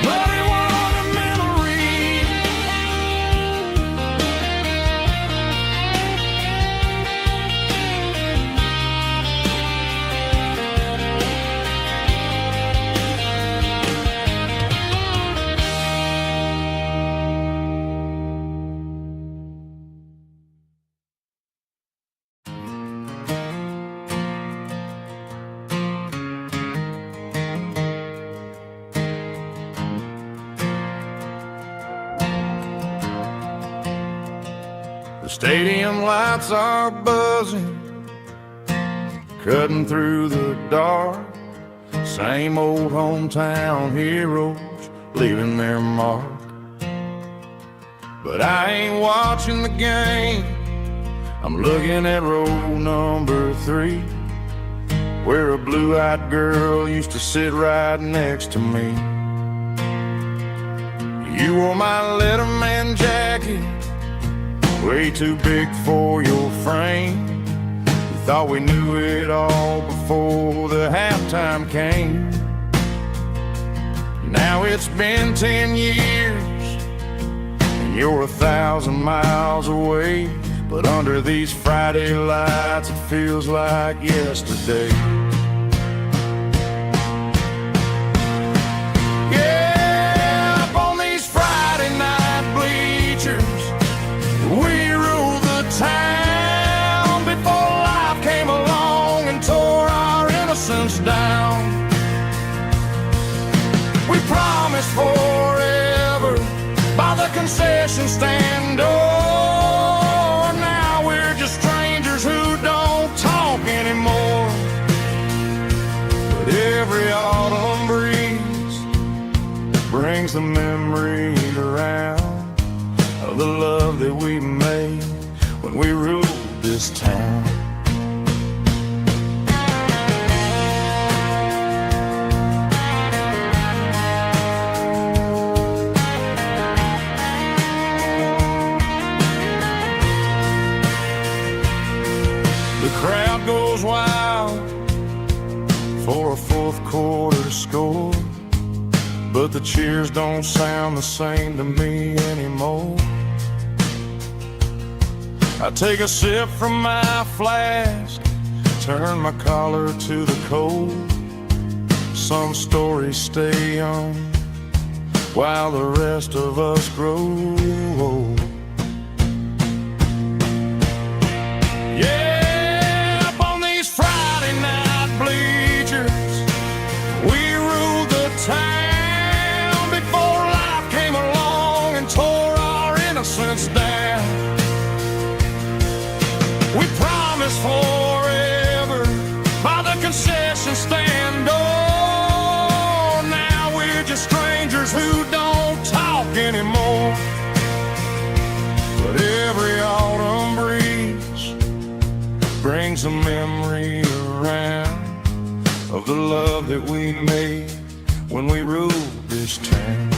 But it was a memory. The stadium lights are buzzing, cutting through the dark. Same old hometown heroes leaving their mark. But I ain't watching the game, I'm looking at row number 3, where a blue-eyed girl used to sit right next to me. You wore my Letterman jacket, way too big for your frame. We thought we knew it all before the halftime came. Now it's been 10 years, and you're 1,000 miles away. But under these Friday lights, it feels like yesterday. Yeah, up on these Friday night bleachers, we ruled the town before life came along and tore our innocence down. We promised forever by the concession stand door. Now we're just strangers who don't talk anymore. But every autumn breeze brings the memory around of the love that we made when we ruled this town. The crowd goes wild for a fourth quarter score, but the cheers don't sound the same to me anymore. I take a sip from my flask, turn my collar to the cold. Some stories stay young while the rest of us grow old. Yeah, up on these Friday night bleachers, we ruled the town before life came along and tore our innocence down. We promised forever by the concession stand door. Now we're just strangers who don't talk anymore. But every autumn breeze brings a memory around of the love that we made when we ruled this town.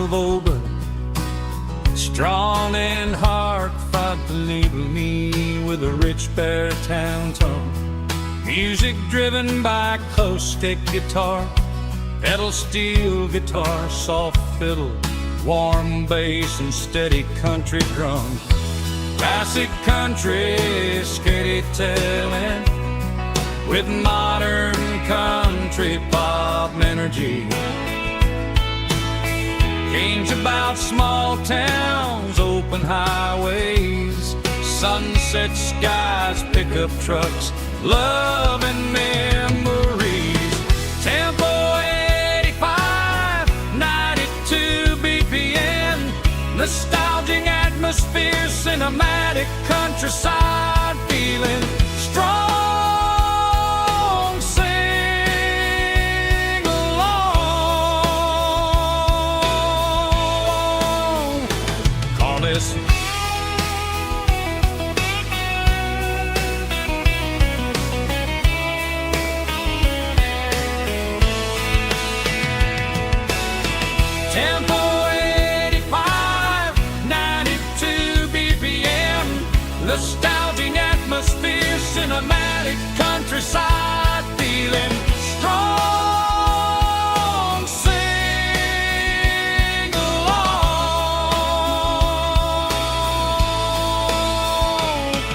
of Oba, strong in heart, fought to label me with a rich baritone tone. Music driven by close stick guitar, pedal steel guitar, soft fiddle, warm bass and steady country drums. Classic country storytelling with modern country pop energy. Games about small towns, open highways, sunset skies, pickup trucks, love and memories. Tempo 85, 92 BPM, nostalgic atmosphere, cinematic countryside feeling strong. Sing along. Call this Tempo 85, 92 BPM, nostalgic atmosphere, cinematic countryside feeling strong. Sing along.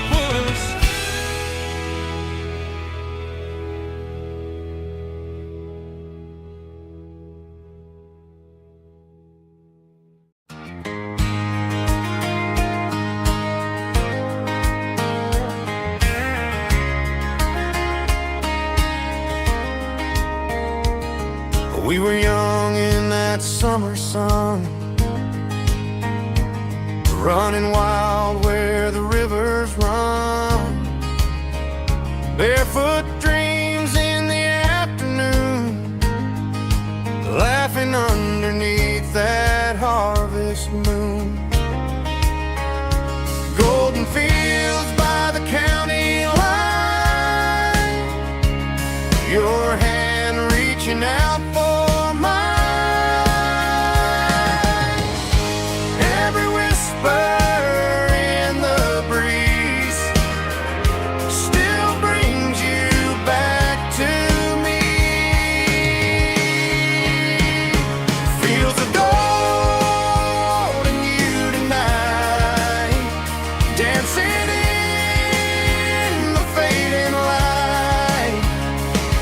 Puss. We were young in that summer sun, running wild where the rivers run, barefoot dreams in the afternoon, laughing underneath that harvest moon. Golden fields by the county line, your hand reaching out for mine. Every whisper in the breeze still brings you back to me. Fields of gold and you tonight, dancing in the fading light.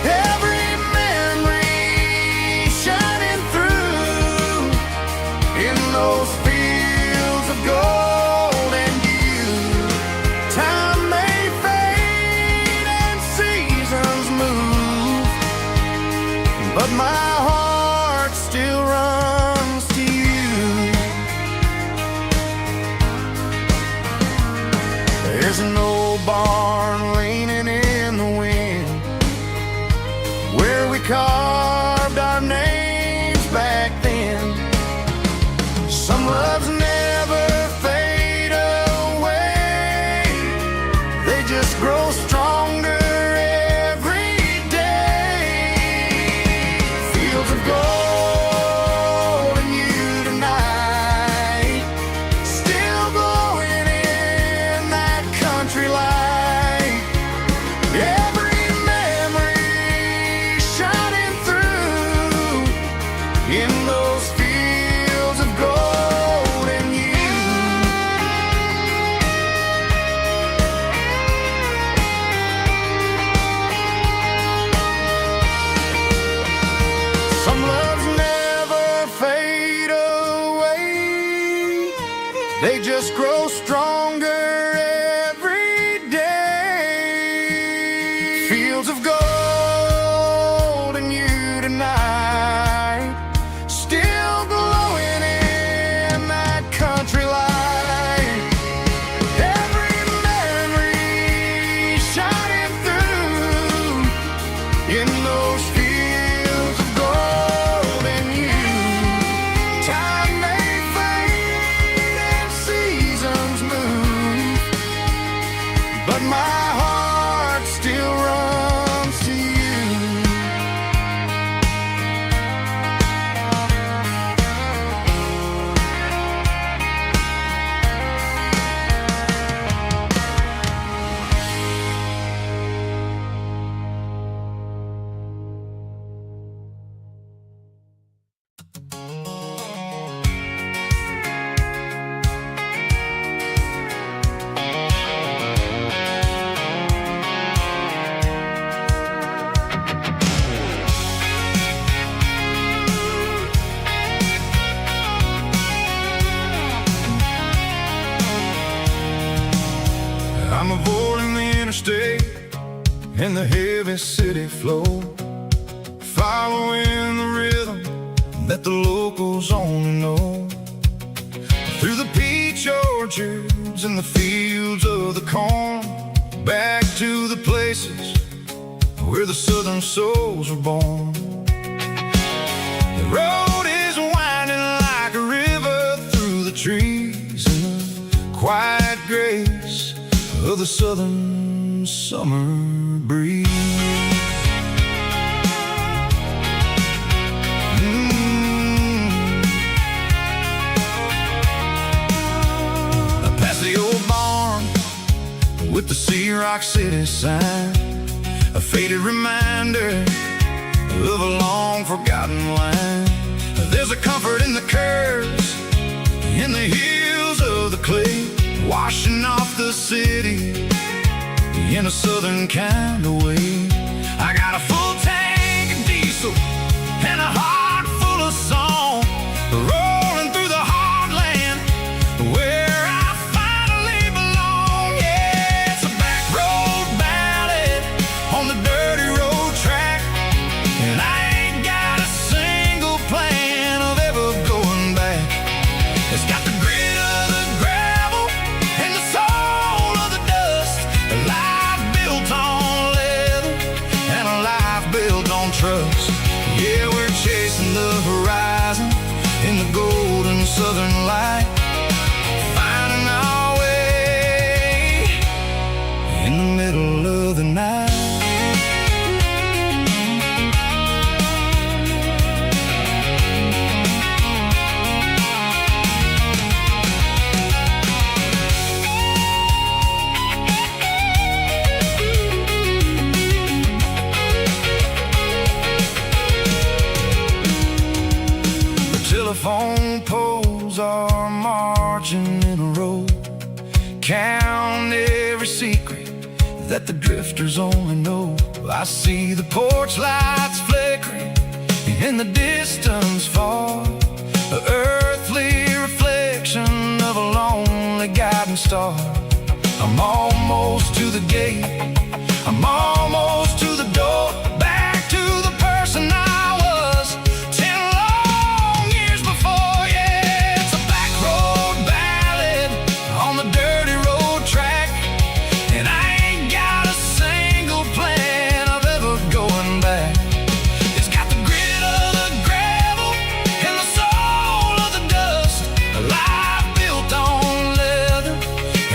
Every memory shining through in those fields of gold and you. Time may fade and seasons move, but my heart still runs to you. There's an old barn leaning in the wind where we carved our names back then. Some loves never fade away, they just grow stronger every day. Fields of gold and you tonight, still glowing in that country light. Every memory shining through in those fields of gold and you. Some loves never fade away, they just grow stronger every day. Fields of gold and you tonight, still glowing in that country light. Every memory shining through in those fields of gold and you. Time may fade and seasons move, I'm avoiding the interstate and the heavy city flow, following the rhythm that the locals only know. Through the peach orchards and the fields of the corn, back to the places where the southern souls were born. The road is winding like a river through the trees in the quiet grace of the southern summer breeze. Past the old barn with the Sea Rock City sign, a faded reminder of a long forgotten line. There's a comfort in the curves, in the hills of the clay, washing off the city in a southern kind of way. I got a full tank of diesel and a heart full of song, rolling through the heartland where I finally belong. Yeah, it's a back road ballad on the dirty road track, and I ain't got a single plan of ever going back. It's got the grit of the gravel and the soul of the dust, a life built on leather and a life built on trust. Yeah, we're chasing the horizon in the golden southern light, finding our way in the middle of the night. Telephone poles are marching in a row, count every secret that the drifters only know. I see the porch lights flickering in the distance far, an earthly reflection of a lonely guiding star. I'm almost to the gate, I'm almost to the door, back to the person I was 10 long years before. Yeah, it's a back road ballad on the dirty road track, and I ain't got a single plan of ever going back. It's got the grit of the gravel and the soul of the dust, a life built on leather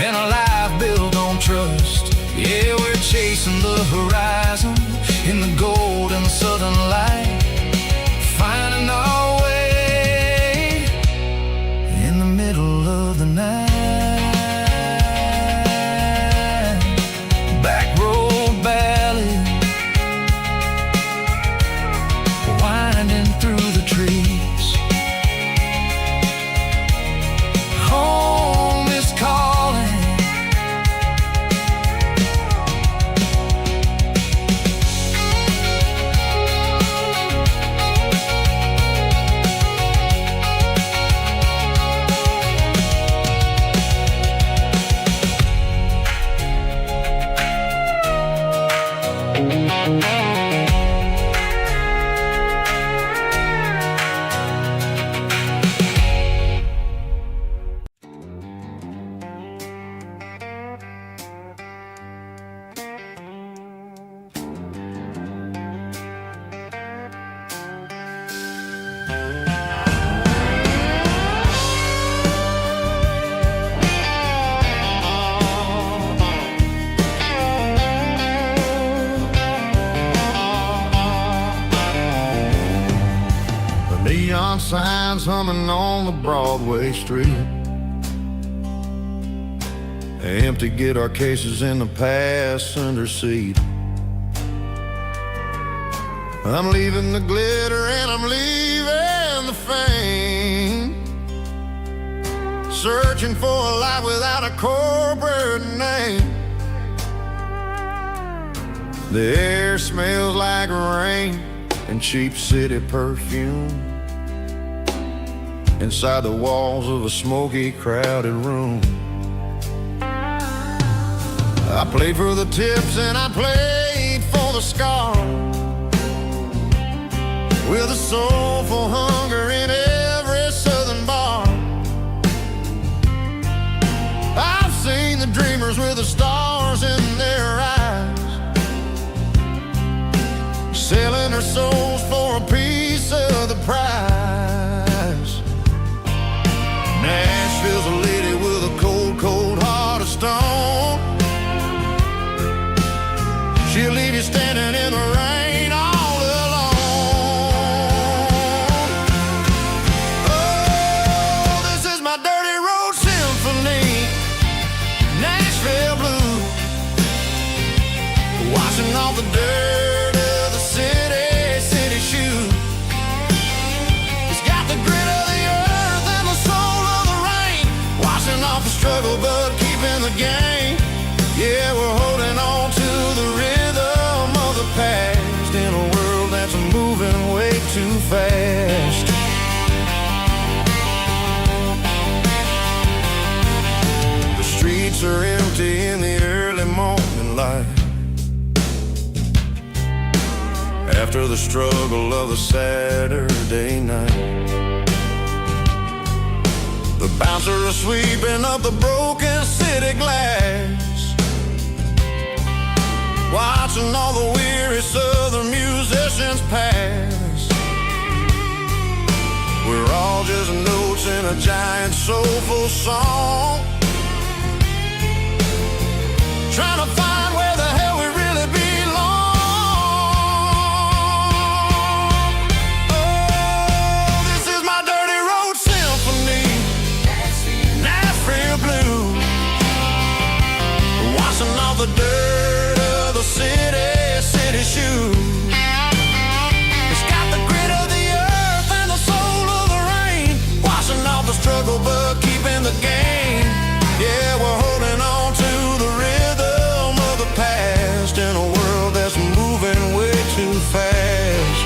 and a life built on trust. Yeah, we're chasing the horizon in the golden southern light, finding our way in the middle of the night. Back road ballad, winding through the trees. Home is calling. Neon signs humming on the Broadway street, empty guitar cases in the passenger seat. I'm leaving the glitter and I'm leaving the fame, searching for a life without a corporate name. The air smells like rain and cheap city perfume inside the walls of a smoky, crowded room. I played for the tips and I played for the scar, with a soulful hunger in every southern bar. I've seen the dreamers with the stars in their eyes, selling their souls for a piece of the prize. Nashville's a lady with a cold, cold heart of stone. She'll leave you standing in the rain all alone. Oh, this is my dirty road symphony, Nashville blues, washing off the dirt of the city shoes. It's got the grit of the earth and the soul of the rain, washing off the struggle but keeping the game. Yeah, we're holding on to the rhythm of the past in a world that's moving way too fast. The streets are empty in the early morning light, after the struggle of the Saturday night. The bouncers are sweeping up the broken city glass, watching all the weary southern musicians pass. We're all just notes in a giant soulful song, trying to find where the hell we really belong. Oh, this is my dirty road symphony, Nashville blues, washing off the dirt of the city shoes. It's got the grit of the earth and the soul of the rain, washing off the struggle but keeping the game. Yeah, we're holding on to the rhythm of the past in a world that's moving way too fast.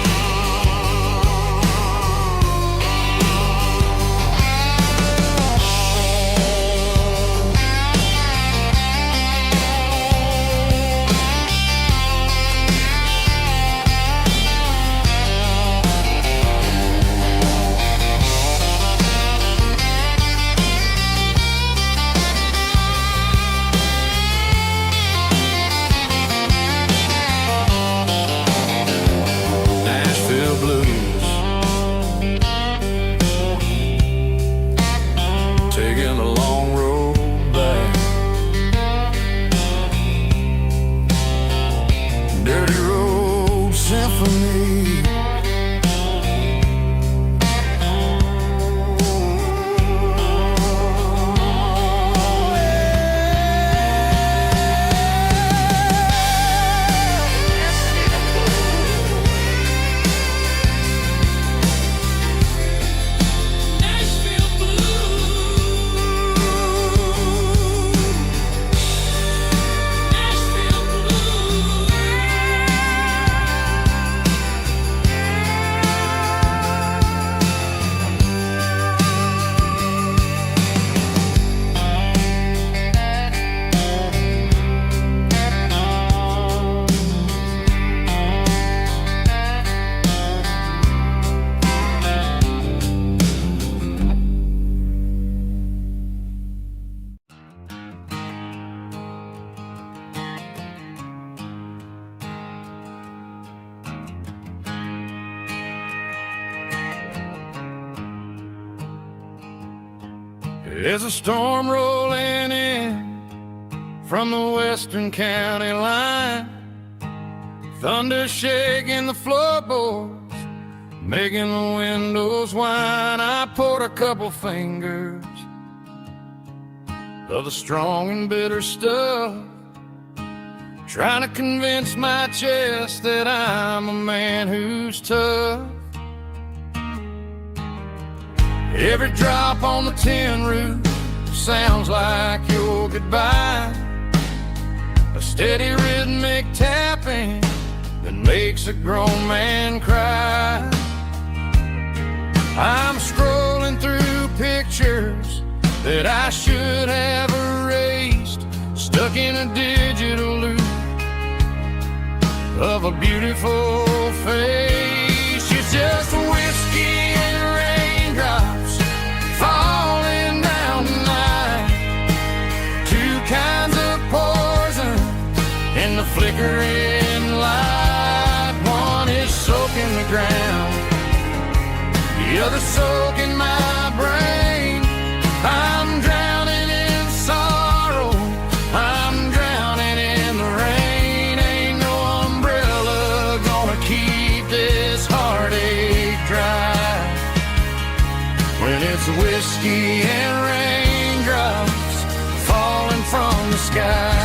Nashville blues, taking a long road back. Dirty road symphony. There's a storm rolling in from the western county line, thunder shaking the floorboards, making the windows whine. I poured a couple fingers of the strong and bitter stuff, trying to convince my chest that I'm a man who's tough. Every drop on the tin roof sounds like your goodbye, a steady rhythmic tapping that makes a grown man cry. I'm scrolling through pictures that I should have erased, stuck in a digital loop of a beautiful face. It's just whiskey and raindrops falling down tonight. Two kinds of poison in the flickering light. One is soaking the ground, the other soaking my brain. I'm drowning in sorrow, I'm drowning in the rain. Ain't no umbrella gonna keep this heartache dry when it's whiskey and raindrops falling from the sky.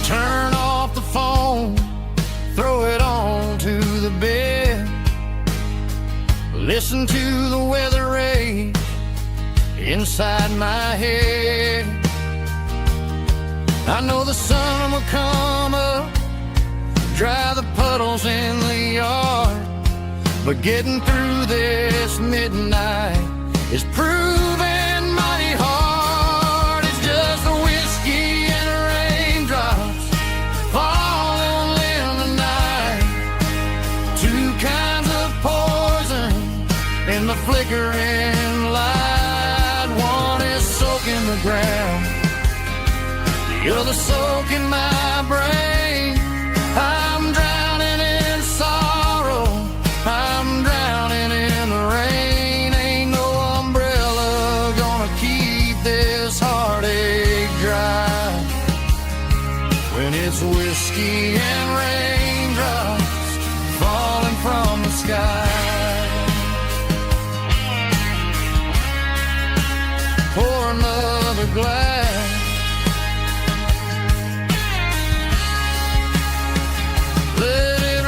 Turn off the phone, throw it on to the bed. Listen to the weather rage inside my head. I know the sun will come up, dry the puddles in the yard, but getting through this midnight is proving mighty hard. It's just the whiskey and raindrops falling in the night. Two kinds of poison in the flickering light. One is soaking the ground, the other soaking my brain. I'm drowning in sorrow, I'm drowning in the rain. Ain't no umbrella gonna keep this heartache dry when it's whiskey and raindrops falling from the sky. Pour another glass, let it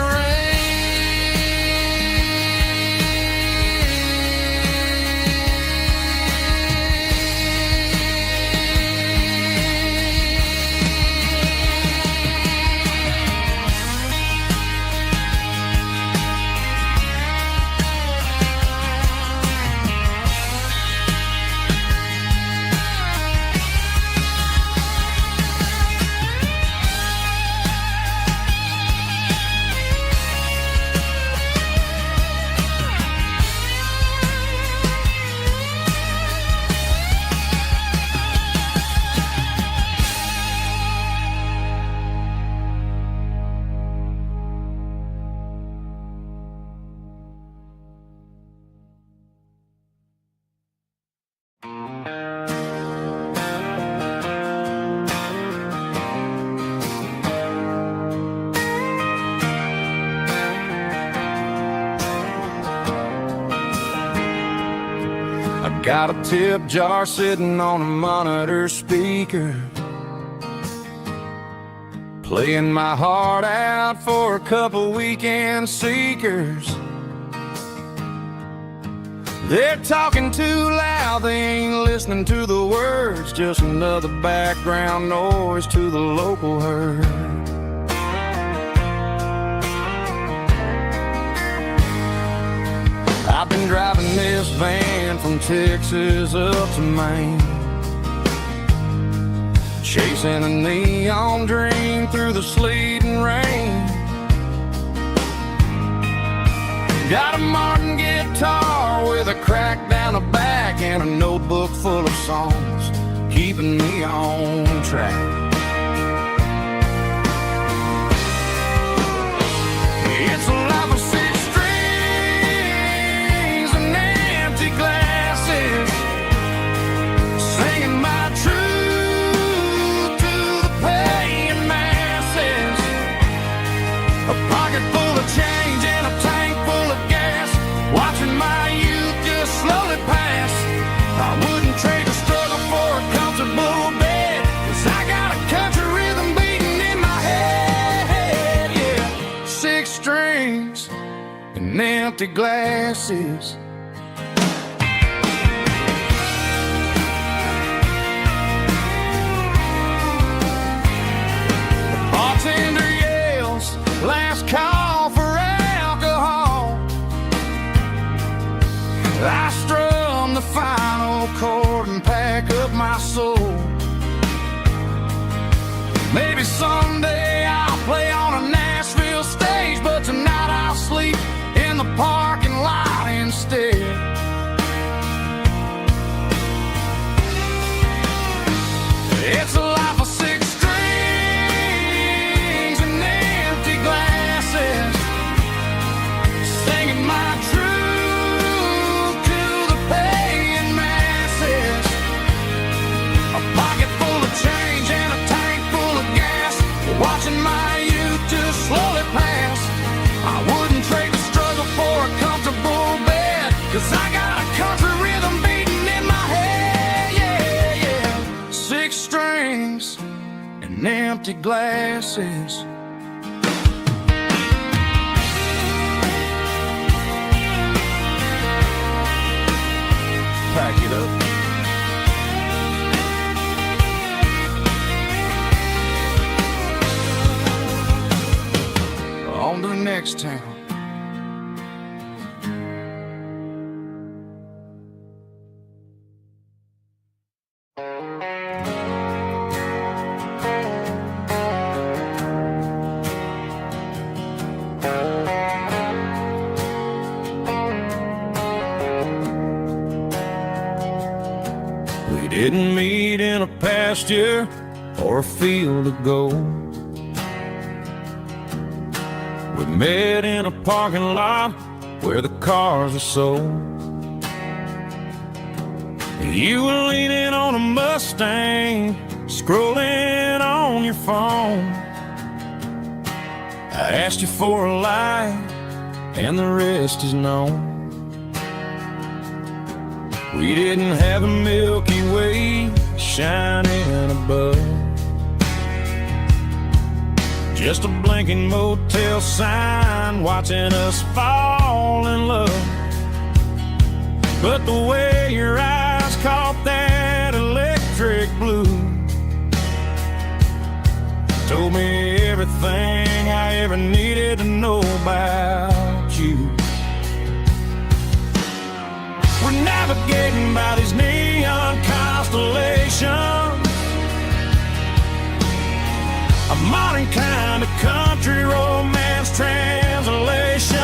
got a tip jar sitting on a monitor speaker, playing my heart out for a couple weekend seekers. They're talking too loud, they ain't listening to the words, just another background noise to the local herd. I've been driving this van from Texas up to Maine, chasing a neon dream through the sleet and rain. Got a Martin guitar with a crack down the back and a notebook full of songs, keeping me on track. It's a life of six strings and empty glasses, singing my truth to the paying masses. A pocket full of change and a tank full of gas, watching my youth just slowly pass. I wouldn't trade the struggle for a comfortable bed, 'cause I got a country rhythm beating in my head. Yeah, six strings and empty glasses. The bartender, yeah, Maybe someday I'll play on a Nashville stage, but tonight I'll sleep in the parking lot instead. It's a life of six strings and empty glasses, singing my truth to the paying masses. A pocket full of change and a tank full of gas, watching my youth just slowly pass. I wouldn't trade the struggle for a comfortable bed, 'cause I got a country rhythm beating in my head, yeah, yeah. Six strings and empty glasses. Pack it up. On to the next town. We didn't meet in a pasture or a field of gold. We met in a parking lot where the cars are sold. You were leaning on a Mustang, scrolling on your phone. I asked you for a light, and the rest is known. We didn't have a Milky Way shining above, just a blinking motel sign watching us fall in love. But the way your eyes caught that electric blue told me everything I ever needed to know about you. We're navigating by these neon constellations, a modern kind of country romance translation.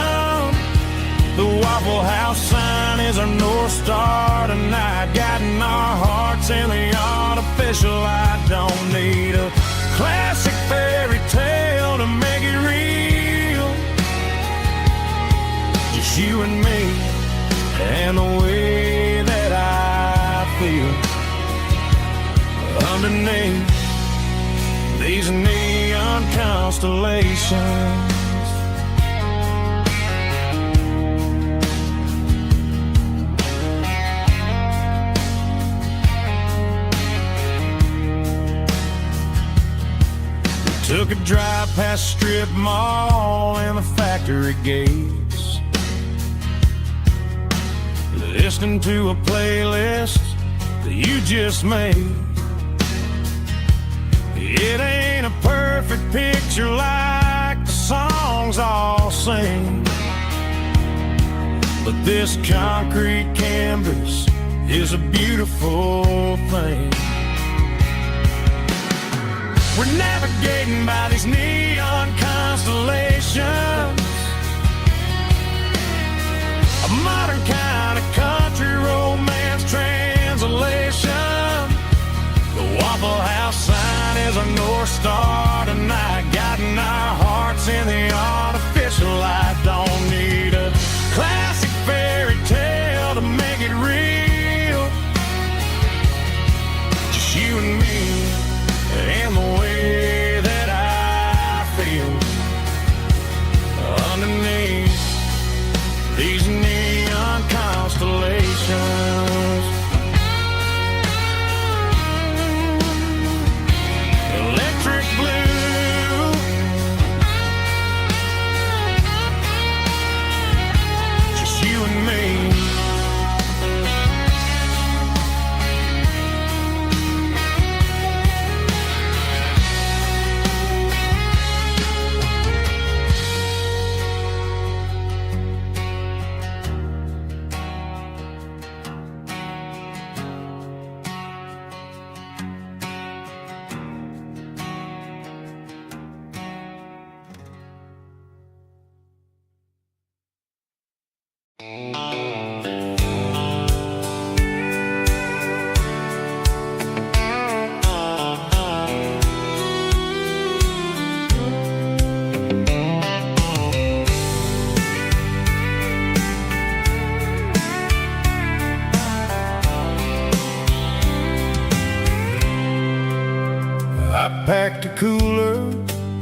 The Waffle House sign is our North Star tonight, guiding our hearts in the artificial light. Don't need a classic fairy tale to make it real, just you and me and the way that I feel underneath these neon constellations. We took a drive past Strip Mall and the factory gates, listening to a playlist that you just made. It ain't a perfect picture like the songs all sing, but this concrete canvas is a beautiful thing. We're navigating by these neon constellations, a modern kind of country romance translation. The Waffle House sign is a North Star tonight, guiding our hearts in the artificial light. Don't need a classic fairy tale to make it real, just you and me and the way that I feel underneath these neon constellations. Electric blue, I packed a cooler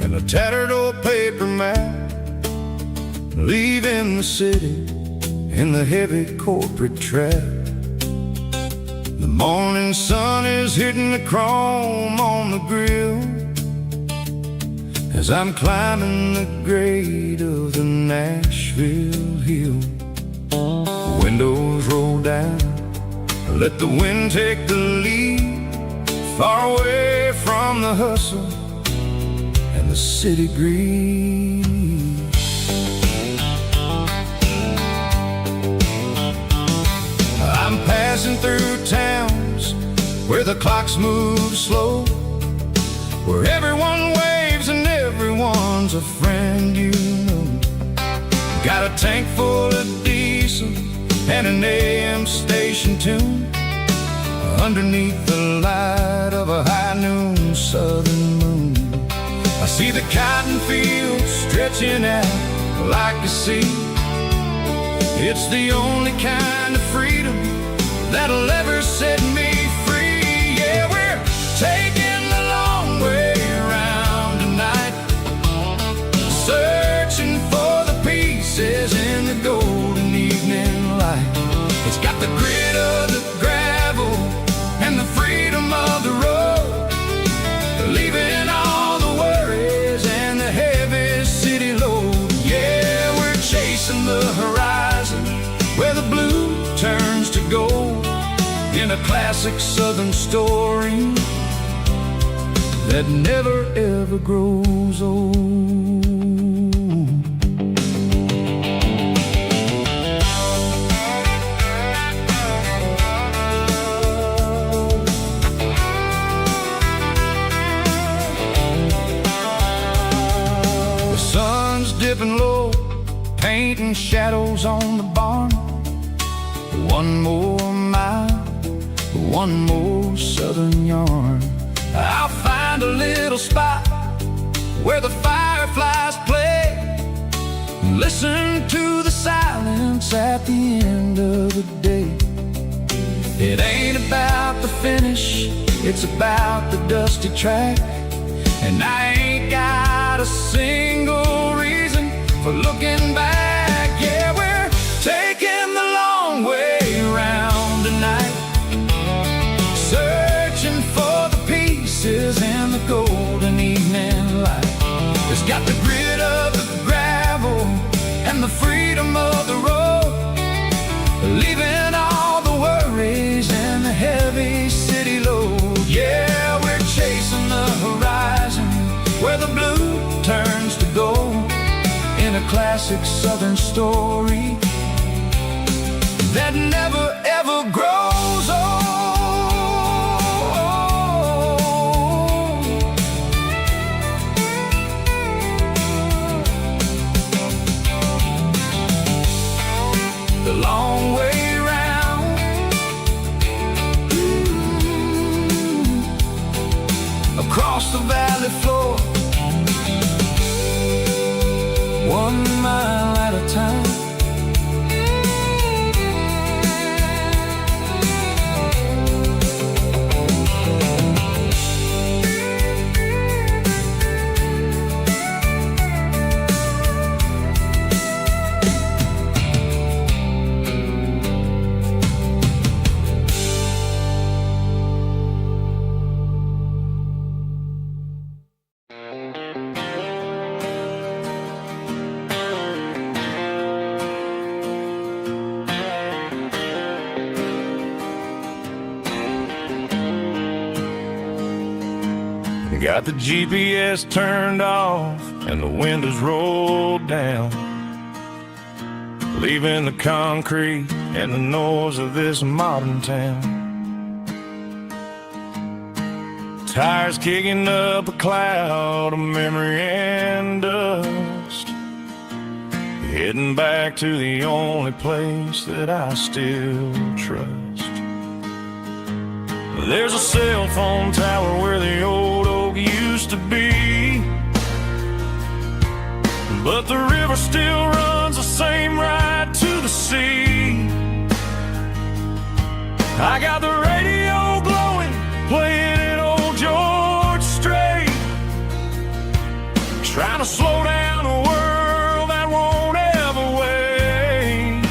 and a tattered old paper map, leaving the city in the heavy corporate trap. The morning sun is hitting the chrome on the grill as I'm climbing the grade of the Nashville hill. Windows roll down, let the wind take the lead, far away from the hustle and the city breeze. I'm passing through towns where the clocks move slow, where everyone waves and everyone's a friend you know. Got a tank full of diesel and an AM station tune underneath the light of a high noon southern moon. I see the cotton fields stretching out like a sea. It's the only kind of freedom that'll ever set me free. Yeah, we're taking the long way around tonight, searching for the pieces in the golden evening light. It's got the grit of the gravel and the freedom of the road, leaving all the worries and the heavy city load. Yeah, we're chasing the horizon where the blue turns to gold, in a classic southern story that never ever grows old. Dipping low, painting shadows on the barn. One more mile, one more southern yarn. I'll find a little spot where the fireflies play, listen to the silence at the end of the day. It ain't about the finish, it's about the dusty track, and I ain't got a single reason for looking back. Yeah, we're taking the long way around tonight, searching for the pieces in the golden evening light. It's got the grit of the gravel and the freedom of the road, leaving all the worries and the heavy city load. Yeah, we're chasing the horizon where the blue turns to gold, in a classic southern story that never ever grows old. The long way round, across the valley floor, 1 mile at a time. Got the GPS turned off and the windows rolled down, leaving the concrete and the noise of this modern town. Tires kicking up a cloud of memory and dust, heading back to the only place that I still trust. There's a cell phone tower where the old oak used to be, but the river still runs the same right to the sea. I got the radio glowing, playing an old George Strait, trying to slow down a world that won't ever wait.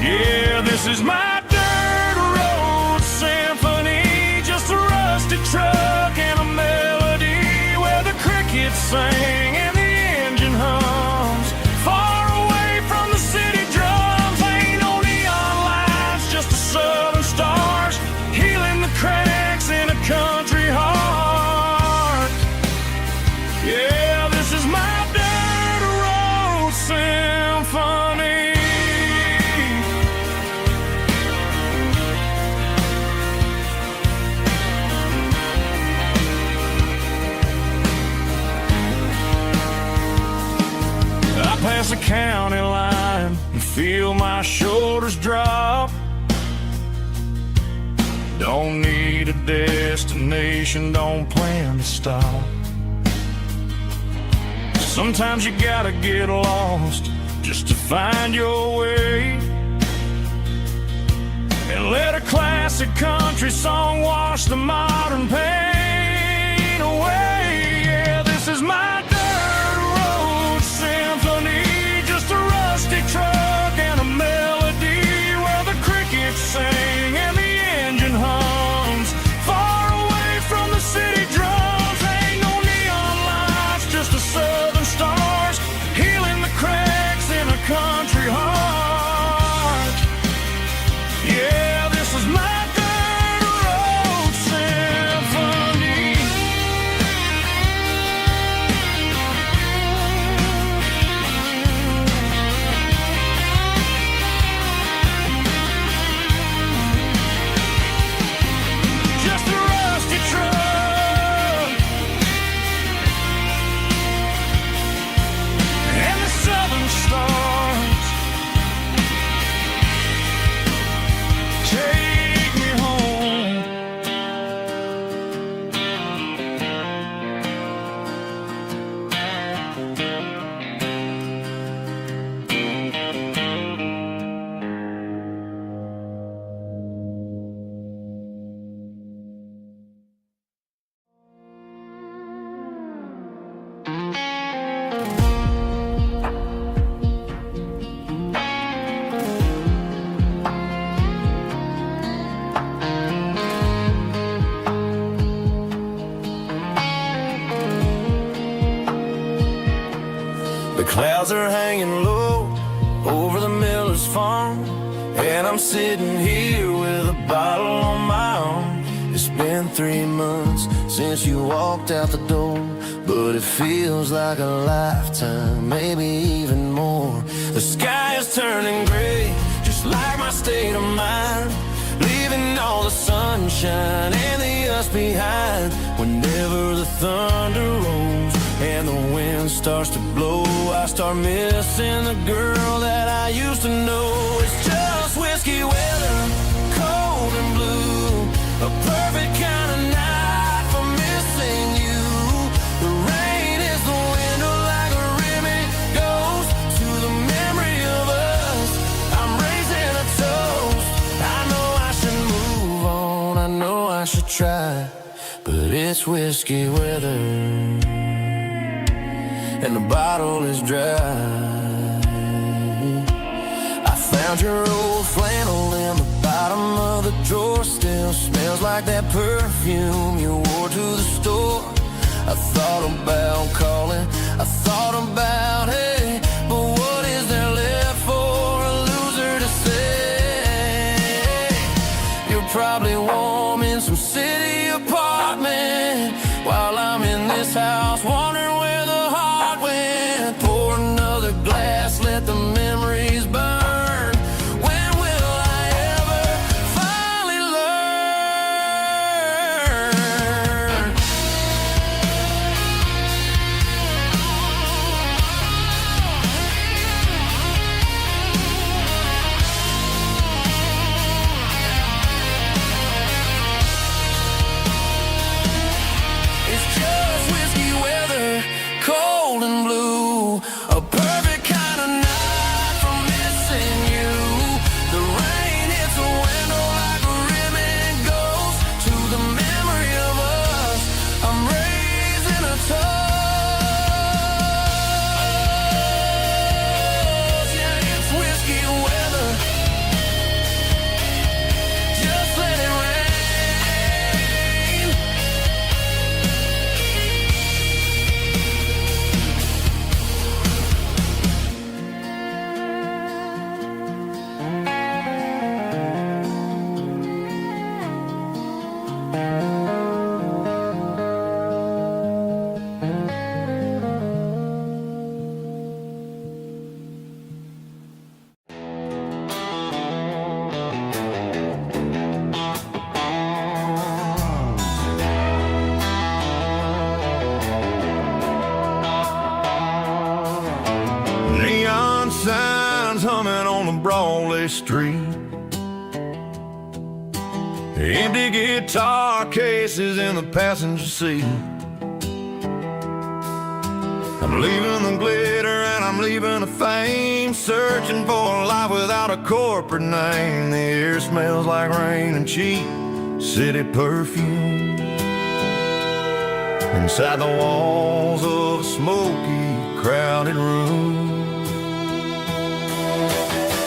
Yeah, this is my dirt road symphony, just a rusty truck and a melody where the crickets sing and the engine hums. Far away from the city drums, ain't no neon lights, just the southern stars healing the cracks in a country heart. Yeah, this is my dirt road symphony. I pass the county line and feel my shoulders drop. Don't need a destination, don't plan to stop. Sometimes you gotta get lost just to find your way, and let a classic country song wash the modern pain away. Yeah, this is my dirt road symphony, just a rusty truck and a melody where the crickets sing and the engine hums. Far away from the city drums, ain't no neon lights, just the southern stars healing the cracks in a country heart. Yeah, this is my dirt road symphony. Just a rusty truck and the southern stars take me home. The clouds are hanging low over the miller's farm, and I'm sitting here with a bottle on my arm. It's been 3 months since you walked out the door, but it feels like a lifetime, maybe even more. The sky is turning gray, just like my state of mind, leaving all the sunshine and the us behind. Whenever the thunder rolls and the wind starts to blow, I start missing the girl that I used to know. It's just whiskey weather, cold and blue, a perfect kind of night for missing you. The rain is the window like a ribbon goes to the memory of us. I'm raising a toast. I know I should move on, I know I should try, but it's whiskey weather and the bottle is dry. I found your old flannel in the bottom of the drawer, still smells like that perfume you wore to the store. I thought about calling, I thought about, hey, but what is there left for a loser to say? You're probably warm in some city apartment while I'm in this house wondering where the heart went. Pour another glass, let the memories burn. When will I ever finally learn? Broadway Street. Empty guitar cases in the passenger seat. I'm leaving the glitter and I'm leaving the fame, searching for a life without a corporate name. The air smells like rain and cheap city perfume. Inside the walls of a smoky, crowded room.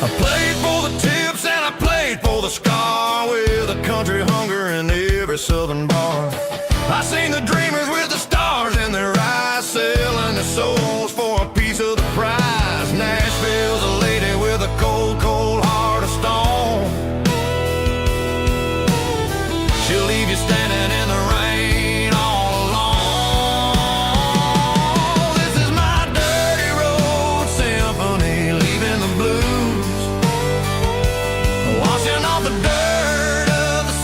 I played for the tips and I played for the scar, with a country hunger in every southern bar. I seen the dreamers with the stars in their eyes, selling their souls for a piece of the prize. Nashville's a lady with a cold, cold heart of stone. She'll leave you standing in the rain all alone. This is my dirty road symphony, leaving the blues, washing off the dirt of the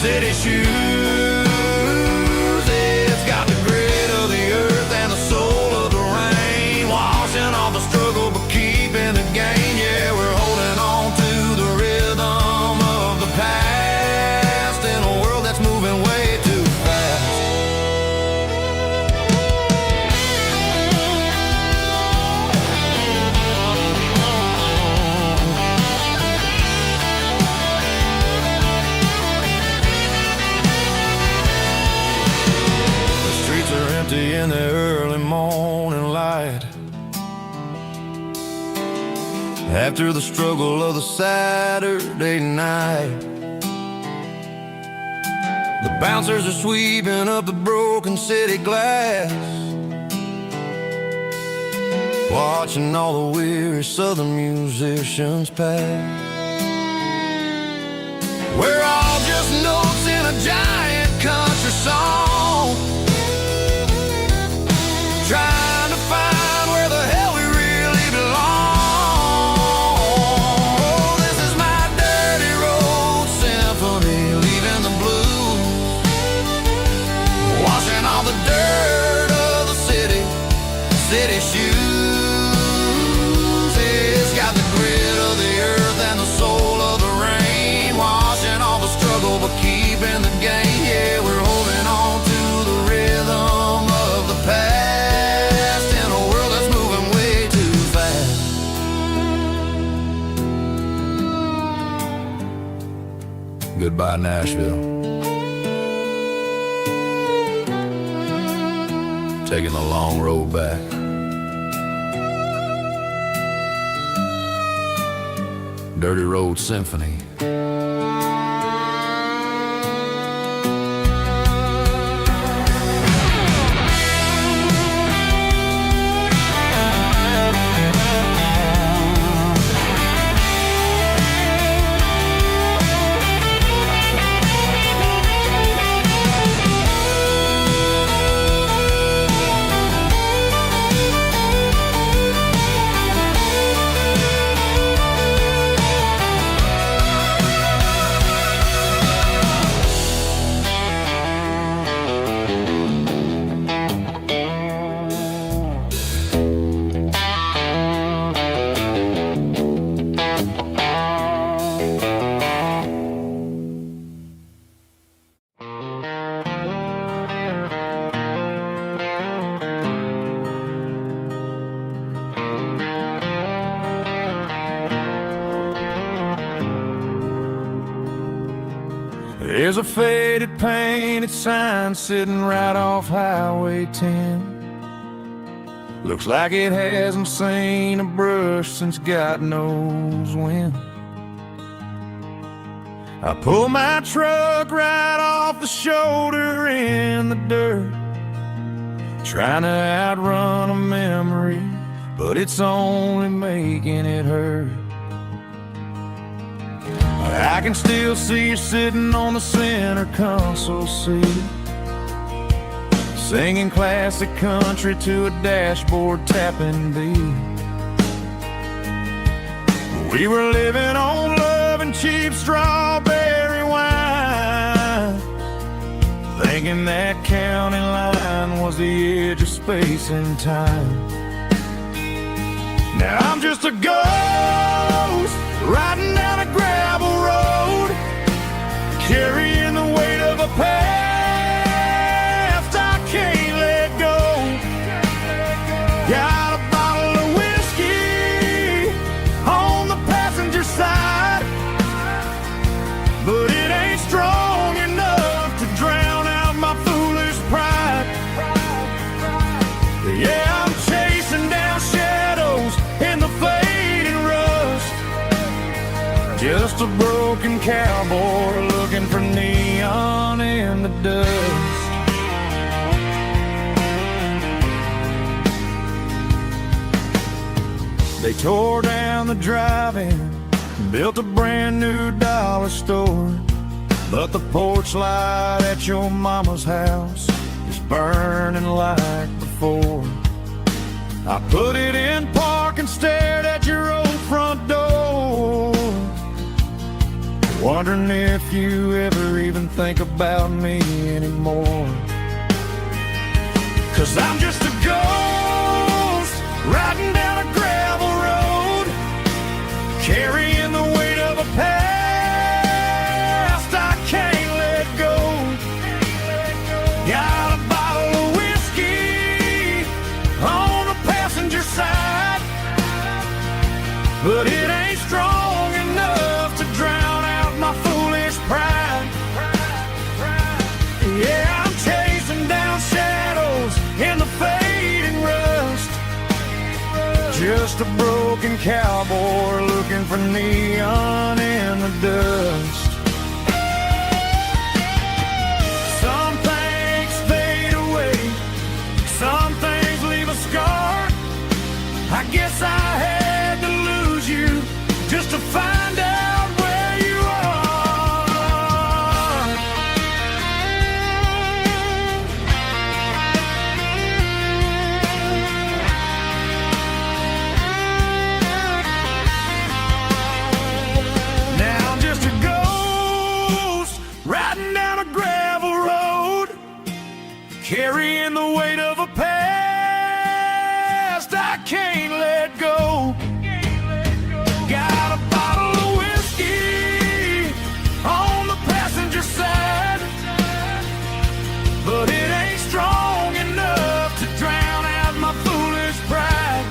city shoes. It's got the grit of the earth and the soul of the rain, washing off the struggle but keeping the gain. Yeah, we're holding on to the rhythm of the past in a world that's moving way too fast. The streets are empty in the early morning light, after the struggle of the Saturday night. The bouncers are sweeping up the broken city glass, watching all the weary southern musicians pass. We're all just notes in a giant country song, trying to find where the hell we really belong. Oh, this is my dirty road symphony, leaving the blues, washing all the dirt of the city shoes. It's got the grit of the earth and the soul of the rain, washing all the struggle but keeping the gain. Yeah, we're holding on to the rhythm of the past in a world that's moving way too fast. Goodbye, Nashville. Taking the long road back. Dirty Road Symphony. There's a faded painted sign sitting right off Highway 10. Looks like it hasn't seen a brush since God knows when. I pull my truck right off the shoulder in the dirt, trying to outrun a memory, but it's only making it hurt. I can still see you sitting on the center console seat, singing classic country to a dashboard tapping beat. We were living on love and cheap strawberry wine, thinking that county line was the edge of space and time. Now I'm just a ghost riding down a gravel road, carrying the weight of a past I can't let go. Got a bottle of whiskey on the passenger side, but it ain't strong enough to drown out my foolish pride. Yeah, I'm chasing down shadows in the fading rust, just a broken cowboy looking for neon in the dust. They tore down the drive-in, built a brand new dollar store, but the porch light at your mama's house is burning like before. I put it in park and stared at your old front door, wondering if you ever even think about me anymore. 'Cause I'm just a ghost riding down a gravel road, carrying the weight of a past I can't let go. Got a bottle of whiskey on the passenger side, but it ain't strong enough to drown out my foolish pride. Yeah, I'm chasing down shadows in the fading rust, just a broken cowboy looking for neon in the dust. Some things fade away, some things leave a scar. I guess I had to lose you just to find out where you are. Now I'm just a ghost riding down a gravel road, carrying the weight of a past I can't let go. Got a bottle of whiskey on the passenger side, but it ain't strong enough to drown out my foolish pride.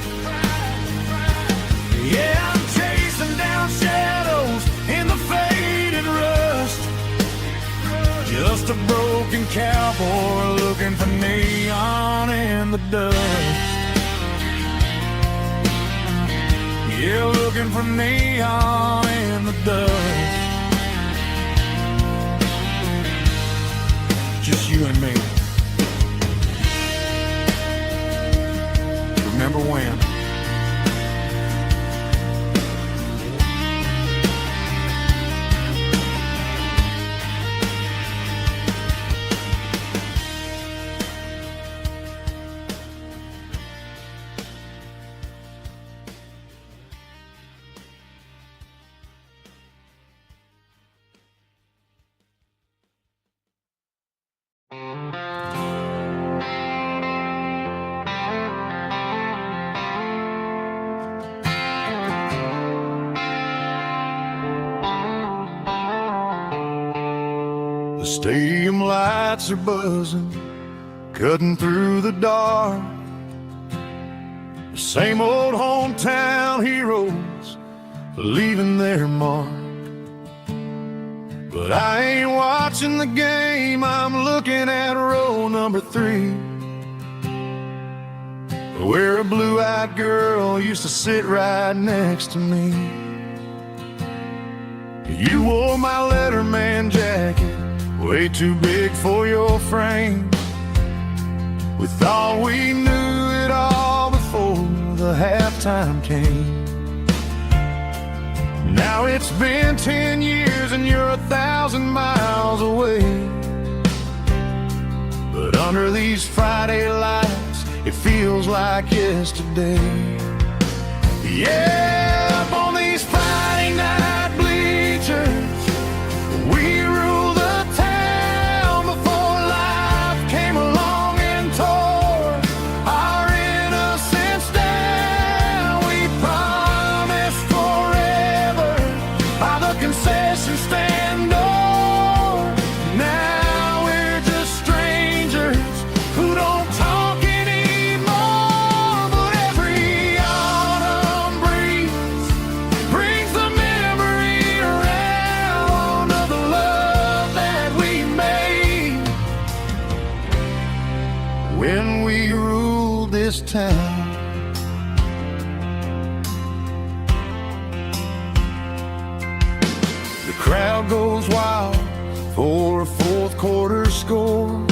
Yeah, I'm chasing down shadows in the faded rust, just a broken cowboy looking for neon in the dust. Yeah, looking for neon in the dust. Just you and me. Remember when? The stadium lights are buzzing, cutting through the dark. The same old hometown heroes leaving their mark. But I ain't watching the game, I'm looking at row number 3, where a blue-eyed girl used to sit right next to me. You wore my Letterman jacket, way too big for your frame. We thought we knew it all before the halftime came. Now it's been 10 years and you're 1,000 miles away. But under these Friday lights, it feels like yesterday. Yeah, up on these Friday night bleachers, we rule the town before life came along and tore our innocence down. We when we ruled this town. The crowd goes wild for a fourth quarter score,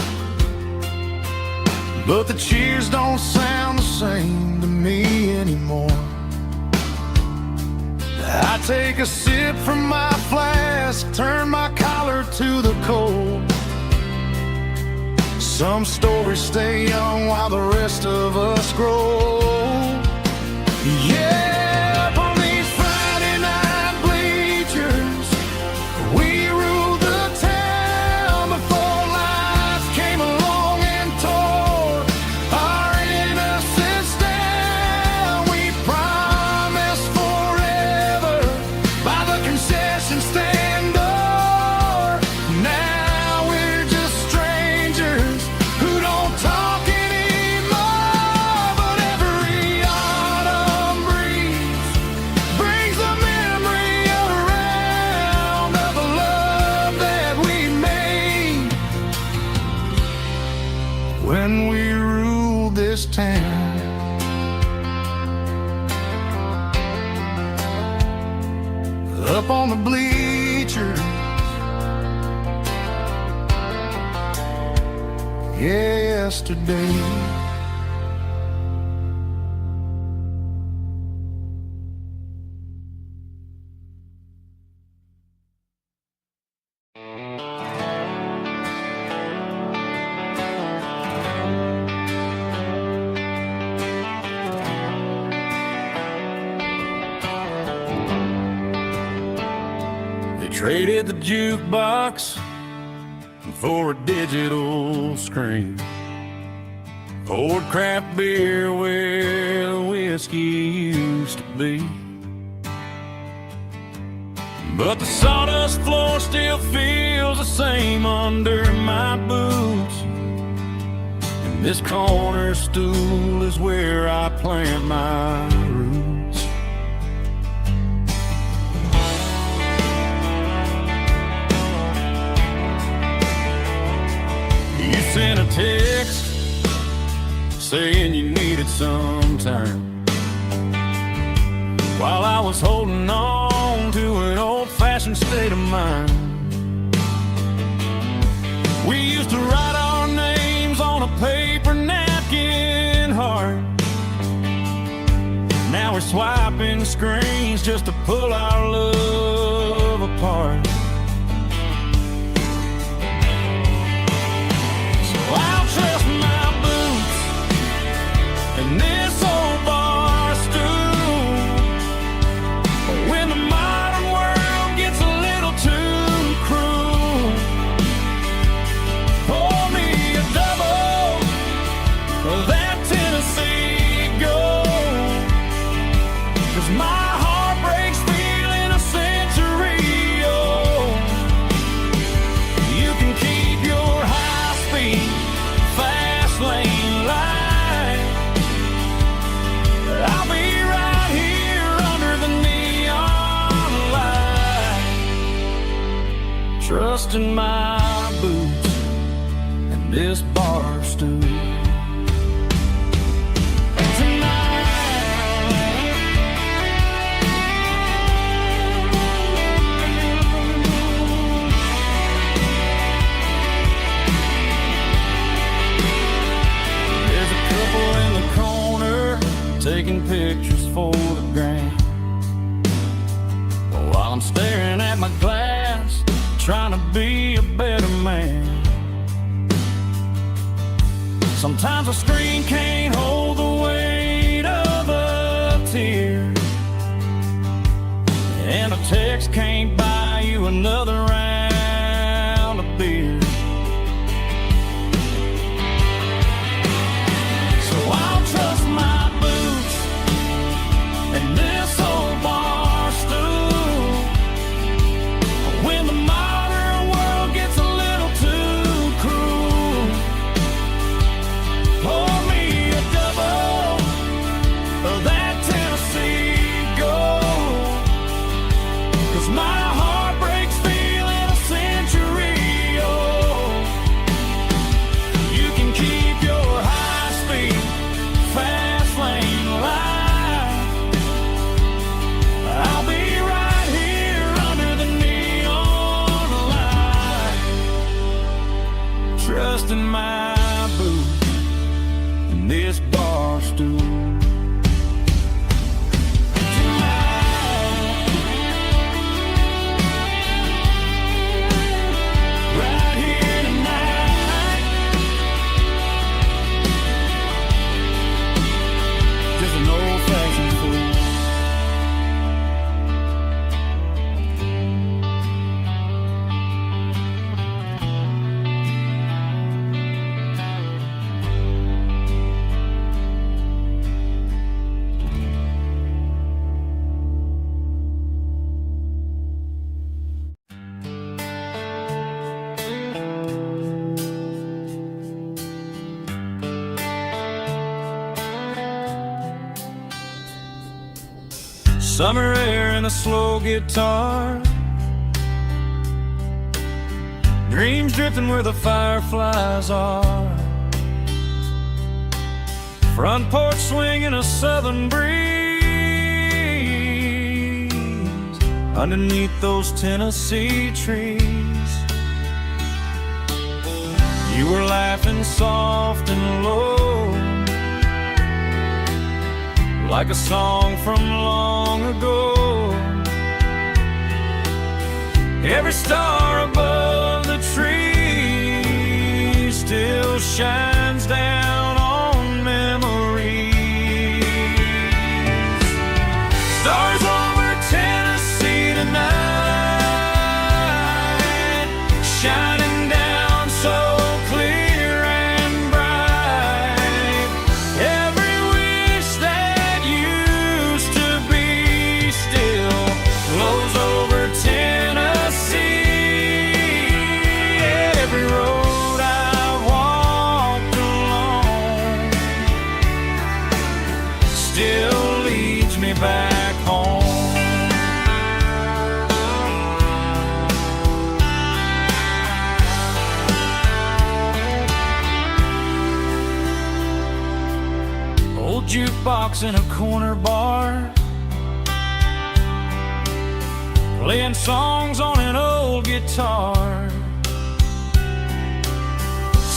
but the cheers don't sound the same to me anymore. I take a sip from my flask, turn my collar to the cold. Some stories stay young while the rest of us grow. Yeah, up on these Friday night bleachers, we ruled the town before life came along and tore our innocence down. We promised forever by the concession stand door. Now we're just strangers who don't talk anymore. But every autumn breeze brings a memory around of the love that we made when we ruled this town. Up on the bleachers, yesterday. They traded the jukebox for a digital screen, poured craft beer where the whiskey used to be. But the sawdust floor still feels the same under my boots, and this corner stool is where I plant my roots. You sent a text saying you needed some time, while I was holding on to an old-fashioned state of mind. We used to write our names on a paper napkin heart. Now we're swiping screens just to pull our love apart. So I'll trust my boots and this old bar stool when the modern world gets a little too cruel. Pour me a double of that Tennessee Gold, 'cause my heart breaks feeling a century old. You can keep your high-speed, fast lane light, but I'll be right here under the neon light, trusting my boots and this bar stool. There's a couple in the corner taking pictures for the gram, while I'm staring at my glass, trying to be a better man. Sometimes a screen can't hold the weight of a tear, and a text can't buy you another round of beer. So I'll trust my boots and this old bar stool when the modern world gets a little too cruel. Pour me a double of that Tennessee Gold, 'cause my on this bar stool. Right here tonight, just an old-fashioned fool. Summer air and a slow guitar, dreams drifting where the fireflies are, front porch swinging a southern breeze underneath those Tennessee trees. You were laughing soft and low, like a song from long ago. Every star above the tree still shines down on memories. Stars over Tennessee tonight, shining down so clear and bright. Every wish that used to be still glows over Tennessee. Every road I've walked along still leads me back home. Old jukebox in a corner bar, playing songs on an old guitar.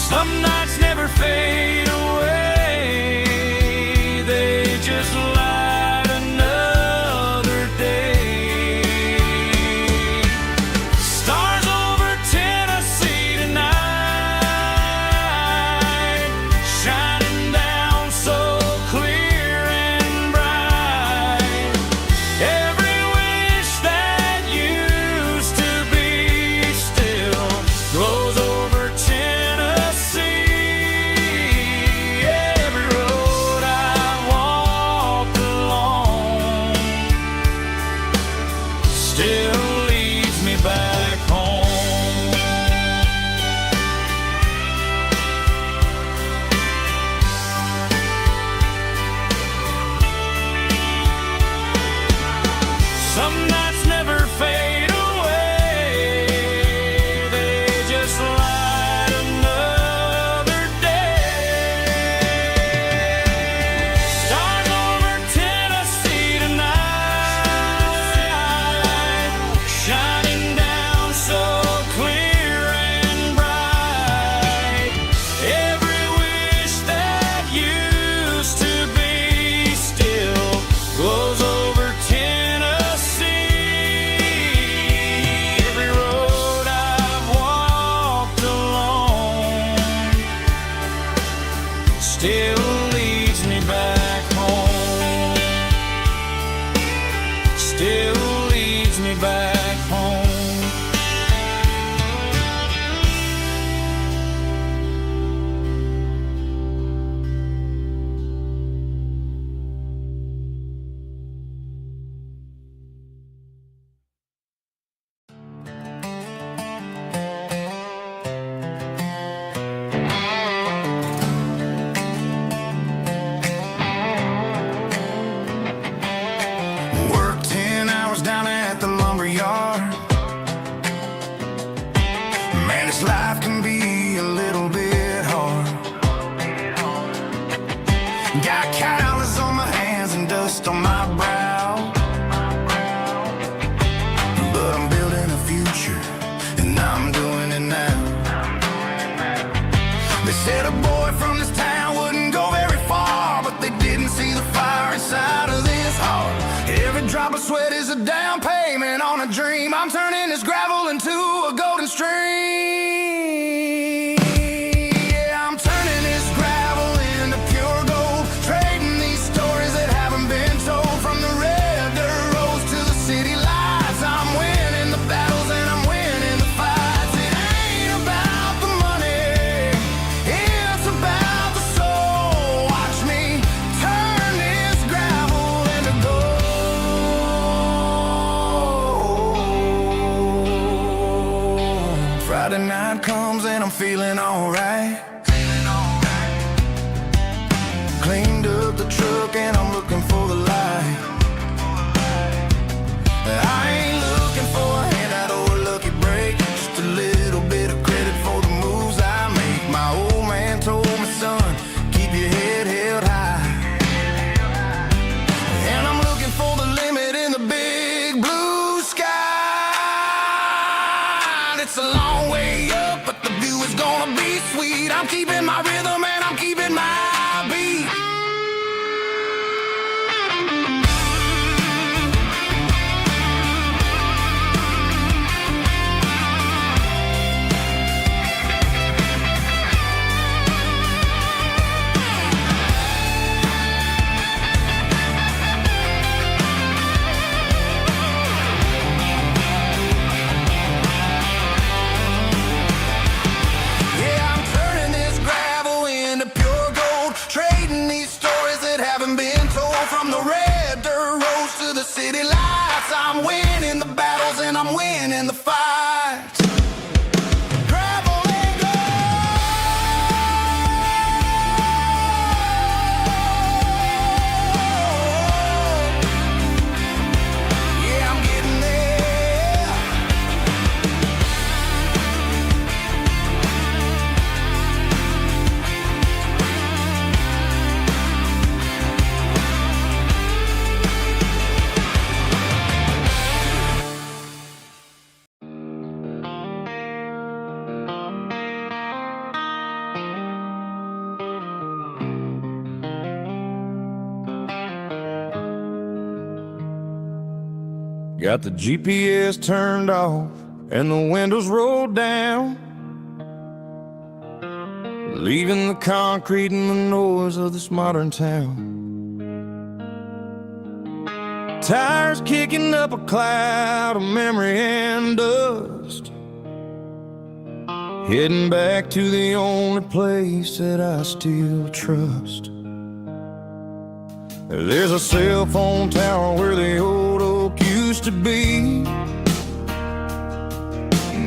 Some nights never fade away, they just light another day. Stars over Tennessee tonight, shining down so clear and bright. Every wish that used to be still glows over Tennessee. Every road I walked along still leads me back home. Some nights never fade away, they just light another day. Stars over Tennessee tonight, shining down so clear and bright. Every wish that used to be still glows over Tennessee. Every road I've walked along still leads me back home. Still leads me back home. Worked 10 hours down at the lumber yard. Man, this life can be a little bit hard. Got calluses on my hands and dust on my brow, but I'm building a future, and I'm doing it now. They said a boy from this town wouldn't go very sweat is a down payment on a dream. I'm turning this gravel into a golden stream. Yeah, I'm turning this gravel into pure gold, trading these stories that haven't been told. From the red dirt roads to the city lights, I'm winning the battles and I'm winning the fights. It ain't about the money, it's about the soul. Watch me turn this gravel into gold. Friday night comes and I'm feeling alright. Cleaned up the truck and I'm looking for the light. I ain't looking for a handout or a lucky break, just a little bit of credit for the moves I make. My old man told me, son, keep your head held high. And I'm looking for the limit in the big blue sky. It's a long way up, but the view is gonna be sweet. I'm keeping my rhythm and I'm keeping my beat. Yeah, I'm turning this gravel into pure gold, trading these stories that haven't been told. From the red dirt roads to the city lights, I'm winning the battles and I'm winning the fights. Gravel and gold. Yeah, I'm getting there. Got the GPS turned off and the windows rolled down, leaving the concrete and the noise of this modern town. Tires kicking up a cloud of memory and dust, heading back to the only place that I still trust. There's a cell phone tower where the old oak used to be,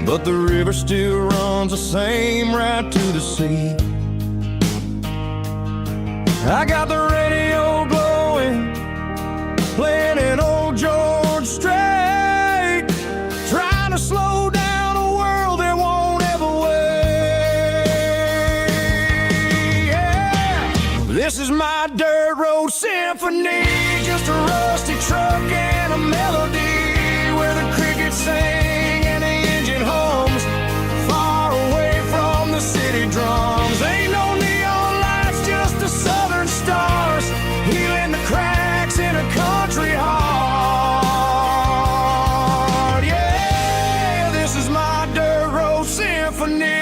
but the river still runs the same right to the sea. I got the radio glowing, playing an old George Strait, trying to slow down a world that won't ever wait. Yeah. This is my dirt road symphony, just a rusty truck and a melody where the crickets sing and the engine hums, far away from the city drums. Ain't no neon lights, just the southern stars, healing the cracks in a country heart. Yeah, this is my dirt road symphony.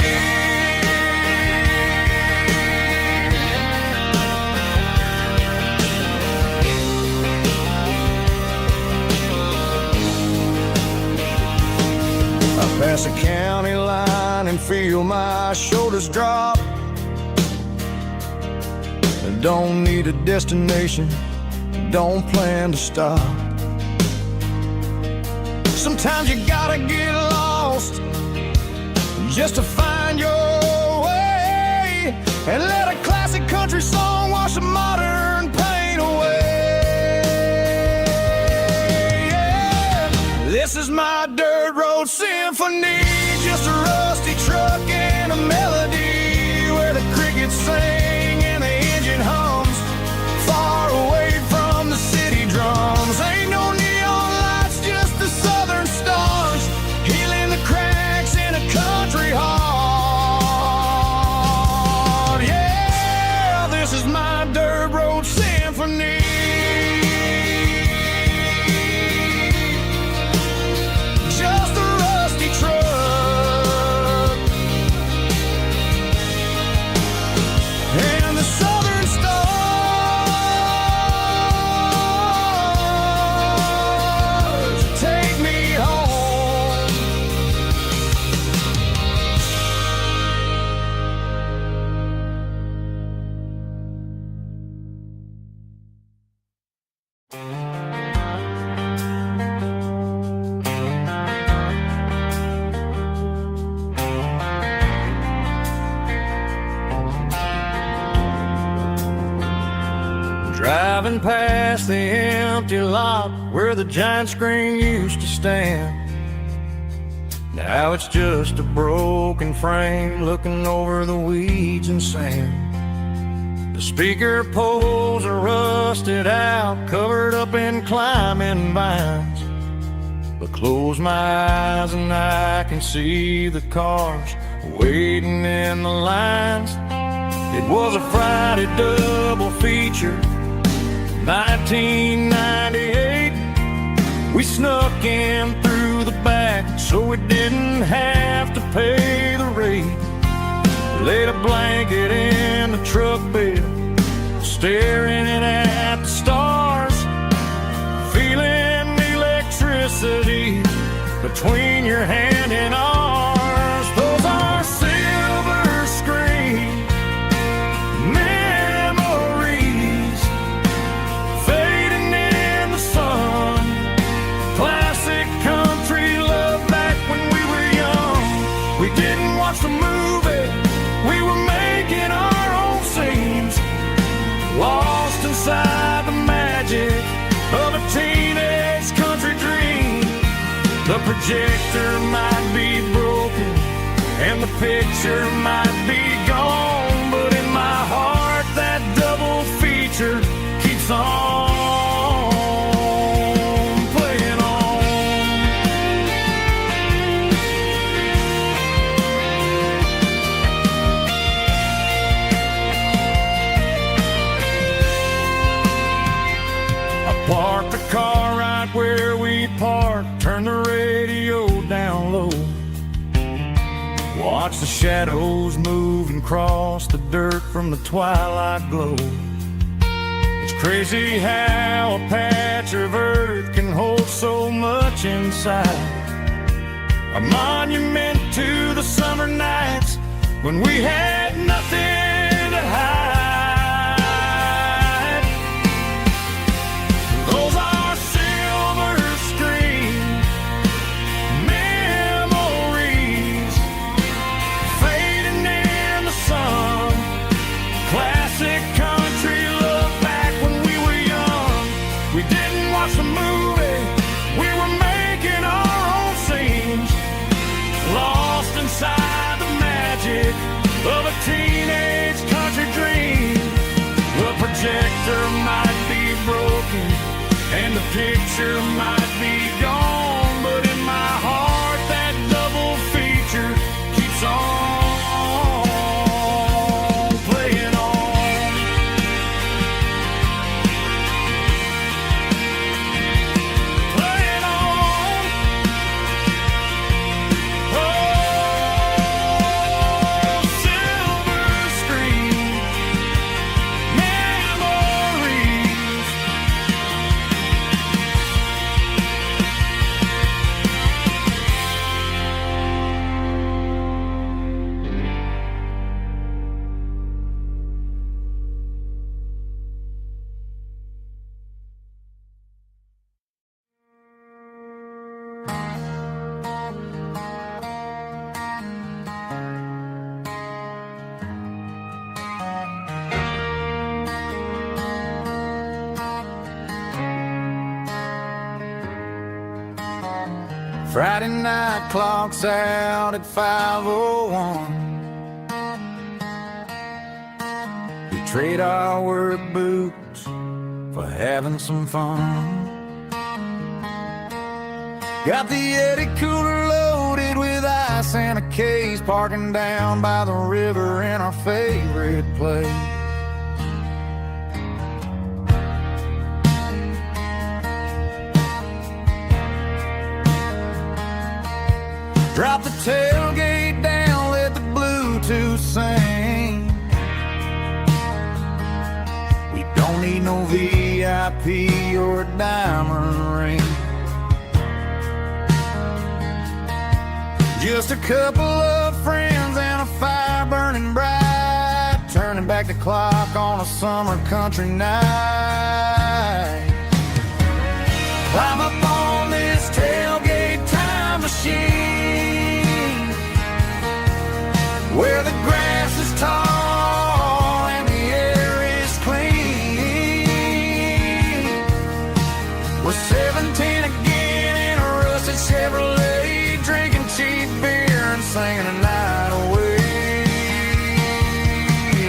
Pass a county line and feel my shoulders drop. Don't need a destination, don't plan to stop. Sometimes you gotta get lost just to find your way, and let a classic country song wash a modern pain away. Yeah. This is my dirt road symphony, just a rusty truck and a melody where the crickets sing and the engine hums, far away from the city drums. Ain't no neon lights, just the southern stars, healing the cracks in a country heart. Yeah, this is my dirt road symphony. Driving past the empty lot where the giant screen used to stand. Now it's just a broken frame looking over the weeds and sand. The speaker poles are rusted out, covered up in climbing vines. But close my eyes and I can see the cars waiting in the lines. It was a Friday double feature, 1998. We snuck in through the back so we didn't have to pay the rate. Laid a blanket in the truck bed, staring at the stars, feeling the electricity between your hand and ours. Those are silver screen memories fading in the sun. Classic country love back when we were young. We didn't watch the movie, we were making our own scenes, lost inside the magic of a teenage country dream. The projector might be broken and the picture might be gone, but in my heart that double feature keeps on playing on. I parked the car right where we parked, turned the radio down low, watch the shadows move and cross the dirt from the twilight glow. It's crazy how a patch of earth can hold so much inside. A monument to the summer nights when we had nothing to hide. Those are silver screen memories fading in the sun. Classic country love back when we were young. We didn't watch the movie, we were making our own scenes, lost inside the magic of a teenage country dream. The projector might be broken and the picture might be gone, but in my heart that double feature keeps on playing on. Playing on. Oh, silver screen memories. Friday night clocks out at 5:01. We trade our work boots for having some fun. Got the Eddie cooler loaded with ice and a case, parking down by the river in our favorite place. Drop the tailgate down, let the Bluetooth sing. We don't need no VIP or a diamond ring. Just a couple of friends and a fire burning bright, turning back the clock on a summer country night. Climb up on this tailgate time machine, where the grass is tall and the air is clean. We're 17 again in a rusted Chevrolet, drinking cheap beer and singing the night away.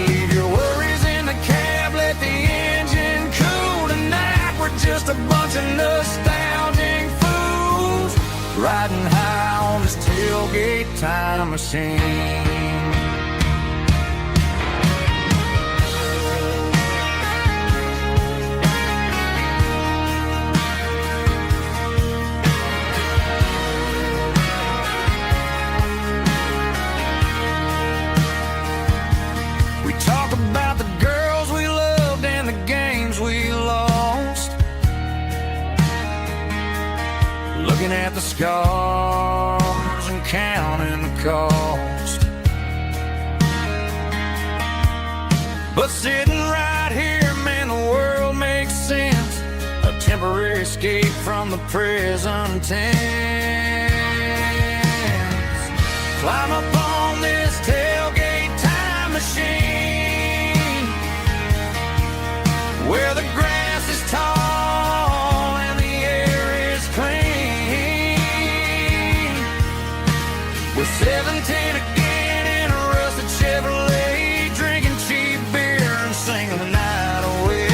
Leave your worries in the cab, let the engine cool tonight. We're just a bunch of nostalgic fools riding high on this tailgate time machine. Looking at the scars and counting the cost. But sitting right here, man, the world makes sense. A temporary escape from the present tense. Climb up on this tailgate time machine, where the grass is tall and the air is clean. We're 17 again in a rusted Chevrolet, drinking cheap beer and singing the night away.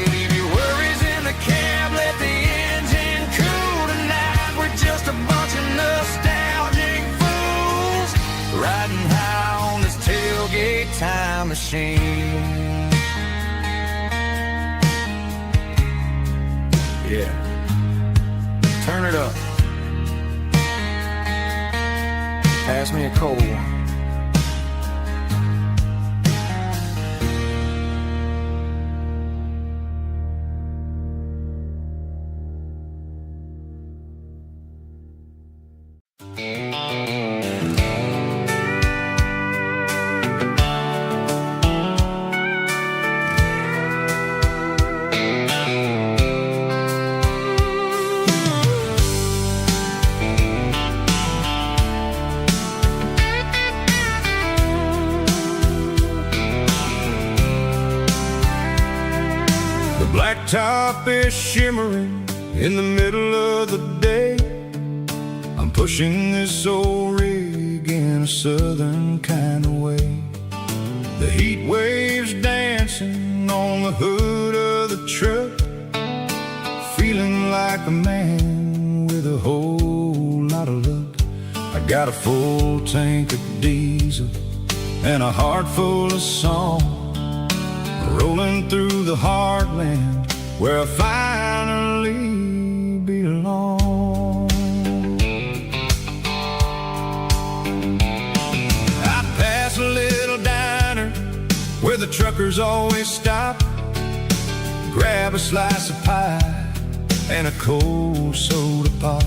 Leave your worries in the cab, let the engine cool tonight. We're just a bunch of nostalgic fools riding high on this tailgate time machine. Yeah, turn it up. Pass me a cold one. Blacktop is shimmering in the middle of the day. I'm pushing this old rig in a southern kind of way. The heat waves dancing on the hood of the truck, feeling like a man with a whole lot of luck. I got a full tank of diesel and a heart full of song, rolling through the heartland where I finally belong. I pass a little diner where the truckers always stop, grab a slice of pie and a cold soda pop.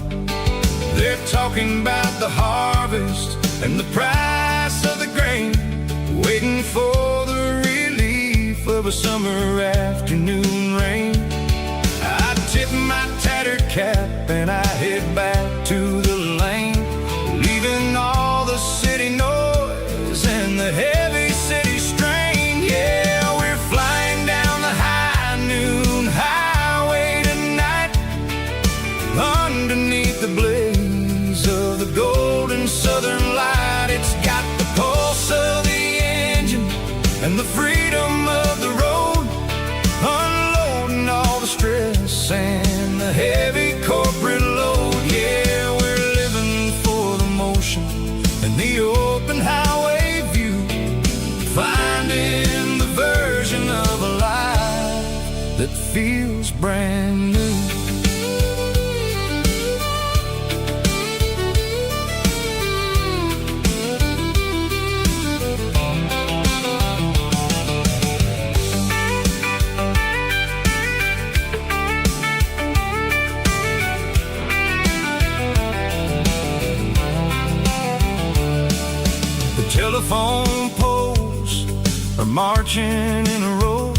They're talking about the harvest and the price of the grain, waiting for the relief of a summer afternoon rain. I tip my tattered cap and I head back to the lane, leaving all the city noise and the heavy city strain. Yeah, we're flying down the high noon highway tonight, underneath the blaze of the golden southern light. It's got the pulse of the engine and the freedom of the road, unloading all the stress and the heavy corporate load. Yeah, we're living for the motion and the open highway view, finding the version of a life that feels brand new. Telephone poles are marching in a row,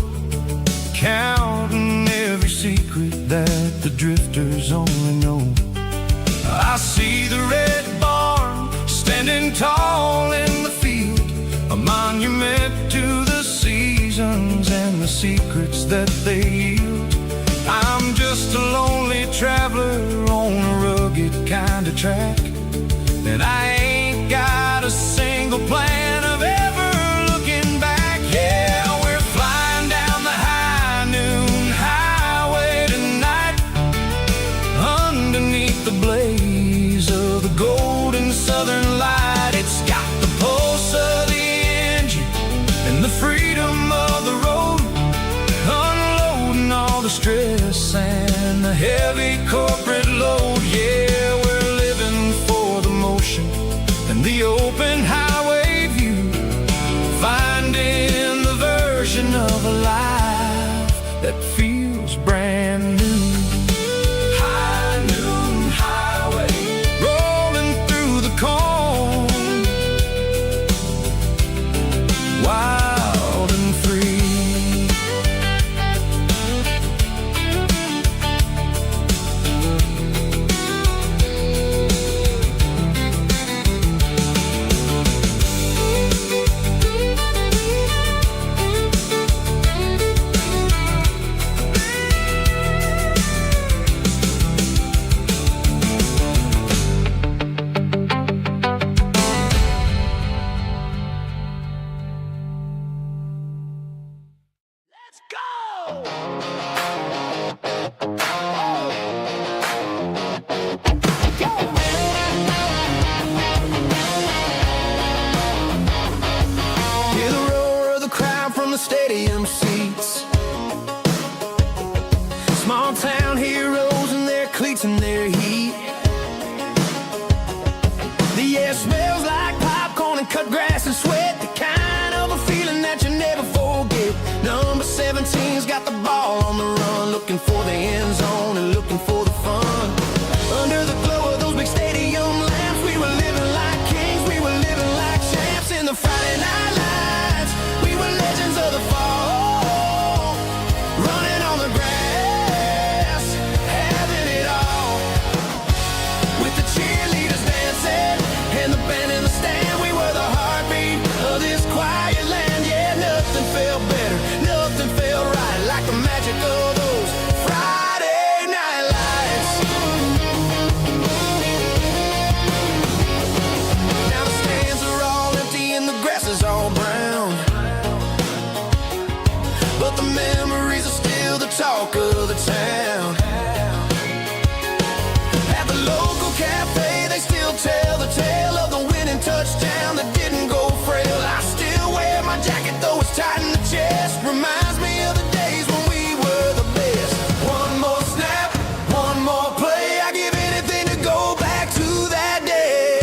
counting every secret that the drifters only know. I see the red barn standing tall in the field, a monument to the seasons and the secrets that they yield. just a lonely traveler on a rugged kind of track. And I ain't got a single plan of ever looking back. Yeah, we're flying down the high noon highway tonight, underneath the blaze of the golden southern light. It's got the pulse of the engine and the freedom of the road, unloading all the stress and the heavy corporate load. Yeah, we're living for the motion and the open highway view, finding the version of a life that feels brand new. High noon highway, rolling through the corn, wild and free. Hear the roar of the crowd from the stadium seats. Small town heroes in their cleats and their heat. The air smells like popcorn and cut grass and sweat, the kind of a feeling that you never forget. Number 17's got the ball on the run, looking for the end zone and looking for the fun. Under the glow of those big stadium lamps, we were living like kings, we were living like champs in the Friday night lights. We were legends of the fall, running on the grass, having it all. With the cheerleaders dancing and the band in the stand, we were the heartbeat of this quiet land. Yeah, nothing felt better, nothing felt right like the magic of those Friday night lights. Now the stands are all empty and the grass is all brown, but the memories are still the talk of the town. At the local cafe, they still tell the tale of the winning touchdown that didn't go frail. I still wear my jacket though it's tight in the chest, reminds me of the days when we were the best. One more snap, one more play, I give anything to go back to that day.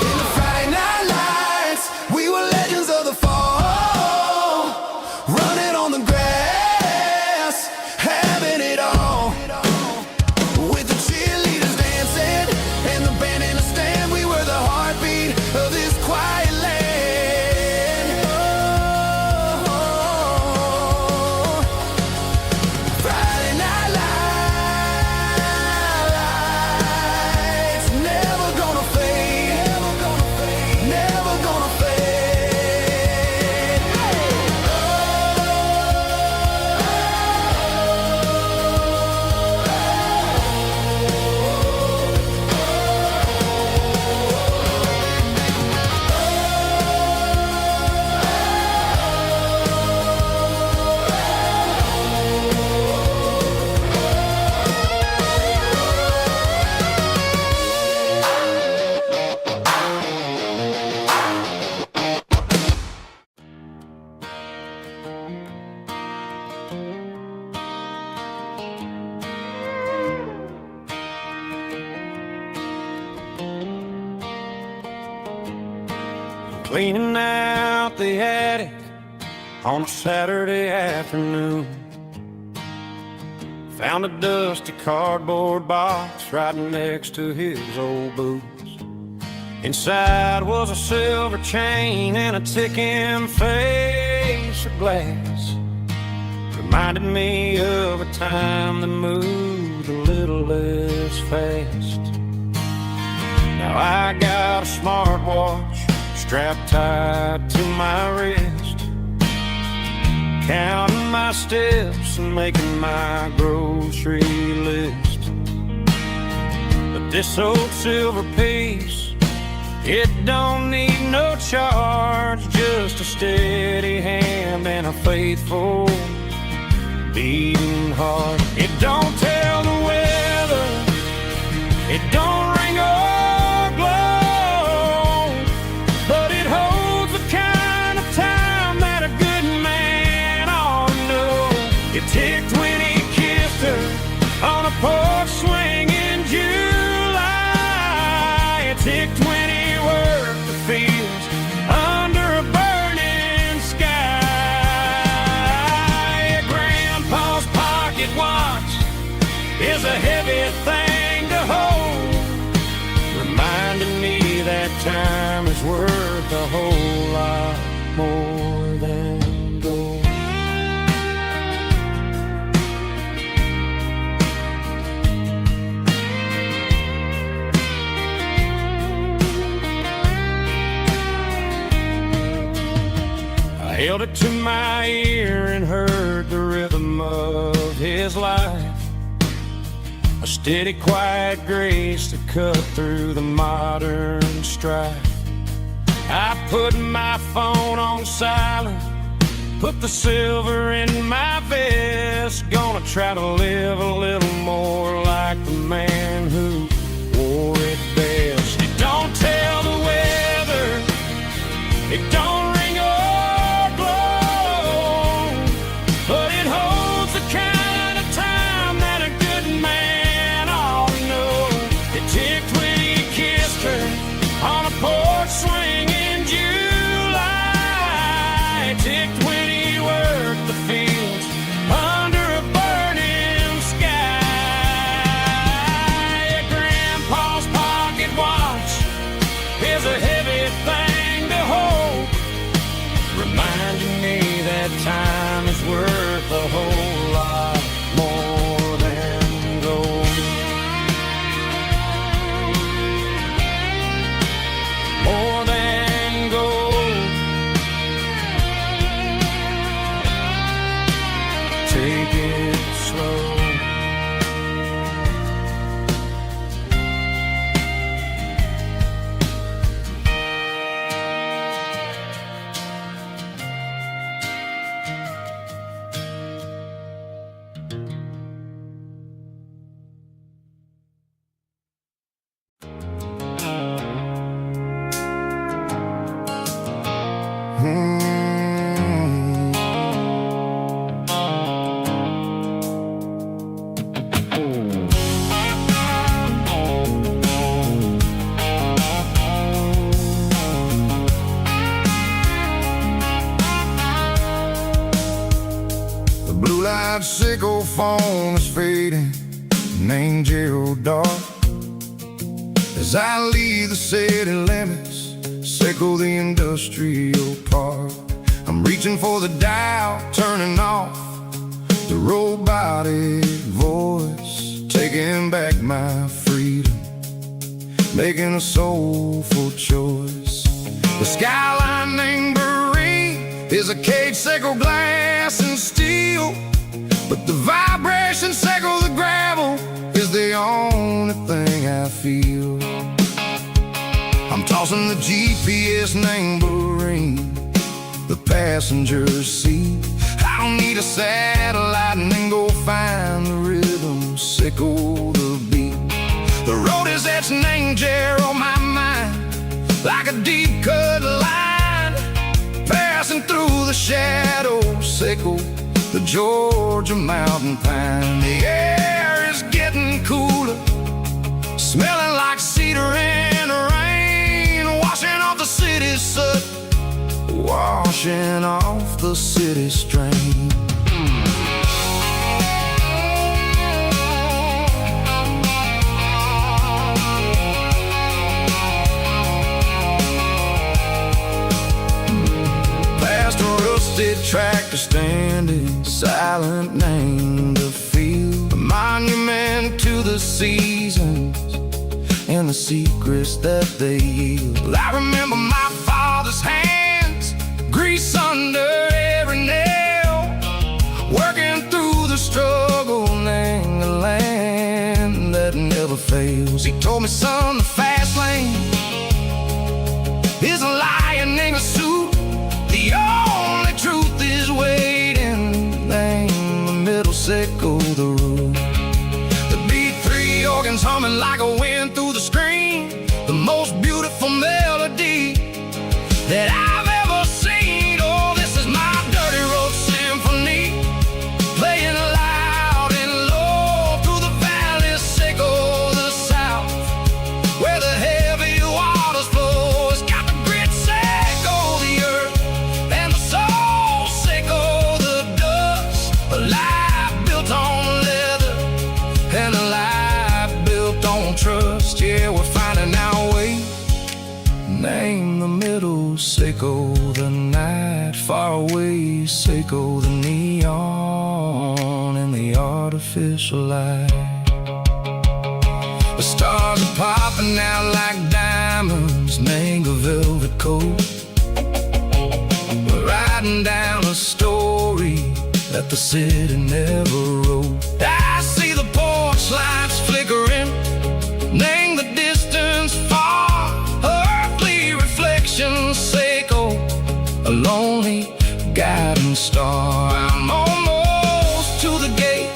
In the Friday night lights, we were legends of the fall, running on the grass, having it all. With the cheerleaders dancing and the band in the stand, we were the heartbeat of this quiet land. Oh, Friday night lights, never gonna fade, never gonna fade, never gonna fade. Cleaning out the attic on a Saturday afternoon. Found a dusty cardboard box right next to his old boots. Inside was a silver chain and a ticking face of glass. Reminded me of a time that moved a little less fast. Now I got a smartwatch strapped tight to my wrist, counting my steps and making my grocery list. But this old silver piece, it don't need no charge, just a steady hand and a faithful beating heart. It don't tell the weather, it don't ring or glow, but it holds the kind of time that a good man ought to know. It ticked when he kissed her on a porch swing in July. It ticked when he worked the fields under a burning sky. Grandpa's pocket watch is a heavy thing to hold, reminding me that time is worth a whole lot more than gold. I held it to my ear and heard the rhythm of his life, a steady, quiet grace to cut through the modern strife. I put my phone on silent, put the silver in my vest. Gonna try to live a little more like the man who wore it best. It don't tell the weather, it don't ring or glow, but it holds the kind of time that a good man ought to know. It ticked when he kissed her on a porch swing in July. It ticked when he worked the fields under a burning sky. Grandpa's pocket watch is a heavy thing to hold, reminding me that time is worth a whole lot more than gold. More than gold. Take it slow. The blue light sickle phone is fading, an angel dark. As I leave the city limits, sickle the industrial park. I'm reaching for the dial, turning off the robotic voice, taking back my freedom, making a soulful choice. The skyline named Marine is a cage, sickle glass and steel, but the vibration sickle the gravel is the only thing I feel. I'm tossing the GPS named Marine, the passenger seat. I don't need a satellite and then go find the rhythm, sickle the beat. The road is etched named Jer on my mind, like a deep cut line, passing through the shadows, sickle the Georgia mountain pine. The air is getting cooler, smelling like cedar in the rain, washing off the city's soot, washing off the city strain. to standing silent, named the field, a monument to the seasons and the secrets that they yield. Well, I remember my father's hands, grease under every nail, working through the struggle in the land that never fails. He told me, son, the fast lane is a lion in a suit. The only truth is waiting. Name the middle, sickle the root. The beat, three organs humming like a wind through the screen. The most beautiful melody that I've ever seen. Oh, this is my dirty road symphony, playing loud and low through the valleys, sickle the south, where the heavy waters flow. It's got the grit, sickle the earth, and the soul, sickle the dust. A life built on leather and a life built on trust. Yeah, we're finding our way. Name the middle, sickle the night, far away, sickle the neon and the artificial light. The stars are popping out like diamonds, mango velvet coat. We're riding down a story that the city never wrote. I see the porch lights flickering, name the distance far, earthly reflections, sickle a lonely guiding star. I'm almost to the gate,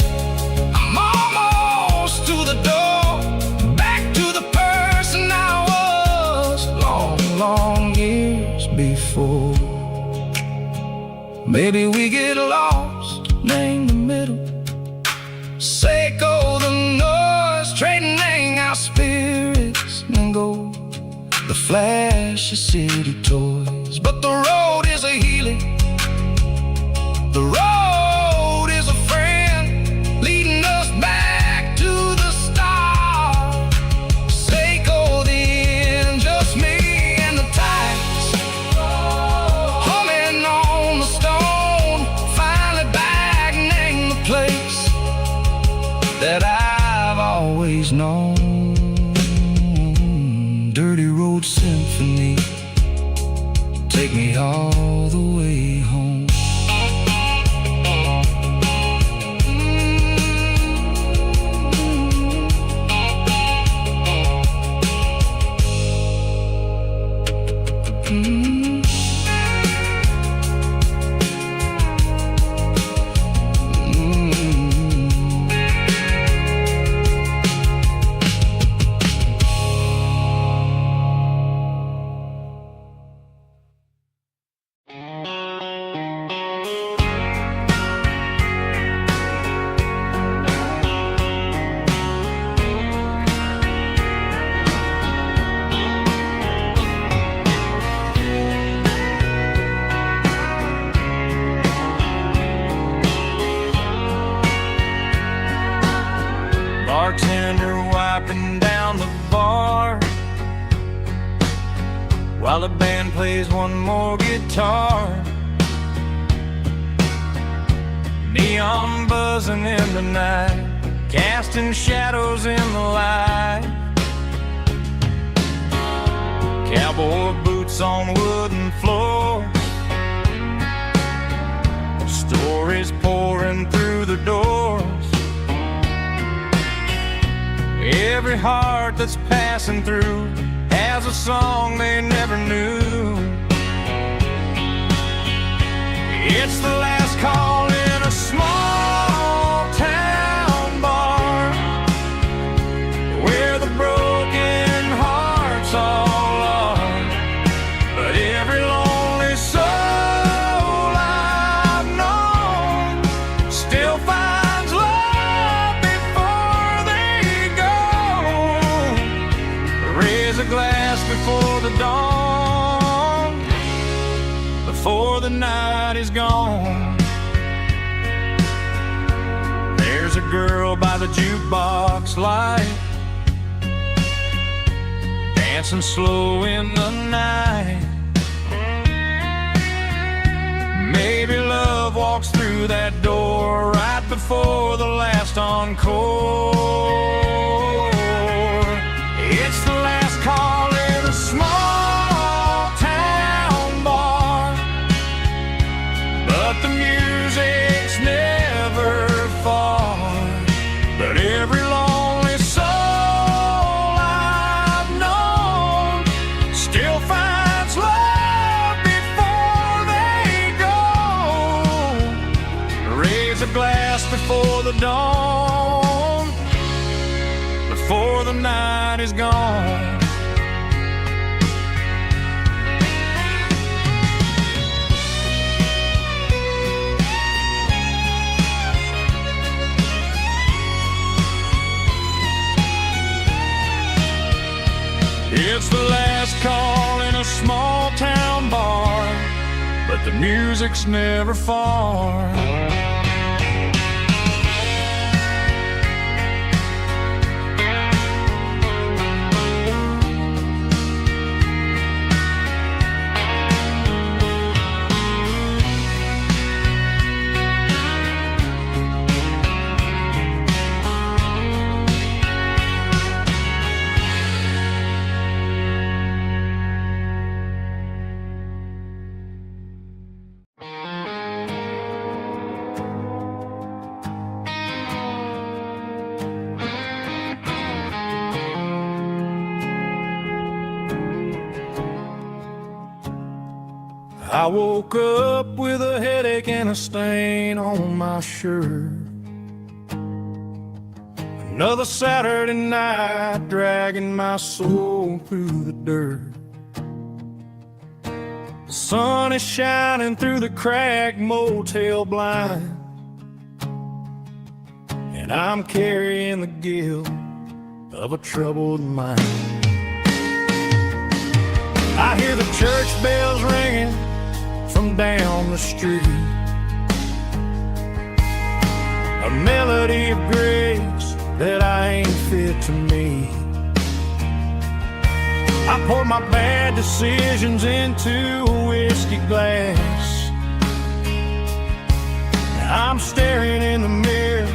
I'm almost to the door, back to the person I was long, long years before. Maybe we get lost, name the middle, sickle the noise, trading our spirits and go the flash of city toys. But the road is a healing, the road is a friend, leading us back to the start. Sickle the end, just me and the tides, humming on the stone. Finally back, name the place that I've always known. Dirty road symphony, take me all the way home. Bartender wiping down the bar while the band plays one more guitar. Neon buzzing in the night, casting shadows in the light. Cowboy boots on wooden floors, stories pouring through the doors. Every heart that's passing through has a song they never knew. It's the last call in a small town bar, where the broken hearts all are. But every lonely soul I've known still finds love before they go. Raise a glass before the dawn, before the night is gone. There's a girl by the jukebox light, dancing slow in the night. Maybe love walks walks through that door right before the last encore. It's the last call in a small town bar, but the music's never far. But every lonely soul I've known still finds love before they go. Raise a glass before the dawn, before the night is gone. It's the last call in a small town bar, but the music's never far. I woke up with a headache and a stain on my shirt. Another Saturday night dragging my soul through the dirt. The sun is shining through the cracked motel blind, and I'm carrying the guilt of a troubled mind. I hear the church bells ringing from down the street, a melody of grace that I ain't fit to meet. I pour my bad decisions into a whiskey glass. I'm staring in the mirror,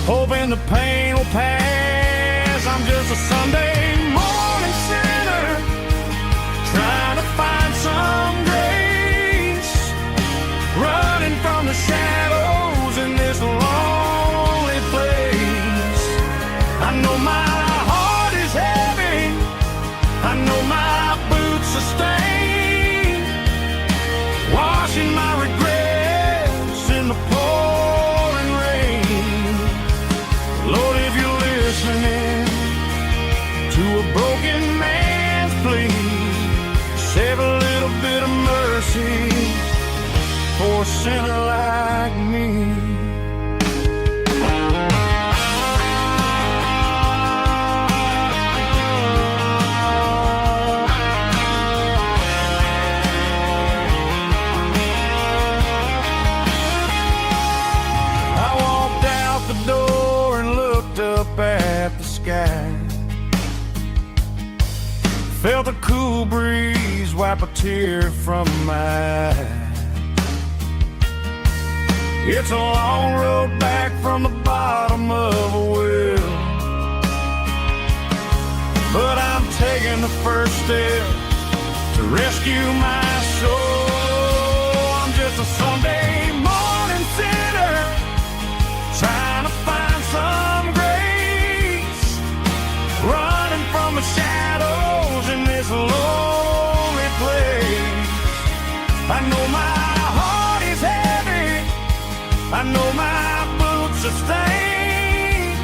hoping the pain will pass. I'm just a Sunday morning sinner, trying to find some grace, running from the shadows in this lonely place. I know my heart is heavy, I know my boots are stained, washing my regrets in the pouring rain. Lord, if you're listening to a broken man's plea, save a little bit of mercy for a sinner like me. I walked out the door and looked up at the sky, felt a cool breeze wipe a tear from my eye. It's a long road back from the bottom of a well, but I'm taking the first step to rescue my soul. I'm just a Sunday morning sinner, trying to find some grace, running from the shadows in this lonely place. I know my heart is heavy, I know my boots are stained,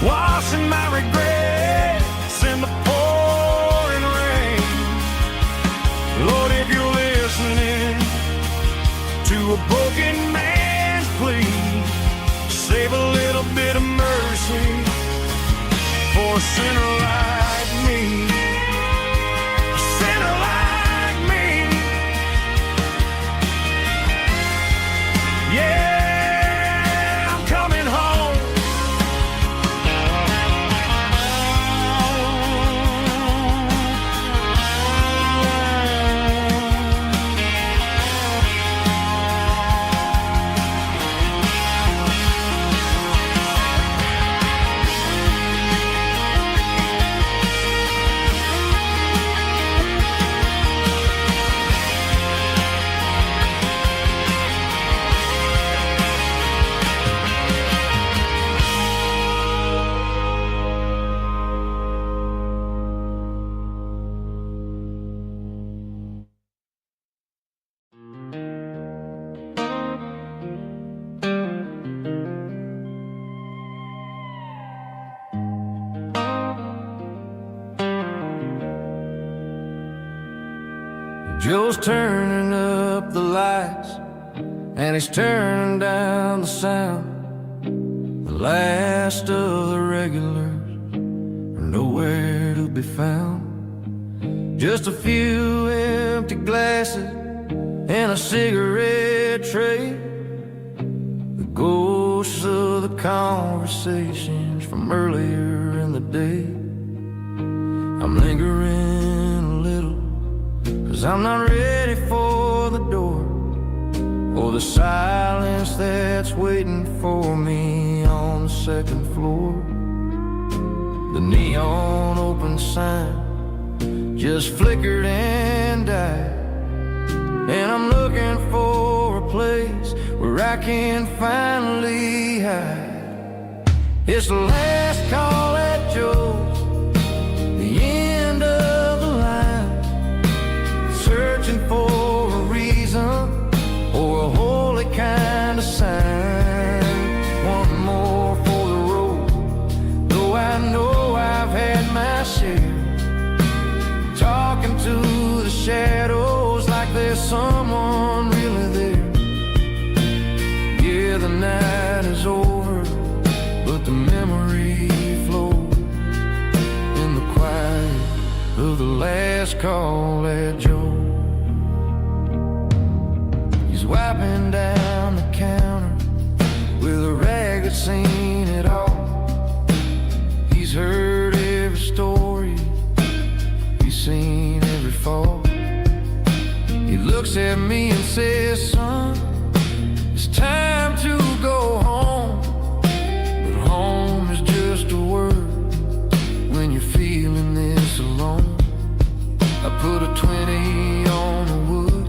washing my regrets in the pouring rain. Lord, if you're listening to a broken man's plea, save a little bit of mercy for a sinner like me. A sinner like me. Yeah, I'm coming home. Joe's turning up the lights, and he's turning down the sound. The last of the regulars are nowhere to be found. Just a few empty glasses and a cigarette tray, the ghosts of the conversations from earlier in the day. I'm lingering a little, 'cause I'm not ready for the door, or the silence that's waiting for me on the second floor. The neon open sign just flickered and died, and I'm looking for a place where I can finally hide. It's the last call at Joe's, the end of the line, searching for a reason or a holy kind of sign. One more for the road, though I know I've had my share. Talking to the shadows like there's someone really there. Yeah, the night is over, but the memory flows in the quiet of the last call at Joe. He's wiping down the counter with a rag that's seen it all. He's heard every story, he's seen every fall. He looks at me and says, son, it's time to go home. But home is just a word when you're feeling this alone. I put a 20 on the wood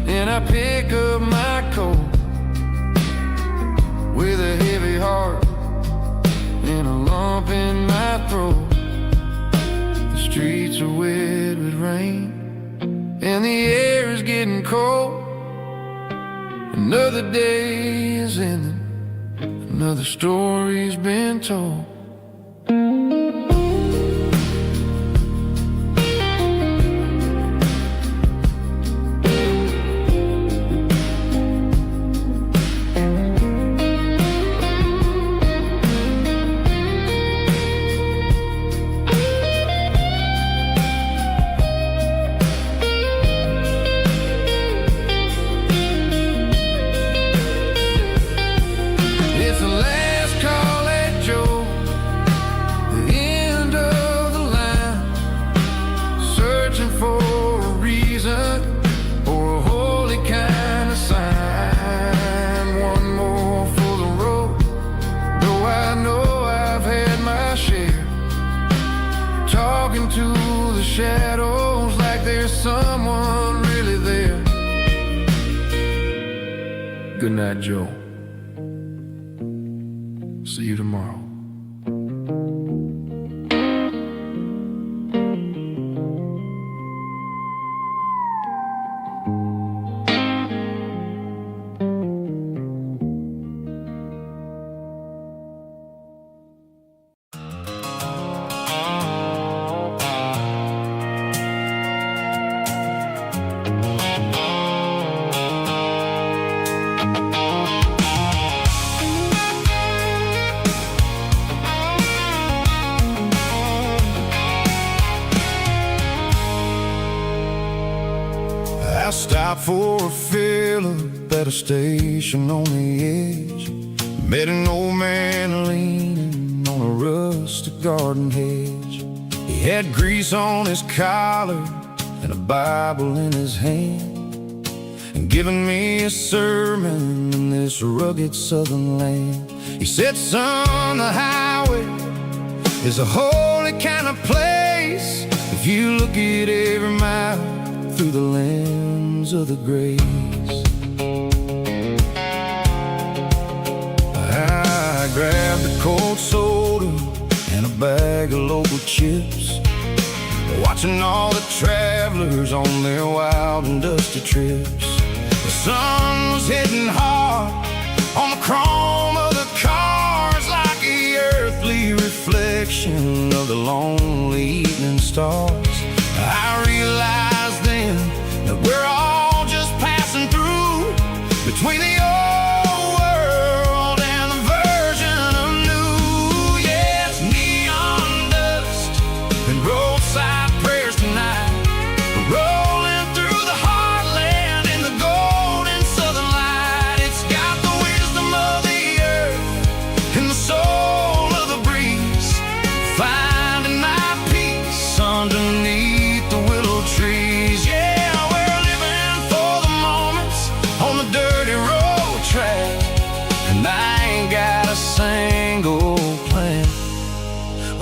and I pick up my coat with a heavy heart and a lump in my throat. The streets are wet with rain and the air is getting cold. Another day is ending, another story's been told. Shadows like there's someone really there. Good night, Joe. See you tomorrow. Stopped for a fill-up at a station on the edge. Met an old man leaning on a rustic garden hedge. He had grease on his collar and a Bible in his hand, and giving me a sermon in this rugged southern land. He said, son, the highway is a holy kind of place if you look at every mile through the lens of the grace. I grabbed a cold soda and a bag of local chips, watching all the travelers on their wild and dusty trips. The sun was hitting hard on the chrome of the cars like the earthly reflection of the lonely evening stars. I realized then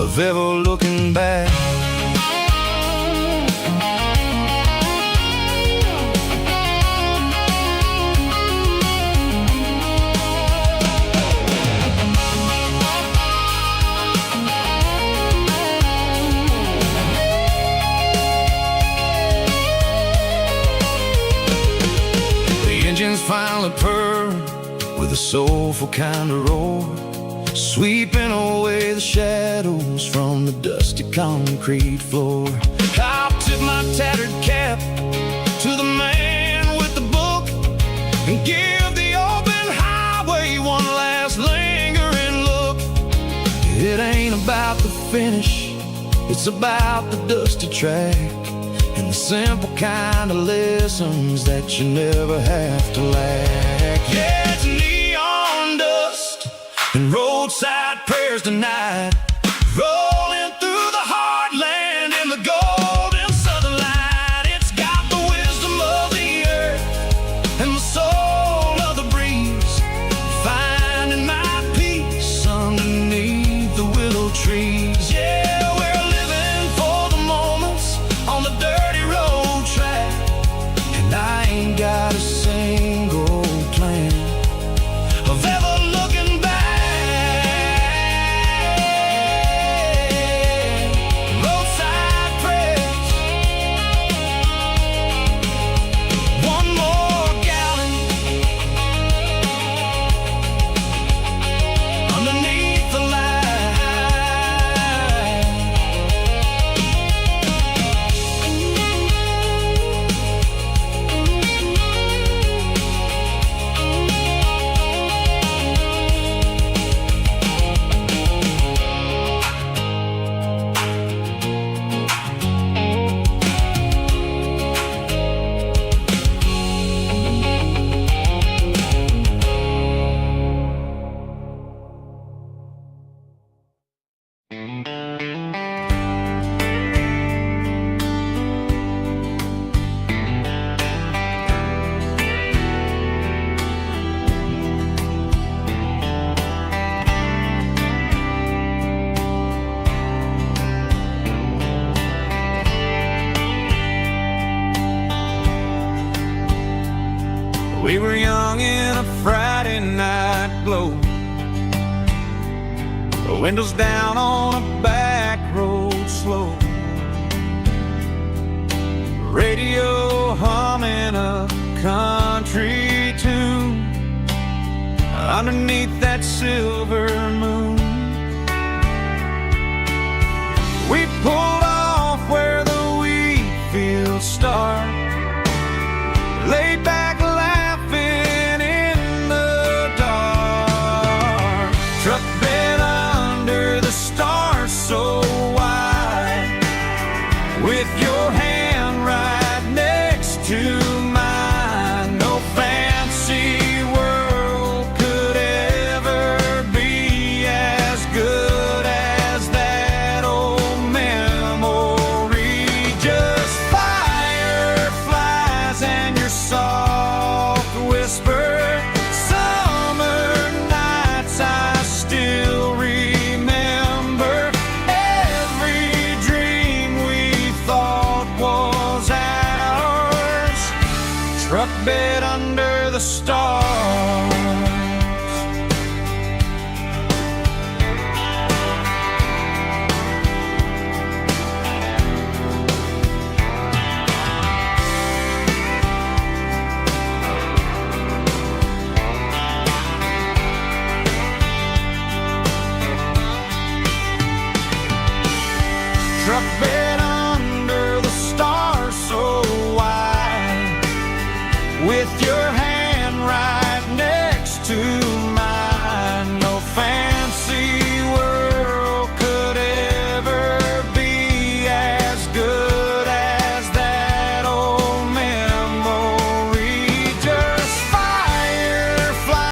of ever looking back. Engines finally purr with a soulful kind of roar, sweeping away the shadows from the dusty concrete floor. I'll tip my tattered cap to the man with the book and give the open highway one last lingering look. It ain't about the finish, it's about the dusty track and the simple kind of lessons that you never have to lack. Yeah, it's neon dust and roadside prayers tonight, rolling through the heartland in the golden southern light. It's got the wisdom of the earth and the soul of the breeze, finding my peace underneath the willow trees. Yeah, we're living for the moments on the dirty road track, and I ain't got a single plan of ever looking back. Roadside prayers, one more gallon underneath the light. We were young in a Friday night glow, the windows down on a back road slow, radio humming a country tune underneath that silver moon. We pulled off where the wheat fields start, laid back laughing in the dark, truck bed under the stars so wide, with your hand right next to mine. No fancy world could ever be as good as that old memory. Just fireflies and your soft whisper. Summer nights I still remember. Every dream we thought was ours, truck bed under the stars. Truck bed